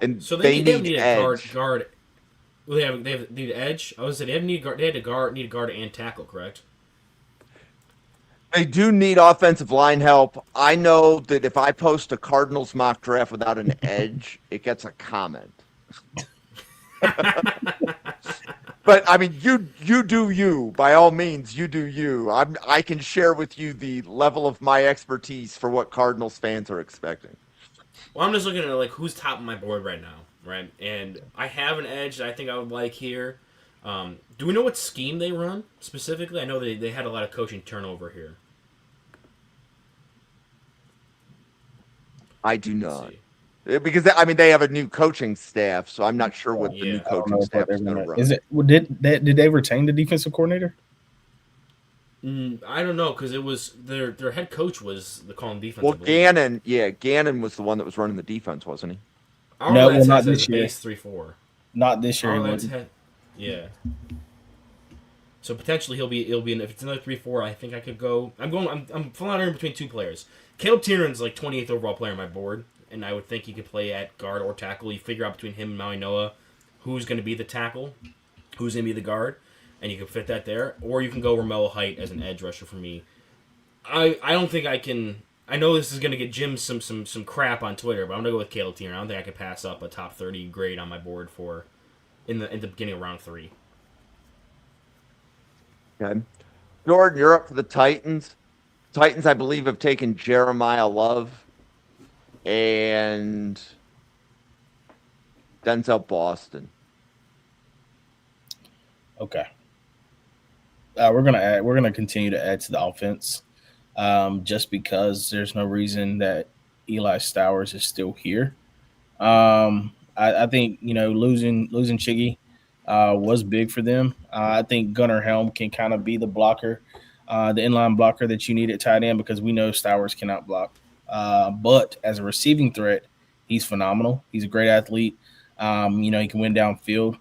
and So they they need need a edge. guard. Well, they need edge. I was saying they have need guard. They had a guard and tackle, correct? They do need offensive line help. I know that if I post a Cardinals mock draft without an edge, it gets a comment. But I mean, you do you. By all means, you do you. I can share with you the level of my expertise for what Cardinals fans are expecting. Well, I'm just looking at who's top of my board right now, right? And I have an edge that I think I would like here. Do we know what scheme they run specifically? I know they had a lot of coaching turnover here. I do Let's not. see. Because they have a new coaching staff, so I'm not sure what the Yeah, new I I don't know coaching if staff they're is going to gonna- run. Is it? Did they retain the defensive coordinator? I don't know because it was their head coach was the calling defense. Well, I believe. Gannon was the one that was running the defense, wasn't he? Our No, Lance well, not has this a year. base 3-4. Not this year. Our he Lance wasn't. had, yeah. So potentially it'll be if it's another 3-4. I think I could go. I'm floundering between 2 players. Caleb Tiernan's 28th overall player on my board, and I would think he could play at guard or tackle. You figure out between him and Maui Noah who's going to be the tackle, who's going to be the guard, and you can fit that there. Or you can go Romello Height as an edge rusher for me. I don't think I can. I know this is going to get Jim some crap on Twitter, but I'm going to go with Caleb Tiernan. I don't think I could pass up a top 30 grade on my board for in the beginning of round 3. Okay. Jordan, you're up for the Titans. Titans, I believe, have taken Jeremiah Love and Denzel Boston. Okay. We're gonna continue to add to the offense, just because there's no reason that Eli Stowers is still here. I think losing Chiggy was big for them. I think Gunnar Helm can kind of be the blocker, the inline blocker that you need at tight end, because we know Stowers cannot block. But as a receiving threat, he's phenomenal. He's a great athlete. He can win downfield,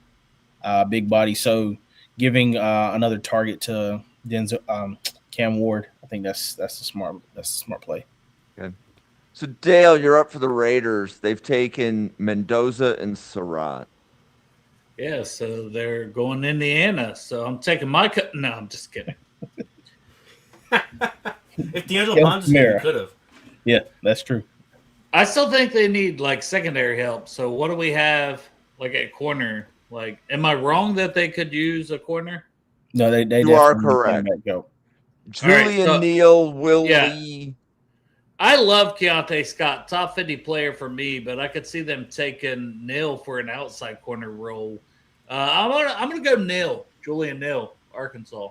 big body. So giving another target to Denzel, Cam Ward, I think that's a smart play. Okay. So Dale, you're up for the Raiders. They've taken Mendoza and Surratt. Yeah, so they're going to Indiana. So I'm taking my cut. No, I'm just kidding. If D'Angelo Ponce could have. Yeah, that's true. I still think they need like secondary help. So what do we have like at corner? Like, am I wrong that they could use a corner? No, they You are correct. Julian so- Neal, Will Yeah. Lee. I love Keontae Scott, top 50 player for me, but I could see them taking Neal for an outside corner role. I'm gonna go Neal, Julian Neal, Arkansas.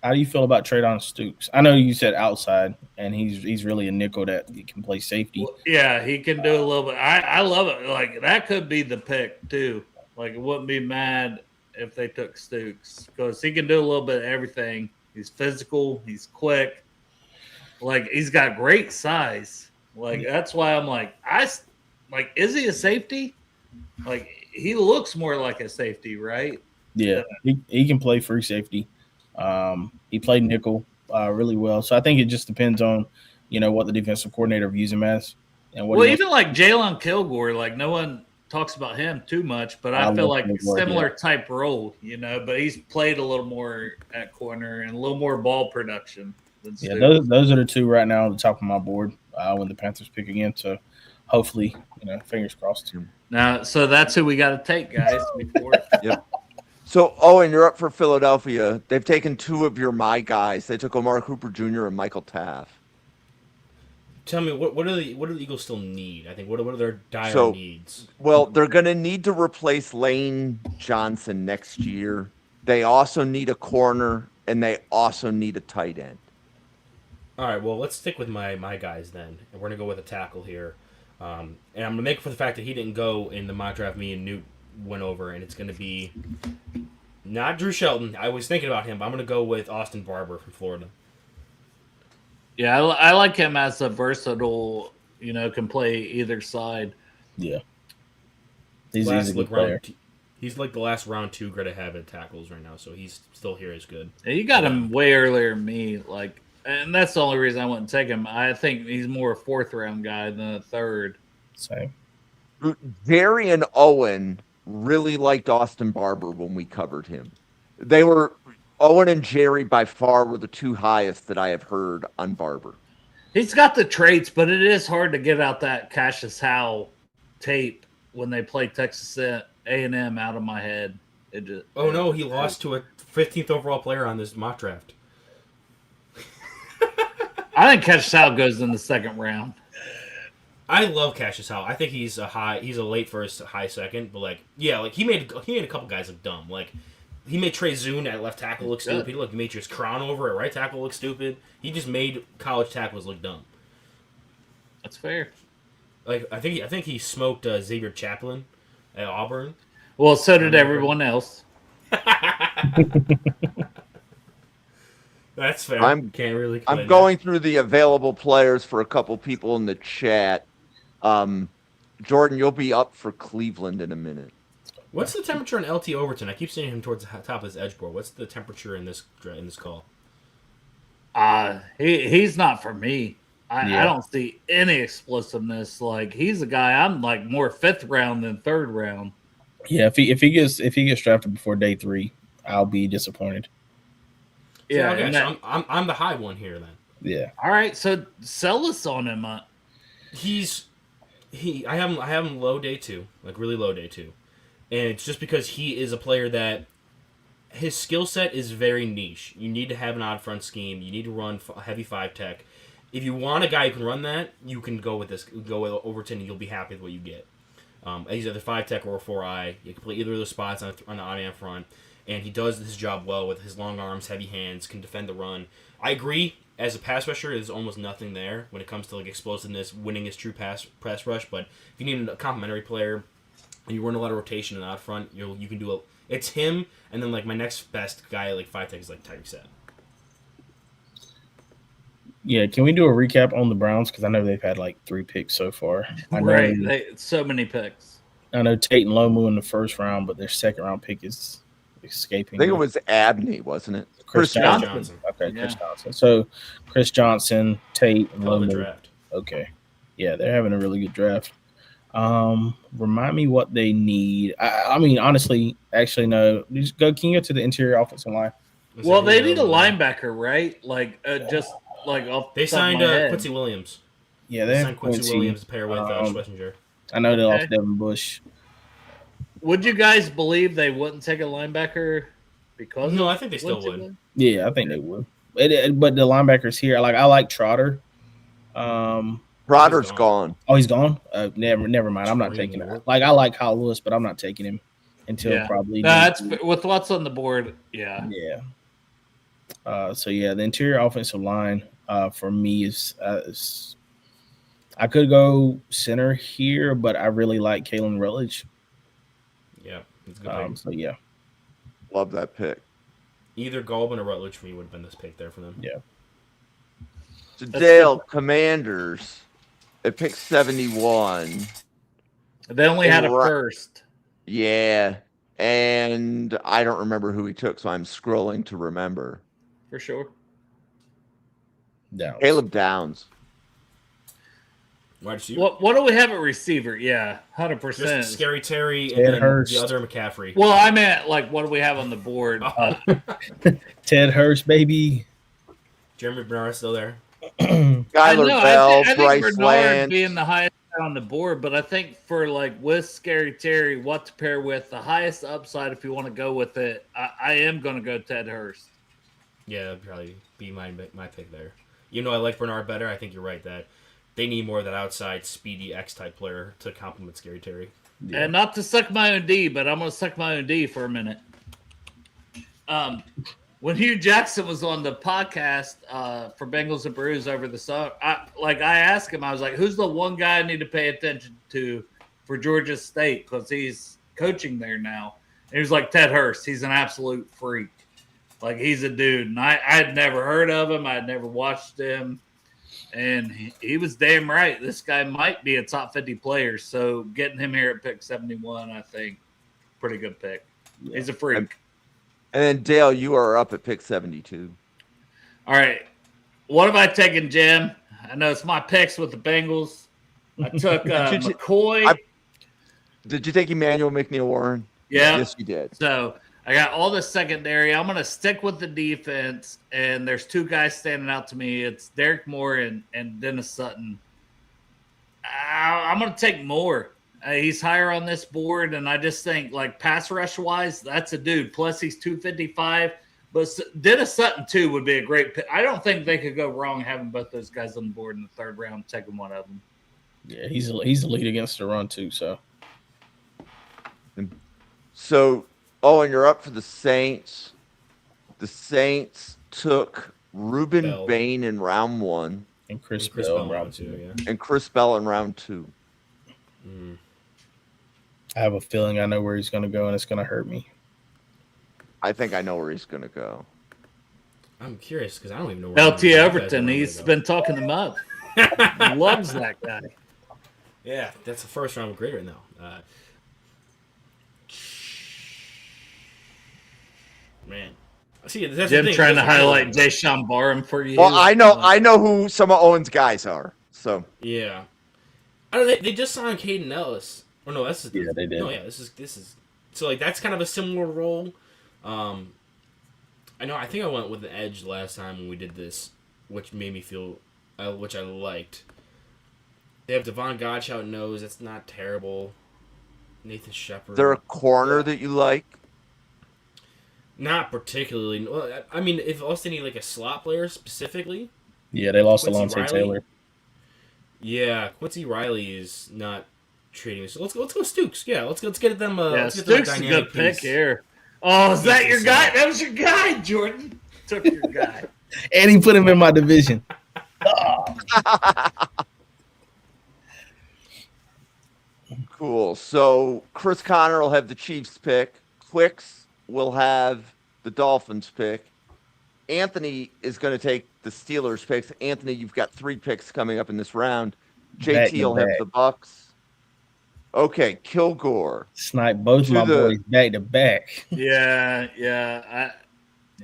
How do you feel about Traydon Stukes? I know you said outside, and he's really a nickel that can play safety. Yeah, he can do a little bit. I love it. Like, that could be the pick too. Like, it wouldn't be mad if they took Stukes, because he can do a little bit of everything. He's physical. He's quick. Like, he's got great size. Like, that's why I'm like, is he a safety? Like, he looks more like a safety, right? Yeah, he can play free safety. He played nickel really well. So I think it just depends on, what the defensive coordinator views him as. And what even like Jalen Kilgore, like, no one talks about him too much, but I feel like Kilgore, similar type role, but he's played a little more at corner and a little more ball production than Yeah, Stu. those are the two right now on the top of my board when the Panthers pick again. So hopefully, fingers crossed. Now, so that's who we got to take, guys. Before. Yep. So, Owen, you're up for Philadelphia. They've taken two of my guys. They took Omar Cooper Jr. and Michael Taft. Tell me, what do the Eagles still need? I think what are their dire needs? Well, they're going to need to replace Lane Johnson next year. They also need a corner, and they also need a tight end. All right, well, let's stick with my guys then, and we're gonna go with a tackle here. And I'm gonna make it for the fact that he didn't go in the mock draft. Me and Newt went over, and it's gonna be not Drew Shelton. I was thinking about him, but I'm gonna go with Austin Barber from Florida. Yeah, I like him as a versatile, can play either side. Yeah. He's a good player. He's like the last round 2 grade I have at tackles right now, so he's still here as good. Yeah, you got him way earlier than me, and that's the only reason I wouldn't take him. I think he's more a 4th round guy than a 3rd. Same. Jerry and Owen really liked Austin Barber when we covered him. Owen and Jerry by far were the 2 highest that I have heard on Barber. He's got the traits, but it is hard to get out that Cassius Howe tape when they play Texas A&M out of my head. He lost to a 15th overall player on this mock draft. I think Cassius Howe goes in the 2nd round. I love Cassius Howe. I think he's a late first, high second, but he made a couple guys look dumb. Like, he made Trey Zune at left tackle look stupid. Look, he made Just Crown over at right tackle look stupid. He just made college tackles look dumb. That's fair. Like, I think he smoked Xavier Chaplin at Auburn. Well, so did everyone else. That's fair. I'm going through the available players for a couple people in the chat. Jordan, you'll be up for Cleveland in a minute. What's the temperature in LT Overton? I keep seeing him towards the top of his edge board. What's the temperature in this call? He's not for me. I don't see any explosiveness. Like, he's a guy I'm like more 5th round than 3rd round. Yeah, if he gets drafted before day 3, I'll be disappointed. Yeah, okay, and so I'm the high one here then. Yeah. all right. So sell us on him. I have him low day 2, like really low day 2, and it's just because he is a player that his skill set is very niche. You need to have an odd front scheme. You need to run heavy 5 tech. If you want a guy who can run that, you can go with this. Go with Overton, and you'll be happy with what you get. He's either 5 tech or a 4i. You can play either of those spots on the on-amp front, and he does his job well with his long arms, heavy hands, can defend the run. I agree. As a pass rusher, there's almost nothing there when it comes to like explosiveness, winning his true pass rush. But if you need a complementary player, and you run a lot of rotation and out front, you can do a. It's him, and then like my next best guy like 5 tech is like Tyreek Set. Yeah, can we do a recap on the Browns? Because I know they've had like 3 picks so far. I know, Right. So many picks. I know Tate and Lomu in the first round, but their second round pick is escaping. I think it was Abney, wasn't it? Chris Johnson. Johnson. Okay, Yeah. Chris Johnson. So Chris Johnson, Tate, and Hell of a Lomu. draft. Okay. Yeah, they're having a really good draft. Remind me what they need. I mean, honestly, actually, no. Just go. Can you go to the interior offensive line? Well, they need a linebacker, right? Like just like off They the top of signed my head. Quincy Williams. Yeah, They they signed have Quincy Quincy. Williams to pair with Schlesinger. I know they Okay. lost Devin Bush. Would you guys believe they wouldn't take a linebacker because? No, of I think they still Quincy would. Williams? Yeah, I think they would. But the linebackers here, like I like Trotter. Rodder's He's gone. Oh, he's gone. Never mind. I'm not Scream taking Lord. it. Like I like Kyle Lewis, but I'm not taking him until Yeah. probably. No, that's with what's on the board. Yeah. Yeah. So yeah, the interior offensive line for me is I could go center here, but I really like Kalen Rutledge. Yeah, it's a good pick. So yeah, Love that pick. Either Galvin or Rutledge for me would have been this pick there for them. Yeah. So Dale, Commanders at pick 71. They only had a Right. first. Yeah. And I don't remember who he took, so I'm scrolling to remember. For sure. Downs. Caleb Downs. Wide receiver. What do we have at receiver? Yeah, 100%. Just Scary Terry Ted and then Hurst. the other McCaffrey. Well, I meant like what do we have on the board? Ted Hurst, baby. Jeremy Bernard's still there. Skylar Bell, I think Bryce Bernard Lance. being the highest on the board, but I think for like with Scary Terry, what to pair with the highest upside, if you want to go with it, I am going to go Ted Hurst. Yeah, that'd probably be my pick there. You know, I like Bernard better. I think you're right that they need more of that outside, speedy X-type player to complement Scary Terry. Yeah. And not to suck my own D, but I'm going to suck my own D for a minute. When Hugh Jackson was on the podcast for Bengals and Brews over the summer, I asked him, I was like, who's the one guy I need to pay attention to for Georgia State? Because he's coaching there now. And he was like, Ted Hurst. He's an absolute freak. Like, he's a dude. And I had never heard of him. I had never watched him. And he was damn right. This guy might be a top 50 player. So getting him here at pick 71, I think, pretty good pick. Yeah. He's a freak. And then Dale, you are up at pick 72. All right. What have I taken, Jim? I know it's my picks with the Bengals. I took McCoy. Did you take Emmanuel McNeil Warren? Yeah. Yes, you did. So I got all the secondary. I'm going to stick with the defense. And there's 2 guys standing out to me. It's Derek Moore and Dennis Sutton. I'm going to take Moore. He's higher on this board. And I just think, like, pass rush wise, that's a dude. Plus, he's 255. But Dennis Sutton, too, would be a great pick. I don't think they could go wrong having both those guys on the board in the 3rd round, taking one of them. Yeah, he's the lead against the run too. So So, and you're up for the Saints. The Saints took Ruben Bell. Bain in round 1 and Chris Chris Bell Bell in round too, 2. yeah. and Chris Bell in round 2. Mm. I have a feeling I know where he's going to go, and it's going to hurt me. I think I know where he's going to go. I'm curious because I don't even know where LT you guys Overton, are he's gonna been talking him up. go. Loves that guy. Yeah, that's the first round grade right now. Man, see, that's the Jim thing. trying to That's the highlight thing. Deshaun Barham for you. Well, I know who some of Owen's guys are. So, Yeah, I don't know, they just signed Caden Ellis. Or no, that's Yeah, they did. No, yeah, this is So like that's kind of a similar role. I think I went with the edge last time when we did this, which made me feel, which I liked. They have Devon Godchout nose. That's not terrible. Nathan Shepard. Is there a corner that you like? Not particularly. Well, I mean, if Austin need like a slot player specifically. Yeah, they lost Quincy Alontae Riley? Taylor. Yeah, Quincy Riley is not trading. So let's go Stukes. Yeah, let's get them. Yeah, Let's get them Stukes is a dynamic good pick piece. here. Oh, is that your guy? That was your guy, Jordan. Took your guy. And he put him in my division. Cool. So Chris Connor will have the Chiefs pick. Quicks will have the Dolphins pick. Anthony is going to take the Steelers picks. Anthony, you've got 3 picks coming up in this round. Back JT to will have back. the Bucks. Okay, Kilgore. Snipe both To my the- boys back to back. Yeah.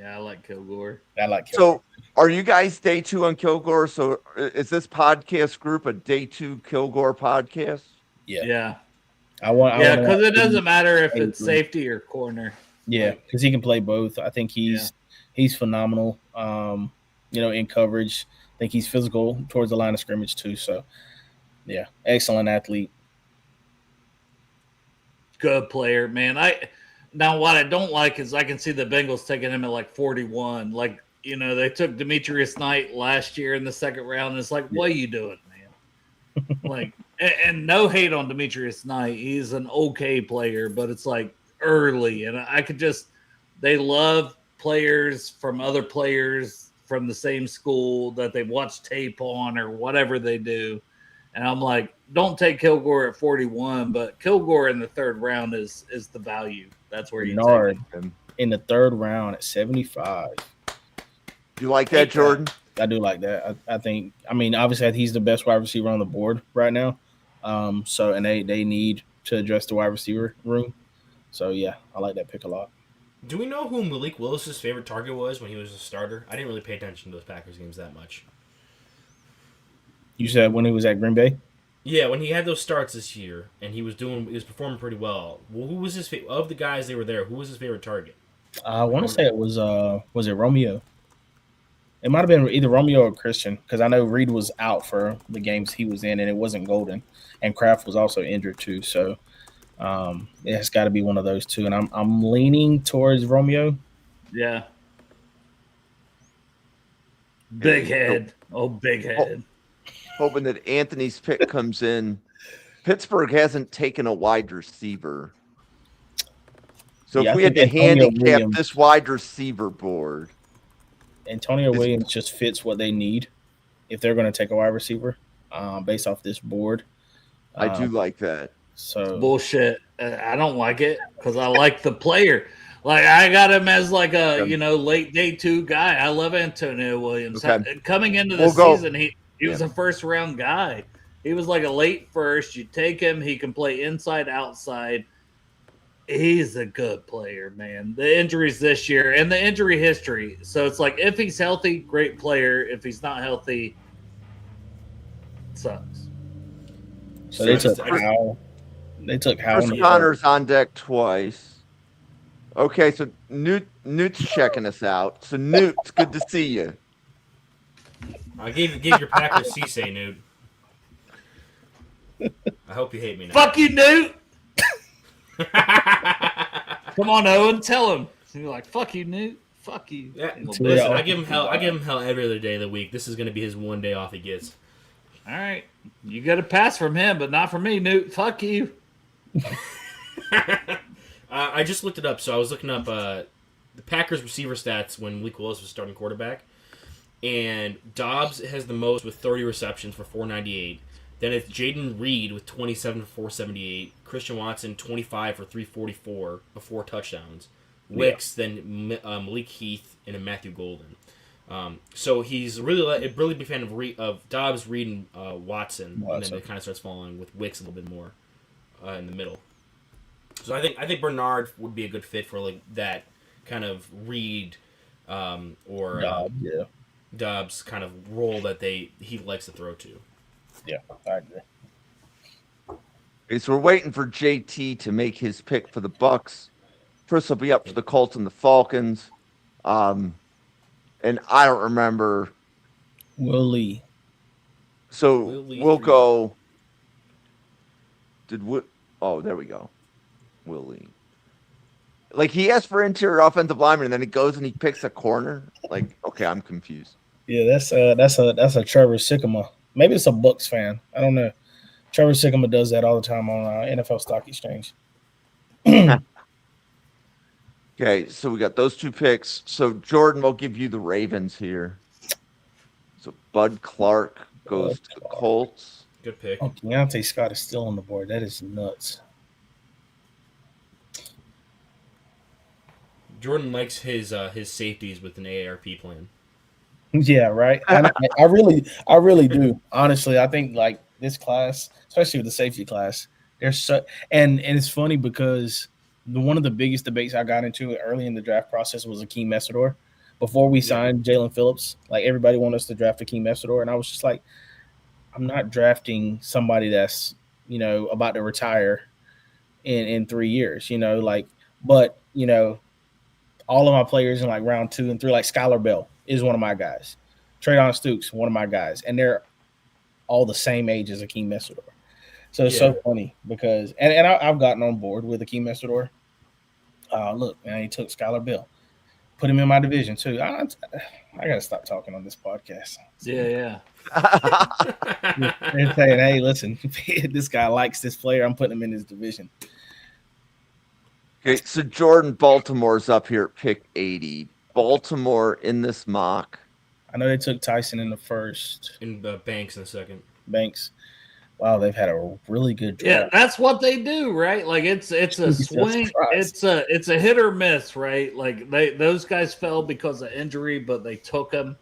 I like Kilgore. I like him. So are you guys day 2 on Kilgore? So is this podcast group a day 2 Kilgore podcast? Yeah, I want because it doesn't matter if it's Agree. safety or corner. Yeah, because he can play both. I think he's phenomenal. In coverage. I think he's physical towards the line of scrimmage too. So, yeah, excellent athlete. Good player, man. Now what I don't like is I can see the Bengals taking him at like 41. Like, they took Demetrius Knight last year in the second round. And it's like, what are you doing, man? Like, and no hate on Demetrius Knight. He's an okay player, but it's like early. And I could they love players from other players from the same school that they watch tape on or whatever they do. And I'm like, don't take Kilgore at 41, but Kilgore in the third round is the value. That's where you Bernard take him. in the third round at 75. You like that, Jordan? I do like that. I think. I mean, obviously, he's the best wide receiver on the board right now. And they need to address the wide receiver room. So yeah, I like that pick a lot. Do we know who Malik Willis's favorite target was when he was a starter? I didn't really pay attention to those Packers games that much. You said when he was at Green Bay. Yeah, when he had those starts this year and he was performing pretty well. Well, who was of the guys they were there? Who was his favorite target? I want to say it was it Romeo? It might have been either Romeo or Christian because I know Reed was out for the games he was in, and it wasn't Golden, and Kraft was also injured too. So it's got to be one of those two, and I'm leaning towards Romeo. Yeah. Big head. Oh, big head. Hoping that Anthony's pick comes in. Pittsburgh hasn't taken a wide receiver. So Yeah, if I we had to think Antonio handicap Williams- this wide receiver board, Antonio Williams just fits what they need if they're going to take a wide receiver based off this board. I do like that. So Bullshit. I don't like it because I like the player. Like, I got him as like a, late day 2 guy. I love Antonio Williams. Okay. Coming into the We'll go. season, he was a first round guy. He was like a late first. You take him, he can play inside, outside. He's a good player, man. The injuries this year and the injury history. So it's like, if he's healthy, great player. If he's not healthy, sucks. So they took Chris- Howell. They took Howell. Chris Connor's on deck twice. Okay, so Newt's checking us out. So Newt, it's good to see you. I gave your Packers Cisse, Newt. I hope you hate me now. Fuck you, Newt. Come on, Owen, tell him. You're like, fuck you, Newt. Fuck you. Yeah, Little listen, bitch. I give him hell. I give him hell every other day of the week. This is going to be his one day off he gets. All right. You got a pass from him, but not from me, Newt. Fuck you. I just looked it up. So I was looking up the Packers receiver stats when Malik Willis was starting quarterback. And Dobbs has the most with 30 receptions for 498. Then it's Jaden Reed with 27 for 478. Christian Watson, 25 for 344 before touchdowns. Wicks, then Malik Heath, and then Matthew Golden. So he's really big fan of Dobbs, Reed, and Watson. And then it kind of starts falling with Wicks a little bit more in the middle. So I think Bernard would be a good fit for like that kind of Reed or Dobbs kind of role that he likes to throw to. Yeah, I agree. Okay, so we're waiting for JT to make his pick for the Bucks. Chris will be up for the Colts and the Falcons. And I don't remember. Will Lee. So Will Lee we'll for you. go. Oh, there we go. Will Lee. Like he asked for interior offensive lineman, and then he goes and he picks a corner. Like, okay, I'm confused. Yeah, that's a Trevor Sycamore. Maybe it's a Bucks fan. I don't know. Trevor Sycamore does that all the time on NFL Stock Exchange. Okay, so we got those 2 picks. So Jordan will give you the Ravens here. So Bud Clark goes to the Colts. Good pick. Oh, Keontae Scott is still on the board. That is nuts. Jordan likes his safeties with an AARP plan. Yeah, right. I really do. Honestly, I think like this class, especially with the safety class, there's so and it's funny because one of the biggest debates I got into early in the draft process was Akeem Messidor. Before we signed Jalen Phillips, like everybody wanted us to draft Akeem Messidor, and I was just like, I'm not drafting somebody that's about to retire in 3 years. But all of my players in like round 2 and 3, like Skylar Bell is one of my guys. Traydon Stukes, one of my guys. And they're all the same age as Akeem Messidor. So it's so funny because – and I've gotten on board with Akeem Messidor. Look, man, he took Skylar Bell. Put him in my division too. I got to stop talking on this podcast. Yeah. They're saying, hey, listen, this guy likes this player. I'm putting him in his division. Okay, so Jordan, Baltimore's up here at pick 80. Baltimore in this mock. I know they took Tyson in the first. And Banks in the second. Banks. Wow, they've had a really good draft. Yeah, that's what they do, right? Like it's a Jesus swing, Christ. it's a hit or miss, right? Like those guys fell because of injury, but they took them.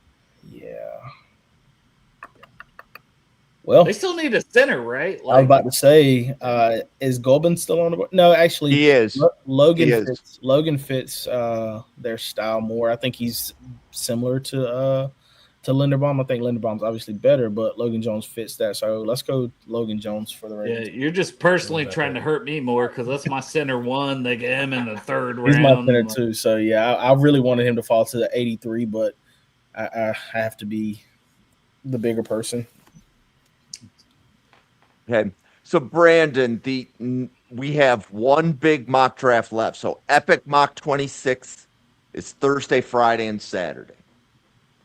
Yeah. Well, They still need a center, right? I was about to say, is Golbin still on the board? No, actually, He is. Logan He is. fits. Logan fits their style more. I think he's similar to Linderbaum. I think Linderbaum's obviously better, but Logan Jones fits that. So let's go Logan Jones for the Ravens. Yeah, you're just personally trying to hurt me more because that's my center one. They get him in the third round. He's my center too. So yeah, I really wanted him to fall to the 83, but I have to be the bigger person. Okay, so Brandon, we have one big mock draft left. So Epic Mock 26 is Thursday, Friday, and Saturday.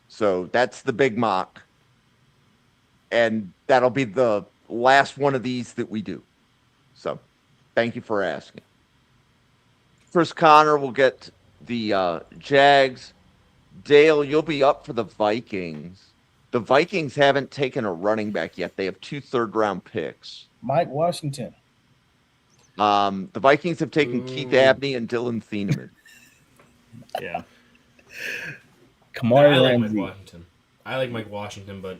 So that's the big mock. And that'll be the last one of these that we do. So thank you for asking. Chris Connor will get the Jags. Dale, you'll be up for the Vikings. The Vikings haven't taken a running back yet. They have 2 third-round picks. Mike Washington. The Vikings have taken Keith Abney and Dylan Thieneman. Yeah. Kamari I like Mike Ramsey. Washington. I like Mike Washington, but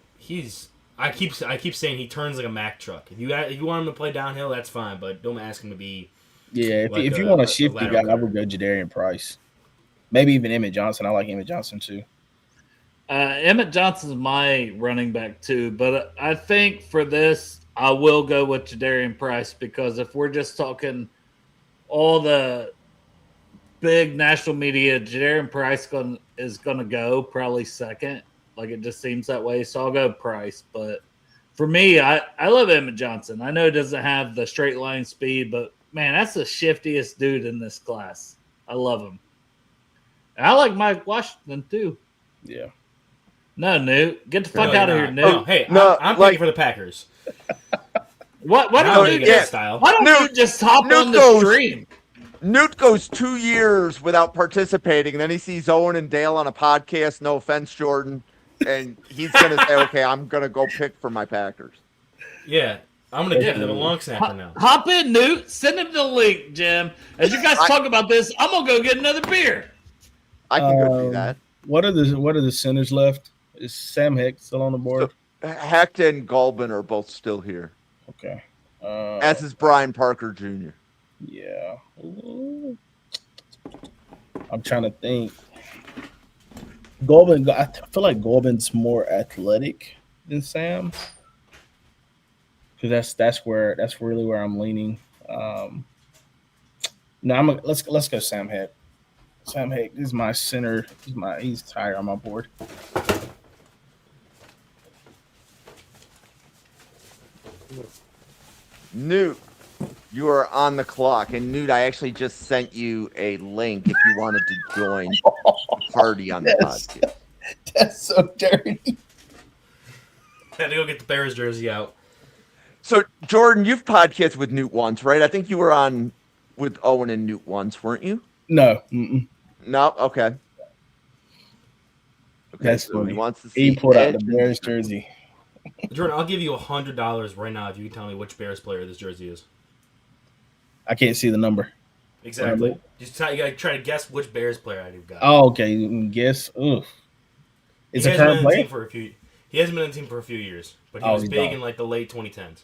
I keep saying he turns like a Mack truck. If you want him to play downhill, that's fine, but don't ask him to be. Yeah, Like if you a- want a a shifty lateral guy, I would go Jadarian Price. Maybe even Emmett Johnson. I like Emmett Johnson too. Emmett Johnson's my running back too, but I think for this, I will go with Jadarian Price because if we're just talking all the big national media, Jadarian Price is going to go probably second. Like it just seems that way. So I'll go Price. But for me, I love Emmett Johnson. I know he doesn't have the straight line speed, but man, that's the shiftiest dude in this class. I love him. And I like Mike Washington too. Yeah. No, Newt. Get the fuck Really out of not. here, Newt. Oh, hey, No, I'm like- picking for the Packers. Why Now don't you you get yeah. just style. why don't Newt- you just hop Newt on the goes- stream? Newt goes 2 years without participating, and then he sees Owen and Dale on a podcast. No offense, Jordan. And he's going to say, okay, I'm going to go pick for my Packers. Yeah, I'm gonna give them a long snapper now. Hop in, Newt. Send him the link, Jim. As you guys talk about this, I'm gonna go get another beer. I can go do that. What are the centers left? Is Sam Hick still on the board? Hecht and Golbin are both still here, Okay. as is Brian Parker Jr. Yeah. I'm trying to think. Golbin, I feel like Golbin's more athletic than Sam. because that's really where I'm leaning. No, let's go Sam Heck. Sam Heck is my center. He's higher on my board. Newt, you are on the clock. And Newt, I actually just sent you a link if you wanted to join the party on the Yes. podcast. That's so dirty. Had to go get the Bears jersey out. So, Jordan, you've podcasted with Newt once, right? I think you were on with Owen and Newt once, weren't you? No, mm-mm. No? Okay. Okay, That's so funny. he wants to see He pulled out Edge the and- Bears jersey. Jordan, I'll give you $100 right now if you can tell me which Bears player this jersey is. I can't see the number. Exactly. Right. Just you gotta try to guess which Bears player I've got. Oh, okay. You can guess. Oof. It's he a hasn't current been in the player. team for a few. He hasn't been in the team for a few years, but he Oh, was he's big not. in like the late 2010s.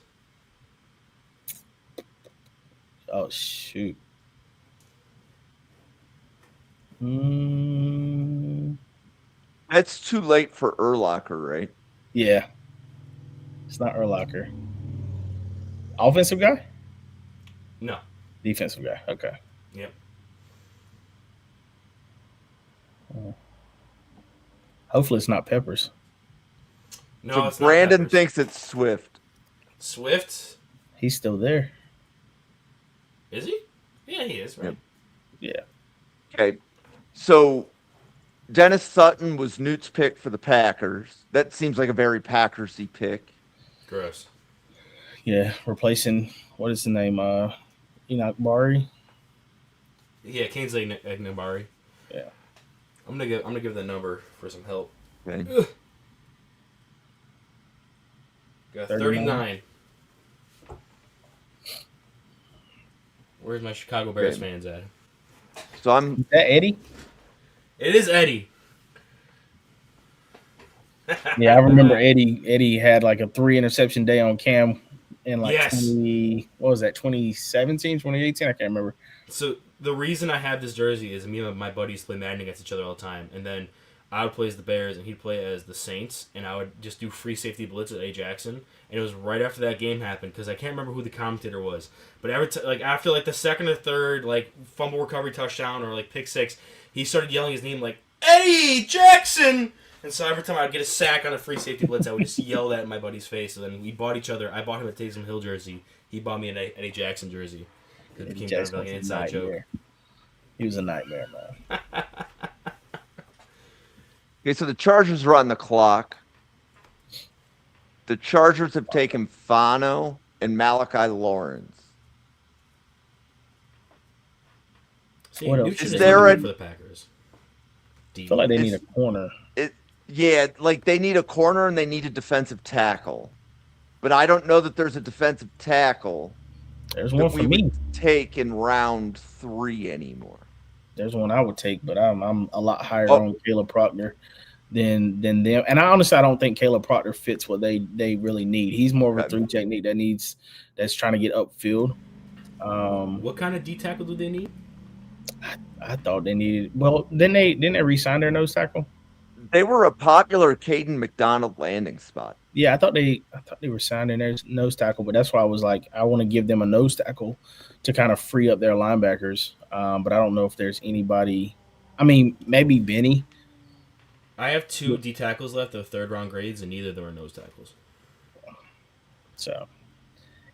Oh shoot. Mm, That's too late for Urlacher, right? yeah. It's not Urlacher. Offensive guy? No. Defensive guy. Okay. Yep. Hopefully it's not Peppers. No, So it's not Brandon Peppers. thinks it's Swift. Swift. He's still there. Is he? Yeah, he is. Right. Yeah. Okay. So Dennis Sutton was Newt's pick for the Packers. That seems like a very Packersy pick. Gross. Yeah. Replacing what is the name? Enoch Bari. Yeah, Kingsley Egnabari. Yeah. I'm gonna give the number for some help. Okay. Got 39. 39. Where's my Chicago Bears Okay. fans at? So I'm Is that Eddie? It is Eddie. Yeah, I remember Eddie had like a 3 interception day on Cam in like Yes. 2017, 2018. I can't remember. So the reason I have this jersey is me and my buddies play Madden against each other all the time, and then I would play as the Bears and he'd play as the Saints, and I would just do free safety blitz at A. Jackson. And it was right after that game happened because I can't remember who the commentator was, but after like the second or third like fumble recovery touchdown or like pick six, he started yelling his name like Eddie Jackson. And so every time I'd get a sack on a free safety blitz, I would just yell that in my buddy's face. And then we bought each other. I bought him a Taysom Hill jersey. He bought me an Eddie Jackson jersey. It became kind of like an inside joke. He was a nightmare, man. okay. So the Chargers are on the clock. The Chargers have taken Fano and Malachi Lawrence. See, What else? Nutrition Is is there really good a- for the Packers? I feel like they need a It's- corner. Yeah, like they need a corner and they need a defensive tackle. But I don't know that there's a defensive tackle There's that one for we me. would take in round 3 anymore. There's one I would take, but I'm a lot higher Oh. on Caleb Proctor than them. And I honestly don't think Caleb Proctor fits what they really need. He's more of a Right. 3 technique that's trying to get upfield. What kind of D tackle do they need? I thought they needed. Well, didn't they re-sign their nose tackle? They were a popular Caden McDonald landing spot. Yeah, I thought they were signing their nose tackle, but that's why I was like, I want to give them a nose tackle to kind of free up their linebackers. But I don't know if there's anybody. I mean, maybe Benny. I have 2 D tackles left of 3rd round grades, and neither of them are nose tackles. So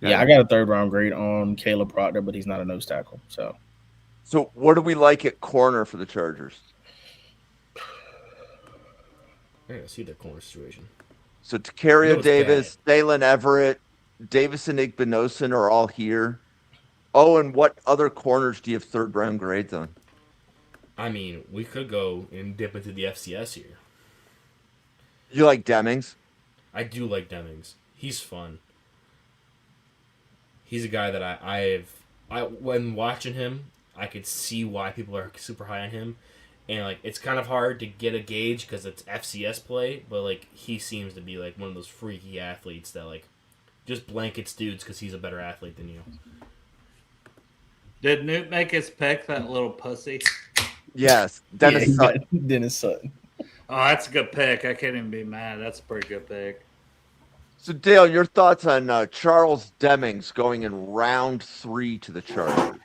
yeah, I got a 3rd round grade on Caleb Proctor, but he's not a nose tackle. So So what do we like at corner for the Chargers? I gotta see their corner situation. So Tacario You know it's Davis, Dalen Everett, Davison Igbinosun are all here. Oh, and what other corners do you have 3rd round grades on? I mean, we could go and dip into the FCS here. You like Demings? I do like Demings. He's fun. He's a guy that I when watching him, I could see why people are super high on him. And like it's kind of hard to get a gauge because it's FCS play, but like he seems to be like one of those freaky athletes that like just blankets dudes because he's a better athlete than you. Did Newt make his pick, that little pussy? Yes, Dennis Yeah, Sutton. Dennis Sutton. Oh, that's a good pick. I can't even be mad. That's a pretty good pick. So Dale, your thoughts on Charles Demings going in round 3 to the Chargers?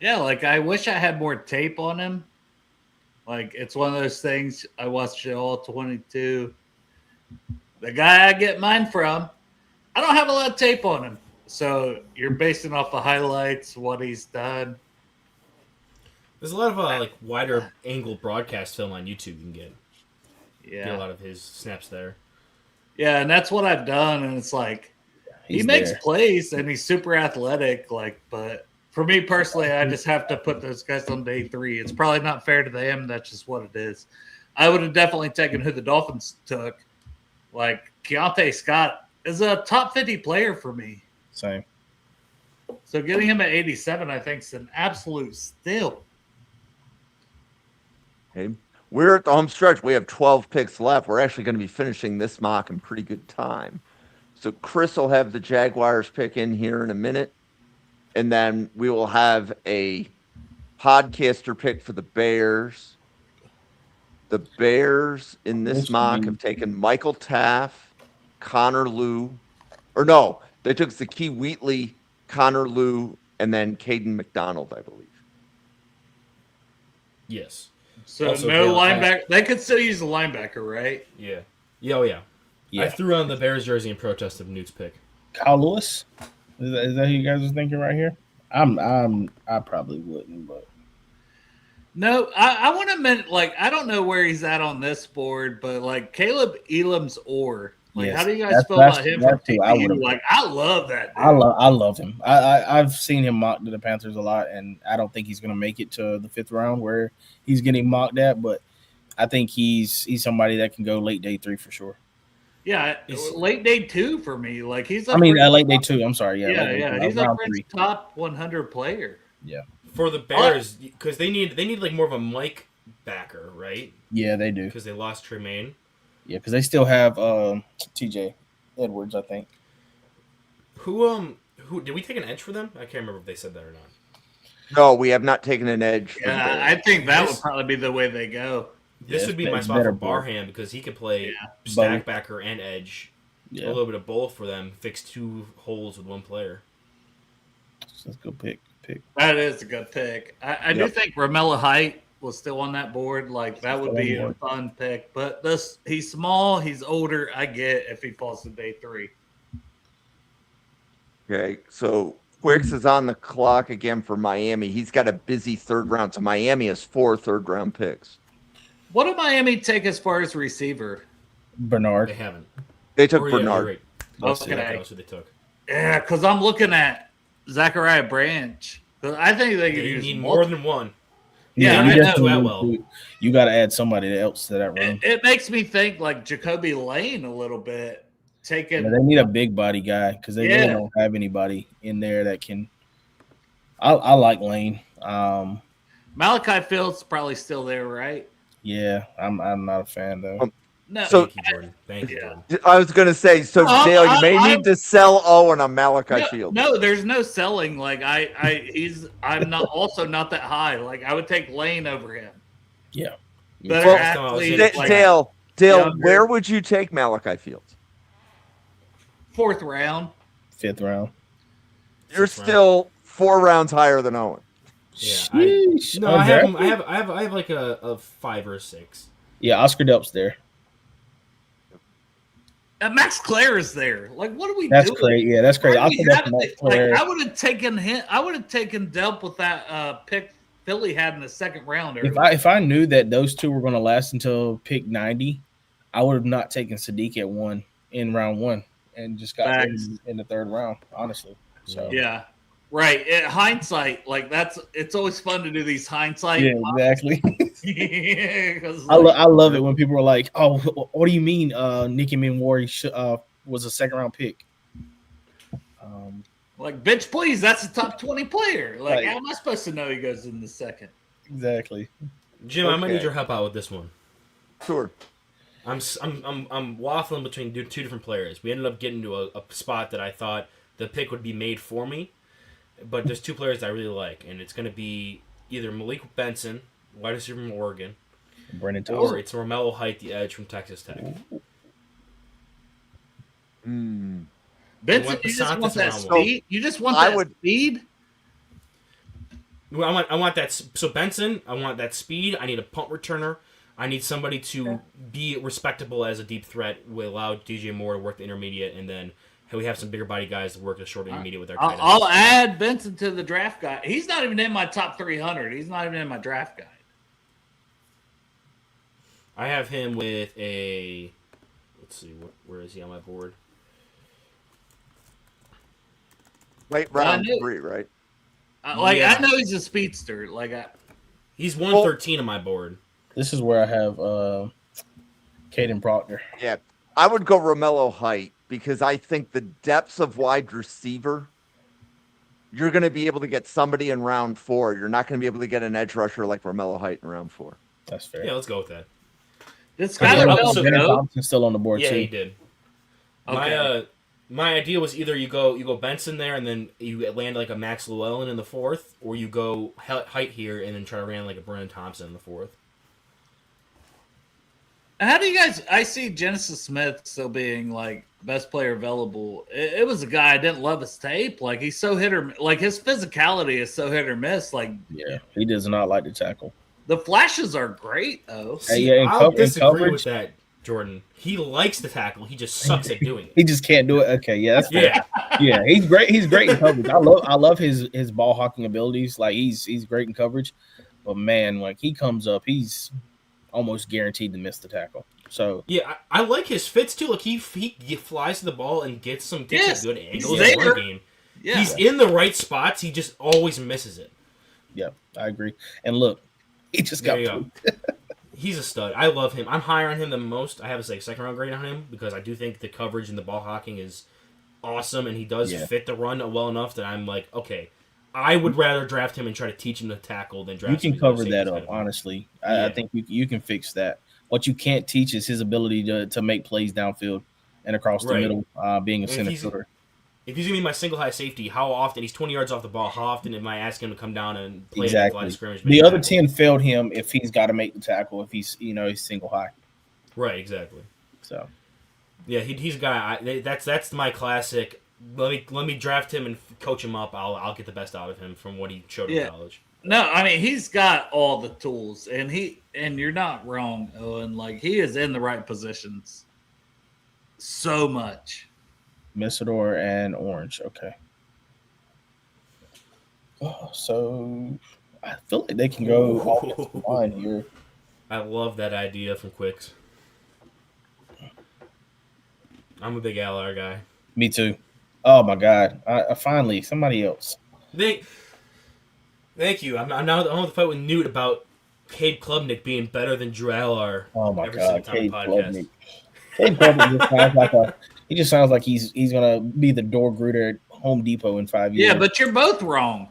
Yeah, like I wish I had more tape on him. Like it's one of those things. I watched it all 22. The guy I get mine from, I don't have a lot of tape on him. So you're basing off the highlights, what he's done. There's a lot of like wider angle broadcast film on YouTube you can get. Yeah. Get a lot of his snaps there. Yeah, and that's what I've done. And it's like he He's makes there. plays and he's super athletic. Like, but for me personally, I just have to put those guys on day 3. It's probably not fair to them. That's just what it is. I would have definitely taken who the Dolphins took. Like Keontae Scott is a top 50 player for me. Same. So getting him at 87, I think, is an absolute steal. Okay. We're at the home stretch. We have 12 picks left. We're actually going to be finishing this mock in pretty good time. So Chris will have the Jaguars pick in here in a minute. And then we will have a podcaster pick for the Bears. The Bears in this mock have taken Michael Taff, Connor Lew. Or no, they took Zakee Wheatley, Connor Lew, and then Caden McDonald, I believe. Yes. So Also, no Dale, linebacker. They could still use a linebacker, right? Yeah. Yeah, oh yeah. Yeah. I threw on the Bears jersey in protest of Newt's pick. Kyle Lewis. Is that who you guys are thinking right here? I probably wouldn't, but No, I want to admit, like, I don't know where he's at on this board, but like Caleb Elam's Orr. Like, Yes, how do you guys that's- feel about that's- him? that's from who I TCU? would've- Like, I love that. Dude. I love him. I've seen him mocked to the Panthers a lot, and I don't think he's going to make it to the 5th round where he's getting mocked at. But I think he's somebody that can go late day 3 for sure. Yeah, late day 2 for me. Like he's. Late day 2. I'm sorry. Yeah, late day 2, he's a round Prince 3. top 100 player. For the Bears, because they need like more of a Mike backer, right? Yeah, they do. Because they lost Tremaine. Yeah, because they still have TJ Edwards, I think. Who did we take an edge for them? I can't remember if they said that or not. No, we have not taken an edge. for the Yeah, Bears. I think that would probably be the way they go. This Yeah, would be it's my better spot for board. Barham because he could play Yeah. stack backer and edge. Yeah, A little bit of both for them. Fix 2 holes with 1 player. let's go pick. That is a good pick. I do Yep. think Romello Height was still on that board. Like that would Still on be the a board. fun pick. But he's small, he's older. I get if he falls to day 3. Okay, so Quicks is on the clock again for Miami. He's got a busy 3rd round. So Miami has 4 third-round picks. What did Miami take as far as receiver? Bernard. They haven't. They took Or, yeah, Bernard. you're right. Okay. That was who they took. Yeah, because I'm looking at Zachariah Branch. 'Cause I think they could They use need multiple- more than one. Yeah, I I know. know. Atwell. You got to add somebody else to that room. It makes me think like Jacoby Lane a little bit. Taking Yeah, they need a big body guy because they really Yeah. don't have anybody in there that can. I like Lane. Malachi Fields probably still there, right? Yeah, I'm not a fan though. No. So- Thank you, Jordan. Thank you, Yeah. Jordan. I was going to say, so Dale, you may need to sell Owen on Malachi Fields. No, there's no selling. Like I'm not also not that high. Like I would take Lane over him. Yeah. Better Well, athlete, it's like, Dale, younger. where would you take Malachi Fields? 4th round. 5th round. You're 6th round. still 4 rounds higher than Owen. Yeah, Sheesh. No, I have, Undrafted? I have like a 5 or 6. Yeah, Oscar Delp's there. And Max Clare is there. Like, what are we That's doing? great. Yeah, that's great. Why do Oscar we Delp's have not it? Like, fair. I would have taken him. I would have taken Delp with that pick Philly had in the 2nd round. If I knew that those two were going to last until pick 90, I would have not taken Sadiq at 1 in round 1 and just got him Facts. in the 3rd round. Honestly, so Yeah. Right. In hindsight, like it's always fun to do these hindsight. yeah, exactly. 'Cause, I like, love it when people are like, "Oh, what do you mean? Nicky Minwari was a 2nd round pick." like, bitch, please, that's a top 20 player. Like, Right. how am I supposed to know he goes in the 2nd? Exactly. Jim, I might Okay. need your help out with this one. Sure. I'm waffling between 2 different players. We ended up getting to a spot that I thought the pick would be made for me, but there's 2 players I really like, and it's going to be either Malik Benson, wide receiver from Oregon, Brendan or Tozer. it's Romello Height, the edge from Texas Tech. Hmm. Benson, want you just want DeSantis that around one. speed. You just want I that would- speed. Well, I want that. So Benson, I want that speed. I need a punt returner. I need somebody to be respectable as a deep threat. Will allow DJ Moore to work the intermediate, and then we have some bigger body guys to work the short intermediate with our tight ends. I'll add Benson to the draft guide. He's not even in my top 300. He's not even in my draft guide. I have him with a. Let's see, where is he on my board? Late Well, I round knew- 3, right? Yeah. I know he's a speedster. He's 113 on my board. This is where I have Caden Proctor. Yeah. I would go Romello Height because I think the depths of wide receiver, you're going to be able to get somebody in round 4. You're not going to be able to get an edge rusher like Romello Height in round 4. That's fair. Yeah, let's go with that. This Jared Skylar Bell go. Thompson's still on the board Yeah, too. he did. Okay. My idea was either you go Benson there and then you land like a Max Llewellyn in the 4th, or you go Height here and then try to land like a Brennan Thompson in the 4th. How do you guys? I see Genesis Smith still being like best player available. It was a guy I didn't love his tape. Like he's so hit or like his physicality is so hit or miss. Like Yeah, he does not like to tackle. the flashes are great though. Hey, yeah, in I'll in disagree coverage, with that, Jordan. He likes to tackle. He just sucks at doing it. he just can't do it. Okay, yeah, that's fair. Yeah, Yeah, he's great. He's great in coverage. I love his ball hawking abilities. Like he's great in coverage. But man, like he comes up, he's almost guaranteed to miss the tackle. So yeah. I like his fits too. Like he flies to the ball and gets some Yes, good he's angles in the there. run game. Yeah, He's in the right spots. He just always misses it. yeah, I agree. And look, he just There got you go. proved. He's a stud. I love him. I'm higher on him than most. I have a second round grade on him because I do think the coverage and the ball hawking is awesome, and he does Yeah. fit the run well enough that I'm like, okay, I would rather draft him and try to teach him to tackle than draft. You can him as a cover safety that instead up, of him. honestly. Yeah. I think you can fix that. What you can't teach is his ability to make plays downfield and across the Right. middle, being a If center he's- fielder. If he's gonna be my single high safety, how often he's 20 yards off the ball? How often am I asking him to come down and play at the line Exactly. of scrimmage? The make other tackle? 10 failed him if he's got to make the tackle, if he's he's single high. Right, exactly. So Yeah, he's a guy. That's my classic. Let me draft him and coach him up. I'll get the best out of him from what he showed Yeah. in college. no, I mean he's got all the tools, and you're not wrong, Owen. Like he is in the right positions. So much. Messidor and Orange. Okay. Oh, so I feel like they can go offensive line here. I love that idea from Quicks. I'm a big LR guy. Me too. Oh my God! I finally somebody else. Thank you. I'm now on the fight with Newt about Cade Klubnik being better than Drew LR. Oh my every God! single time Cade podcast. Klubnik. Cade Klubnik just sounds like he just sounds like he's gonna be the door greeter at Home Depot in 5 years. Yeah, but you're both wrong.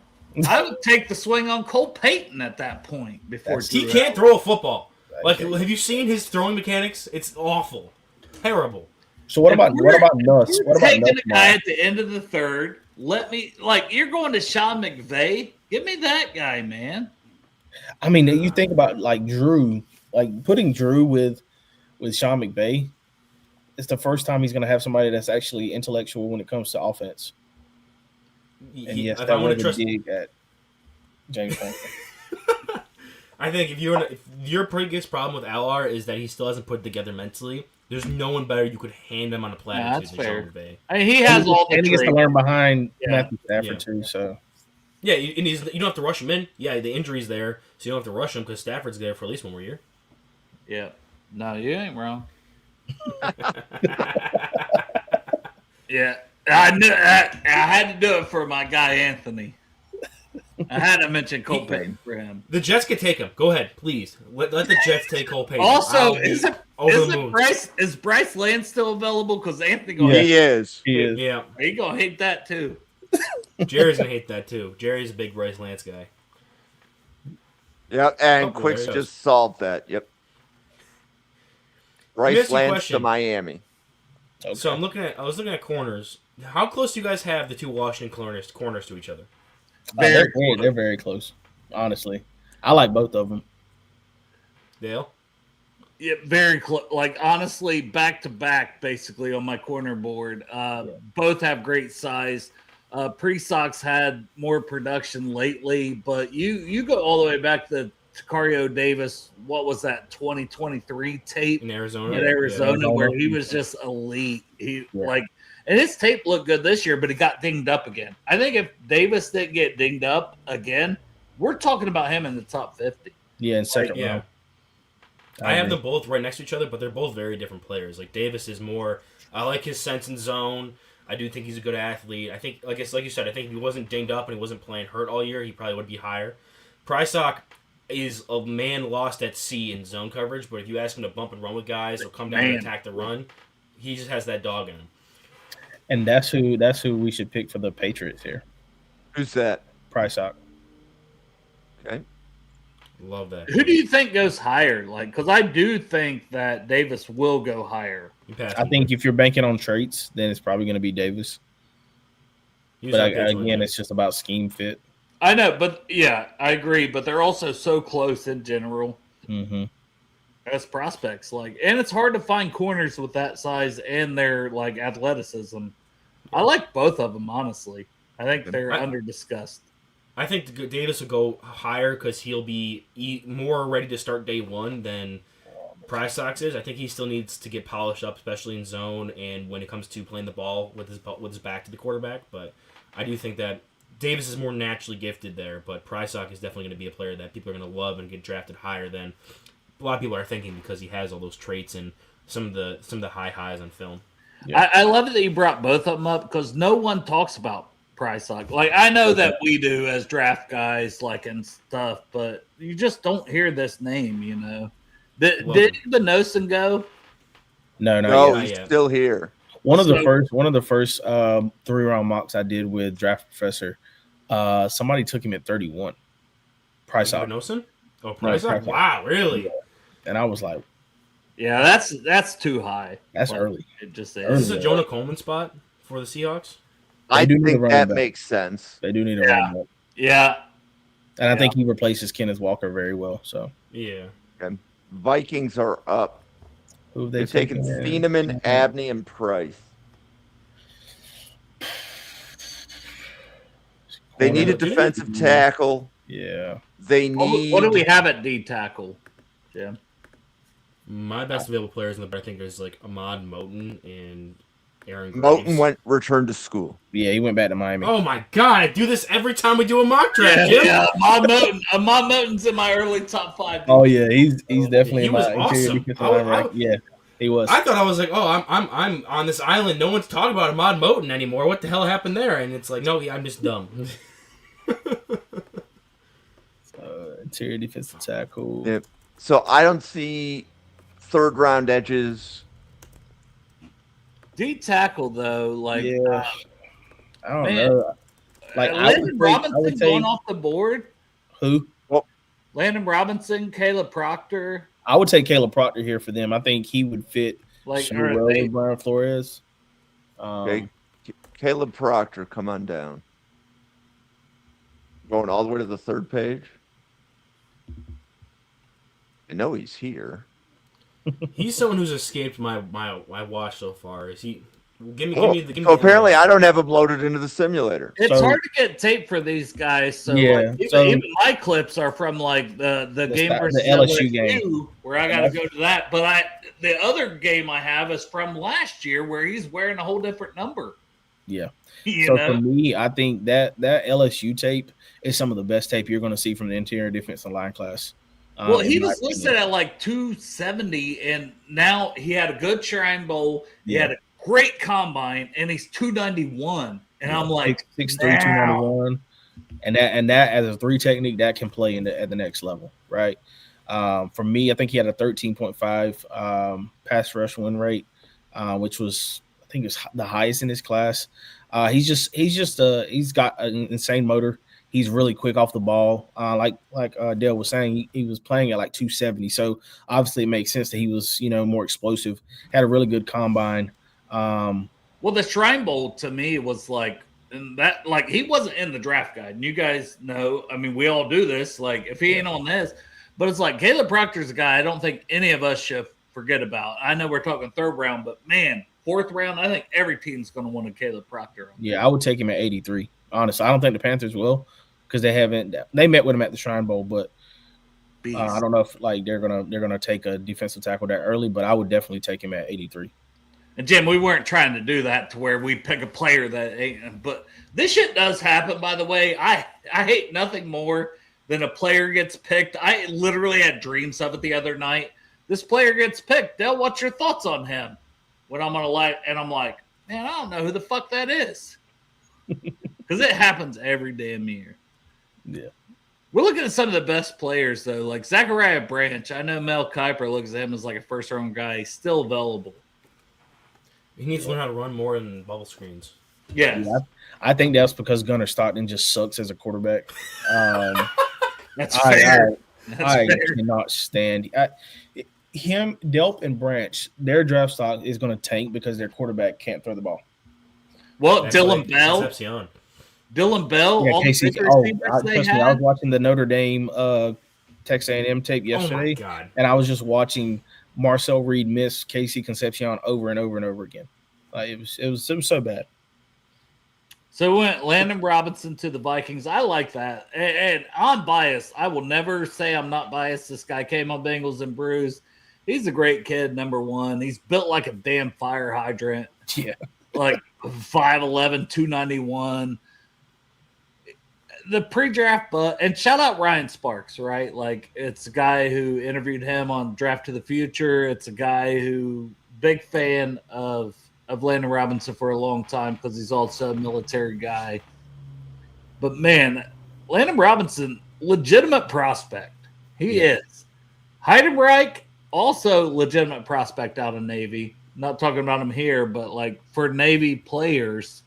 I would take the swing on Cole Payton at that point before That's- He Drew can't Allen. throw a football. Like, Okay. have you seen his throwing mechanics? It's awful, terrible. So what about If Nuss? You're What about taking Nuss? a guy at the end of the third. Let me you're going to Sean McVay. Give me that guy, man. I mean, you think about like Drew, like putting Drew with Sean McVay. It's the first time he's going to have somebody that's actually intellectual when it comes to offense. And yes, If that I want was to a trust, dig at James Franklin. I think if your biggest problem with LR is that he still hasn't put it together mentally. There's no one better you could hand him on a platter Yeah, to that's than fair. Sean McVay. I mean, he has all the and he gets to traits. learn behind Yeah. Matthew Stafford Yeah. too. So Yeah, and you don't have to rush him in. Yeah, the injury's there, so you don't have to rush him because Stafford's there for at least one more year. Yeah. No, you ain't wrong. Yeah. I knew I had to do it for my guy Anthony. I had to mention Cole Payton for him. The Jets can take him. Go ahead, please. Let the Jets take Cole Payton. Also, I'll be is over the moon. Bryce Land still available? Because Anthony gonna He is. he is. Yeah, he gonna hate that too. Jerry's gonna hate that too. Jerry's a big Bryce Lance guy. Yep, and Oh, boy, Quicks there he goes. just solved that. Yep. Let me Bryce ask you a lands question. to Miami. Okay. So I was looking at corners. How close do you guys have the two Washington corners to each other? They're very close. Honestly, I like both of them. Dale? Yeah, very close. Like honestly, back to back, basically on my corner board. Both have great size. Pre-Sox had more production lately, but you go all the way back to Tacario Davis. What was that 2023 tape In Arizona. in Arizona where he was just elite? And his tape looked good this year, but he got dinged up again. I think if Davis didn't get dinged up again, we're talking about him in the top 50. Yeah, in second Yeah. round. I have them both right next to each other, but they're both very different players. Like Davis is more. I like his sense in zone. I do think he's a good athlete. I think, like you said, I think if he wasn't dinged up and he wasn't playing hurt all year, he probably would be higher. Prysock is a man lost at sea in zone coverage, but if you ask him to bump and run with guys or come down and attack the run, he just has that dog in him. And that's who we should pick for the Patriots here. Who's that? Prysock. Okay. Love that. Who do you think goes higher? Like, because I do think that Davis will go higher. I think if you're banking on traits, then it's probably going to be Davis. But again, it's just about scheme fit. I know, but yeah, I agree. But they're also so close in general Mm-hmm. as prospects. Like, and it's hard to find corners with that size and their like athleticism. I like both of them, honestly. I think they're under discussed. I think Davis will go higher because he'll be more ready to start day one than Prysock is. I think he still needs to get polished up, especially in zone and when it comes to playing the ball with his back to the quarterback. But I do think that Davis is more naturally gifted there, but Prysock is definitely going to be a player that people are going to love and get drafted higher than a lot of people are thinking because he has all those traits and some of the high highs on film. Yeah. I love it that you brought both of them up because no one talks about Prysock. Like I know that we do as draft guys, like and stuff, but you just don't hear this name. You know, did Benosin go? No, he's still here. One of the first 3-round mocks I did with Draft Professor, somebody took him at 31. Prysock. Benosin? Oh, Prysock? Wow, really? And I was like, yeah, that's too high. That's like, early. It just is this a Jonah Coleman spot for the Seahawks? I think that makes sense. They do need a running back. Yeah. And I think he replaces Kenneth Walker very well. So yeah. Okay. Vikings are up. Who have They're taking Thieneman, Abney, and Price. They need a defensive tackle. Yeah. They need. What do we have at D tackle, Jim? My best available players in the I think is like Ahmad Moten and Aaron Graves. Moten returned to school. Yeah, he went back to Miami. Oh my god, I do this every time we do a mock draft. Yeah, Ahmad Moten's in my early top 5. Oh yeah, he's definitely he in was my awesome. defensive line rank. Yeah, he was. I thought I was like, oh, I'm on this island. No one's talking about Ahmad Moten anymore. What the hell happened there? And it's like, no, I'm just dumb. Interior defensive tackle. Yep. So I don't see third round edges. D tackle though, like I don't know. Like Landon Robinson going off the board. Who? Well, Landon Robinson, Caleb Proctor. I would take Caleb Proctor here for them. I think he would fit Like super well with Brian Flores. Okay. Caleb Proctor, come on down. Going all the way to the third page. I know he's here. He's someone who's escaped my watch so far. Is he? Give me so apparently, I don't have him loaded into the simulator. It's hard to get tape for these guys. So yeah, even my clips are from like the game versus the LSU game where I got to go to that. But the other game I have is from last year where he's wearing a whole different number. Yeah. You know? For me, I think that LSU tape is some of the best tape you're going to see from the interior defensive line class. Well, he was listed at like 270, and now he had a good Shrine Bowl. He had a great combine, and he's 291. And I'm like, 6'3", 291. And that as a 3 technique, that can play at the next level, right? For me, I think he had a 13.5 pass rush win rate, which was I think it was the highest in his class. He's got an insane motor. He's really quick off the ball. Like Dale was saying, he was playing at like 270. So obviously it makes sense that he was, more explosive. Had a really good combine. Well, the Shrine Bowl to me was like that. Like he wasn't in the draft guide. And you guys know. I mean, we all do this. Like if he ain't on this, But it's like Caleb Proctor's a guy I don't think any of us should forget about. I know we're talking third round, but man, fourth round, I think every team's going to want a Caleb Proctor. Yeah, I would take him at 83. Honestly, I don't think the Panthers will because they met with him at the Shrine Bowl, but I don't know if like they're gonna take a defensive tackle that early, but I would definitely take him at 83. And Jim, we weren't trying to do that to where we pick a player that ain't. But this shit does happen, by the way. I hate nothing more than a player gets picked. I literally had dreams of it the other night. This player gets picked. Dale, what's your thoughts on him? When I'm gonna lie, and I'm like, man, I don't know who the fuck that is, because it happens every damn year. Yeah. We're looking at some of the best players, though, like Zachariah Branch. I know Mel Kiper looks at him as like a first-round guy. He's still available. He needs to learn how to run more in bubble screens. Yes. Yeah, I think that's because Gunnar Stockton just sucks as a quarterback. That's fair. I cannot stand him. Delp and Branch, their draft stock is going to tank because their quarterback can't throw the ball. Well, That's Dylan like Bell. Concepcion. Dylan Bell. Yeah, all Casey. the receivers they Trust me, I had. was watching the Notre Dame Texas A&M tape Oh my yesterday, god. and I was just watching Marcel Reed miss Casey Concepcion over and over and over again. Like it was so bad. So we went Landon Robinson to the Vikings. I like that. And I'm biased. I will never say I'm not biased. This guy came on Bengals and Brews. He's a great kid, number one. He's built like a damn fire hydrant. Yeah. Like 5'11", 291. The pre-draft, and shout out Ryan Sparks, right? Like, it's a guy who interviewed him on Draft to the Future. It's a guy who, big fan of Landon Robinson for a long time because he's also a military guy. But man, Landon Robinson, legitimate prospect. He is. Heidenreich, also legitimate prospect out of Navy. Not talking about him here, but like for Navy players,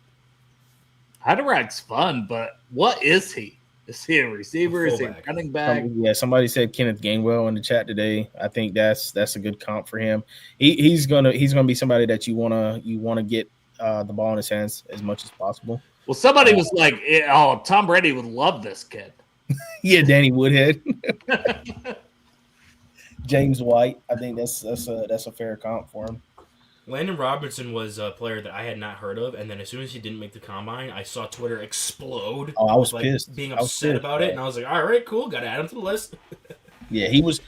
Heidenreich's fun, but what is he? Is he a receiver? Is he a running back? Somebody said Kenneth Gainwell in the chat today. I think that's a good comp for him. He's gonna be somebody that you wanna get the ball in his hands as much as possible. Well, somebody was like, "Oh, Tom Brady would love this kid." Yeah, Danny Woodhead, James White. I think that's a fair comp for him. Landon Robinson was a player that I had not heard of, and then as soon as he didn't make the combine, I saw Twitter explode. Oh, I was like pissed. Being I was upset pissed, about it, and I was like, all right, cool, got to add him to the list. Yeah, he was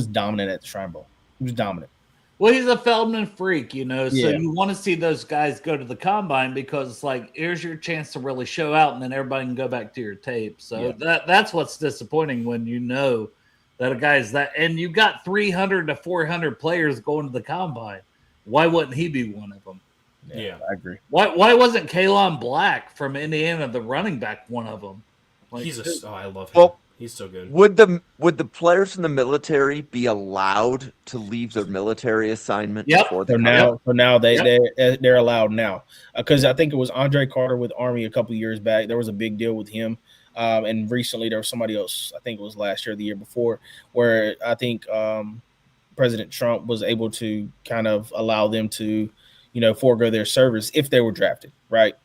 dominant at the Shrine Bowl. He was dominant. Well, he's a Feldman freak, so Yeah. you want to see those guys go to the combine because it's like, here's your chance to really show out, and then everybody can go back to your tape. So that's what's disappointing when you know that a guy's that, and you got 300 to 400 players going to the combine. Why wouldn't he be one of them? Yeah. I agree. Why wasn't Kalon Black from Indiana, the running back, one of them? Like, I love him. Well, he's so good. Would the players in the military be allowed to leave their military assignment? Yep. Before the So now they're allowed now because I think it was Andre Carter with Army a couple years back. There was a big deal with him, and recently there was somebody else. I think it was last year, or the year before, where I think President Trump was able to kind of allow them to, forego their service if they were drafted, right?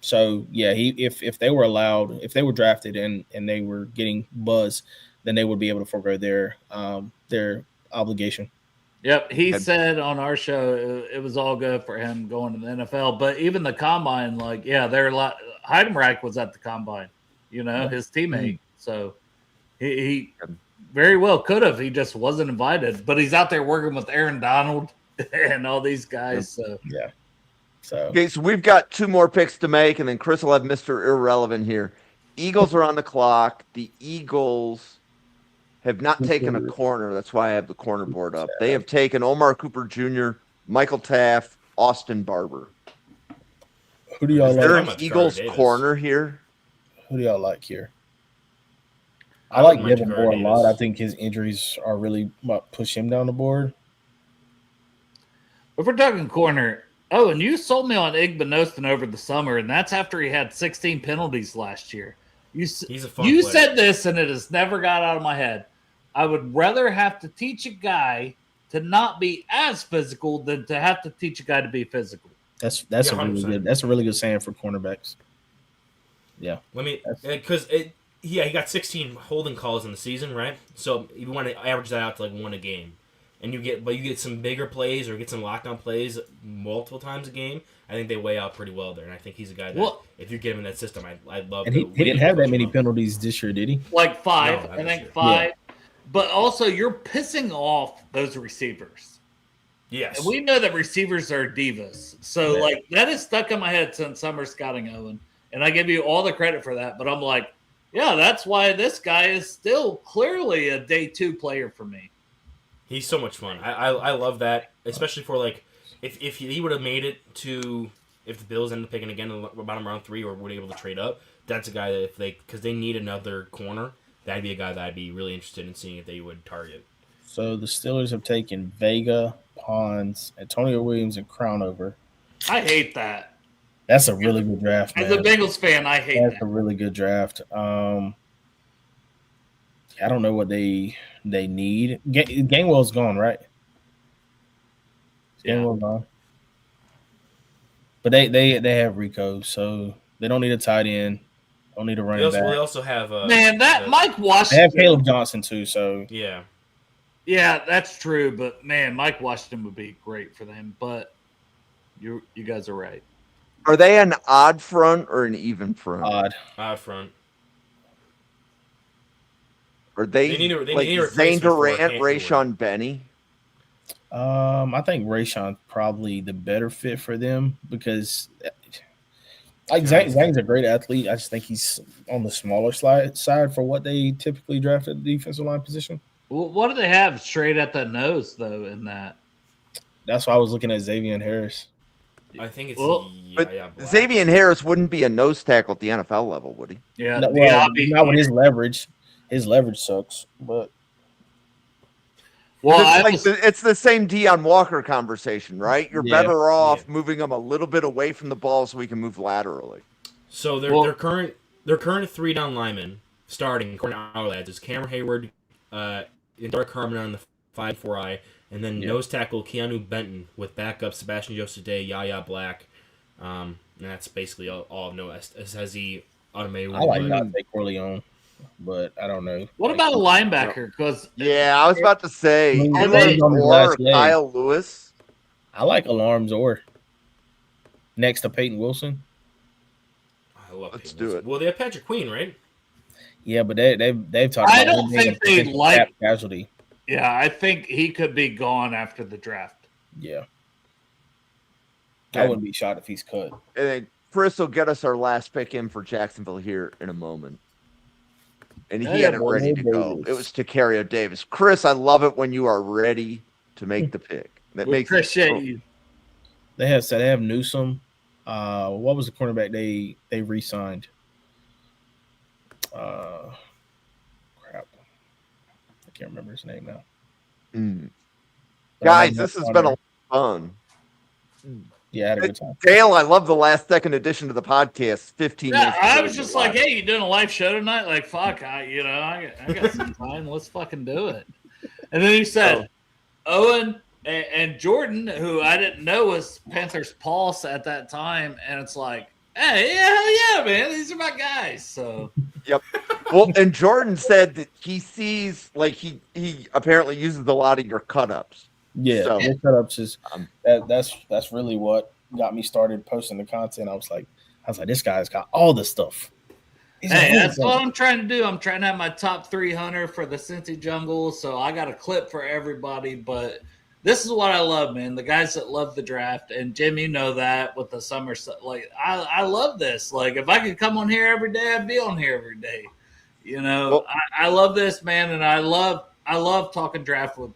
So yeah, if they were allowed, if they were drafted and they were getting buzz, then they would be able to forego their obligation. Yep, he said on our show it was all good for him going to the NFL, but even the combine, they're a lot. Heidenreich was at the combine, his teammate, so he very well could have. He just wasn't invited, but he's out there working with Aaron Donald and all these guys. So yeah. So okay, so we've got two more picks to make, and then Chris will have Mr. Irrelevant here. Eagles are on the clock. The Eagles have not taken a corner. That's why I have the corner board up. They have taken Omar Cooper Jr., Michael Taft, Austin Barber. Who do y'all Is there like? an Eagles corner here? Who do y'all like here? I like like Devin Jared Moore a lot. Davis. I think his injuries are really what push him down the board. if we're talking corner, and you sold me on Igbenoston over the summer, and that's after he had 16 penalties last year. He's a fun You player. said this, and it has never got out of my head. I would rather have to teach a guy to not be as physical than to have to teach a guy to be physical. That's Yeah, a really 100%. good. That's a really good saying for cornerbacks. Yeah, Let me, That's- because Yeah, he got 16 holding calls in the season, right? So if you want to average that out to like 1 a game, and you get some bigger plays or get some lockdown plays multiple times a game, I think they weigh out pretty well there. And I think he's a guy that if you give him that system, I'd love. And to he didn't have that many penalties. penalties this year, did he? Like 5, No, not I this think year. 5. But also, you're pissing off those receivers. Yes. And we know that receivers are divas. So, like, that is stuck in my head since summer scouting, Owen. And I give you all the credit for that. But I'm like, yeah, that's why this guy is still clearly a day 2 player for me. He's so much fun. I love that, especially for like if he would have made it to if the Bills ended up picking again in the bottom round 3 or were able to trade up. That's a guy that if they because they need another corner, that'd be a guy that I'd be really interested in seeing if they would target. So the Steelers have taken Vega, Pons, Antonio Williams, and Crownover. I hate that. That's a really good draft, man. As a Bengals fan, I hate That's that. a really good draft. I don't know what they need. Gainwell's gone, right? Yeah. Gainwell's gone. But they have Rico, so they don't need a tight end. Don't need a running They back. also have Man, that Mike They Washington. have Caleb Johnson too, so Yeah. Yeah, that's true. But man, Mike Washington would be great for them. But you guys are right. Are they an odd front or an even front? odd. Out front. Are they, They need a like replacement Zane for Durant, Hayward. Rayshon Benny? I think Rayshon's probably the better fit for them because like Zane's a great athlete. I just think he's on the smaller side for what they typically draft at the defensive line position. Well, what do they have straight at the nose though in that? That's why I was looking at Xavier Harris. I think it's Well, But Black. Xavier Harris wouldn't be a nose tackle at the NFL level, would he? Yeah, No, well, Diaby. not with his leverage. His leverage sucks, but Well, I It's, was, it's the same Deion Walker conversation, right? You're Yeah. better off moving him a little bit away from the ball so we can move laterally. So their current 3-down linemen starting according to our lads is Cameron Hayward, Dark Harmon on the 5-4-I, and then nose tackle Keanu Benton with backup Sebastian Joseph Day, Yaya Black. And that's basically all of Noah Esezi, Automated. I like Dante Corleone, but I don't know. what about a linebacker? Because Yeah, I was about to say, He him was on his or last leg. Kyle Lewis. I like Alarms or next to Peyton Wilson. I love Let's Peyton do Wilson. it. Well, they have Patrick Queen, right? Yeah, but they've talked I about don't him being think a they potential like- cap casualty. yeah, I think he could be gone after the draft. Yeah. I Okay. wouldn't be shocked if he's cut. And then Chris will get us our last pick in for Jacksonville here in a moment. And he Hey, had it boy, ready to go. Davis. It was Tacario Davis. Chris, I love it when you are ready to make the pick. That We makes it appreciate so- you. They have Newsome. What was the cornerback they re-signed? Crap. I can't remember his name now. Mm. But I Guys, know this has that been a corner. lot of fun. Yeah, I had a good time. Dale, I love the last second edition to the podcast. 15 Yeah, minutes. I before was we just go like, live. hey, you doing a live show tonight? Like, fuck, I got some time. Let's fucking do it. And then you said, Owen and Jordan, who I didn't know was Panthers Pulse at that time, and it's like, hey, yeah, hell yeah, man, these are my guys. So Well, and Jordan said that he sees, like, he apparently uses a lot of your cut-ups. Yeah, So- their setups is Um, that's really what got me started posting the content. I was like, this guy's got all the stuff. He's got hey, all the that's stuff. what I'm trying to do. I'm trying to have my top 300 for the Cincy Jungle, so I got a clip for everybody. But this is what I love, man. The guys that love the draft, and Jim, you know that with the summer stuff. Like, I love this. Like, if I could come on here every day, I'd be on here every day. You know, Well- I love this, man, and I love talking draft with.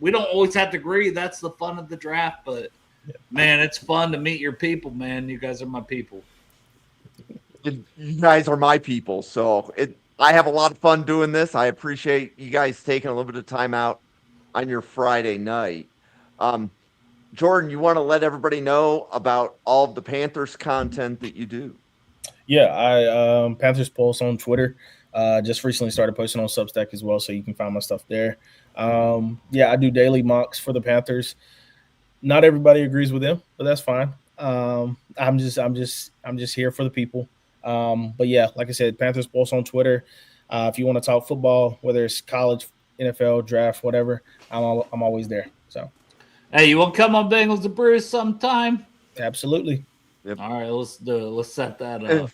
We don't always have to agree. That's the fun of the draft, but man, it's fun to meet your people, man. You guys are my people. You guys are my people, so I have a lot of fun doing this. I appreciate you guys taking a little bit of time out on your Friday night. Jordan, you want to let everybody know about all of the Panthers content that you do? Yeah, I Panthers Pulse on Twitter. Just recently started posting on Substack as well, so you can find my stuff there. Yeah, I do daily mocks for the Panthers. Not everybody agrees with them, but that's fine. I'm just here for the people. But yeah, like I said, Panthers Pulse on Twitter. If you want to talk football, whether it's college, NFL, draft, whatever, I'm always there. So, Hey, you want to come on Bengals and Brews sometime? absolutely. All right, let's do it. Let's set that up.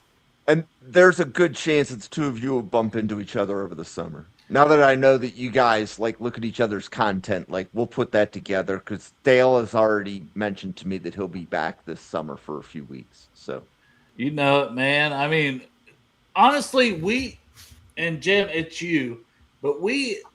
And there's a good chance it's two of you will bump into each other over the summer. Now that I know that you guys like look at each other's content, like we'll put that together because Dale has already mentioned to me that he'll be back this summer for a few weeks. So, You know it, man. I mean, honestly, we and Jim, it's you, but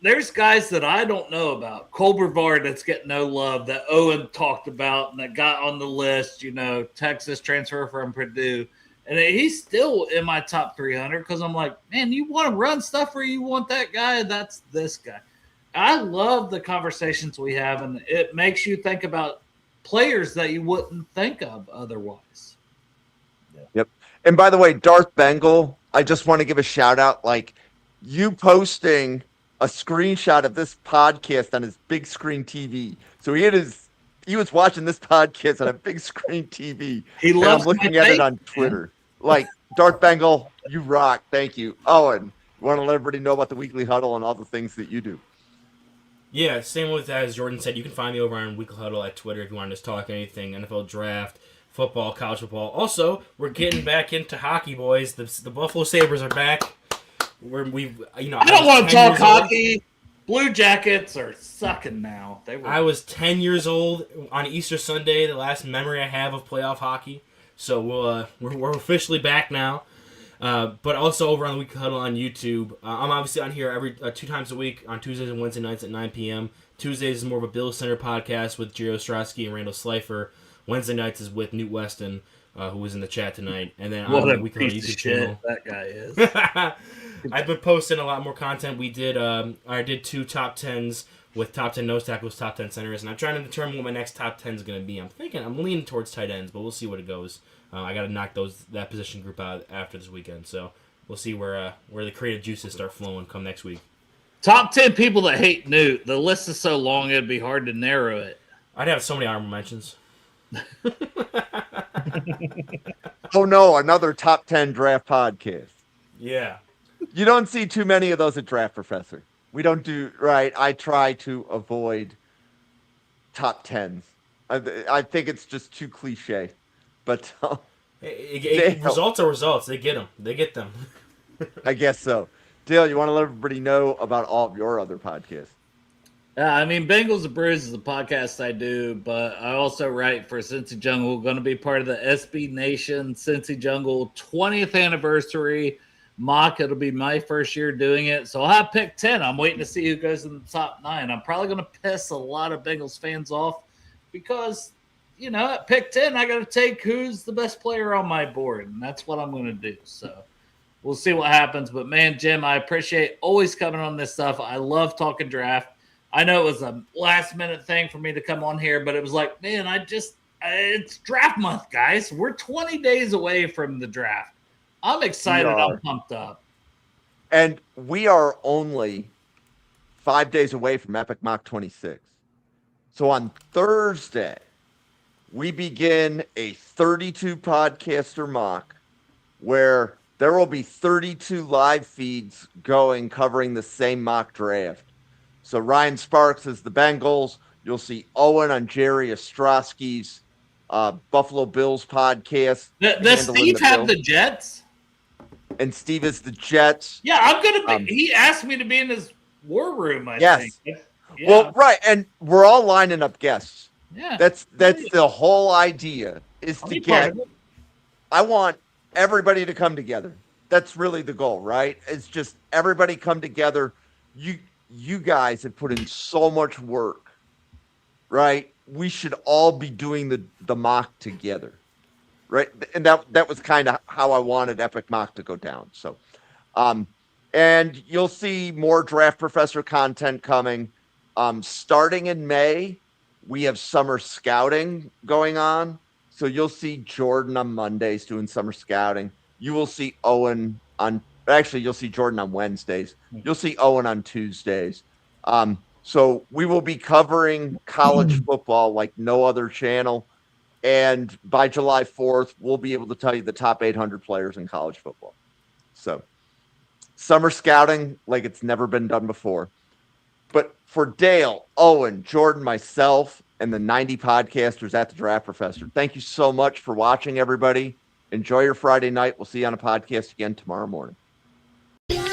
there's guys that I don't know about. Cole Brevard that's getting no love that Owen talked about and that got on the list. Texas transfer from Purdue. And he's still in my top 300 because I'm like, man, you want to run stuff or you want that guy? That's this guy. I love the conversations we have, and it makes you think about players that you wouldn't think of otherwise. Yep. And by the way, Darth Bengal, I just want to give a shout out. Like you posting a screenshot of this podcast on his big screen TV. So he was watching this podcast on a big screen TV. He loves I'm looking at it on Twitter. Like, Darth Bengal, you rock. Thank you. Owen, you want to let everybody know about the Weekly Huddle and all the things that you do? Yeah, same with as Jordan said. You can find me over on Weekly Huddle at Twitter if you want to just talk anything NFL draft, football, college football. Also, we're getting back into hockey, boys. The Buffalo Sabres are back. I don't want to talk hockey. Blue Jackets are sucking now. I was 10 years old on Easter Sunday, the last memory I have of playoff hockey. So we're officially back now. But also over on the Weekly Huddle on YouTube. I'm obviously on here every 2 times a week on Tuesdays and Wednesday nights at 9 p.m. Tuesdays is more of a Bill Center podcast with Jerry Ostrowski and Randall Slifer. Wednesday nights is with Newt Weston, who was in the chat tonight. And then what on a the Weekly Huddle piece of YouTube shit channel. that guy is. I've been posting a lot more content. We did I did 2 top 10s with top 10 nose tackles, top 10 centers, and I'm trying to determine what my next top 10 is going to be. I'm leaning towards tight ends, but we'll see what it goes. I got to knock that position group out after this weekend, so we'll see where the creative juices start flowing come next week. Top 10 people that hate Newt. The list is so long it'd be hard to narrow it. I'd have so many honorable mentions. Oh no, another top 10 draft podcast. Yeah. You don't see too many of those at Draft Professor. We don't do, right? I try to avoid top 10s. I think it's just too cliche. But results are results. They get them. They get them. I guess so. Dale, you want to let everybody know about all of your other podcasts? Yeah, I mean, Bengals and Brews is a podcast I do, but I also write for Cincy Jungle. Going to be part of the SB Nation Cincy Jungle 20th anniversary mock. It'll be my first year doing it, so I'll have pick 10. I'm waiting to see who goes in the top 9. I'm probably going to piss a lot of Bengals fans off because, at pick 10, I got to take who's the best player on my board, and that's what I'm going to do. So we'll see what happens. But, man, Jim, I appreciate always coming on this stuff. I love talking draft. I know it was a last-minute thing for me to come on here, but it was like, man, it's draft month, guys. We're 20 days away from the draft. I'm excited. I'm pumped up. And we are only 5 days away from Epic Mock 26. So on Thursday, we begin a 32 podcaster mock where there will be 32 live feeds going covering the same mock draft. So Ryan Sparks is the Bengals. You'll see Owen on Jerry Ostrowski's Buffalo Bills podcast. Does Steve have the Jets? And Steve is the Jets. Yeah, I'm going to be. He asked me to be in his war room, I think. Yeah. Well, right. And we're all lining up guests. Yeah. That's the whole idea is to get. I want everybody to come together. That's really the goal, right? It's just everybody come together. You guys have put in so much work, right? We should all be doing the mock together, right? And that was kind of how I wanted Epic Mock to go down. So, and you'll see more Draft Professor content coming. Starting in May, we have summer scouting going on. So you'll see Jordan on Mondays doing summer scouting. You will see Owen you'll see Jordan on Wednesdays. You'll see Owen on Tuesdays. So we will be covering college football like no other channel. And by July 4th, we'll be able to tell you the top 800 players in college football. So summer scouting like it's never been done before. But for Dale, Owen, Jordan, myself, and the 90 podcasters at the Draft Professor, thank you so much for watching, everybody. Enjoy your Friday night. We'll see you on a podcast again tomorrow morning.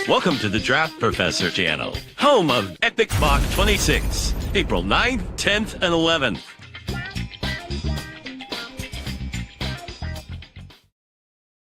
Welcome to the Draft Professor channel, home of Epic Mock 26, April 9th, 10th, and 11th.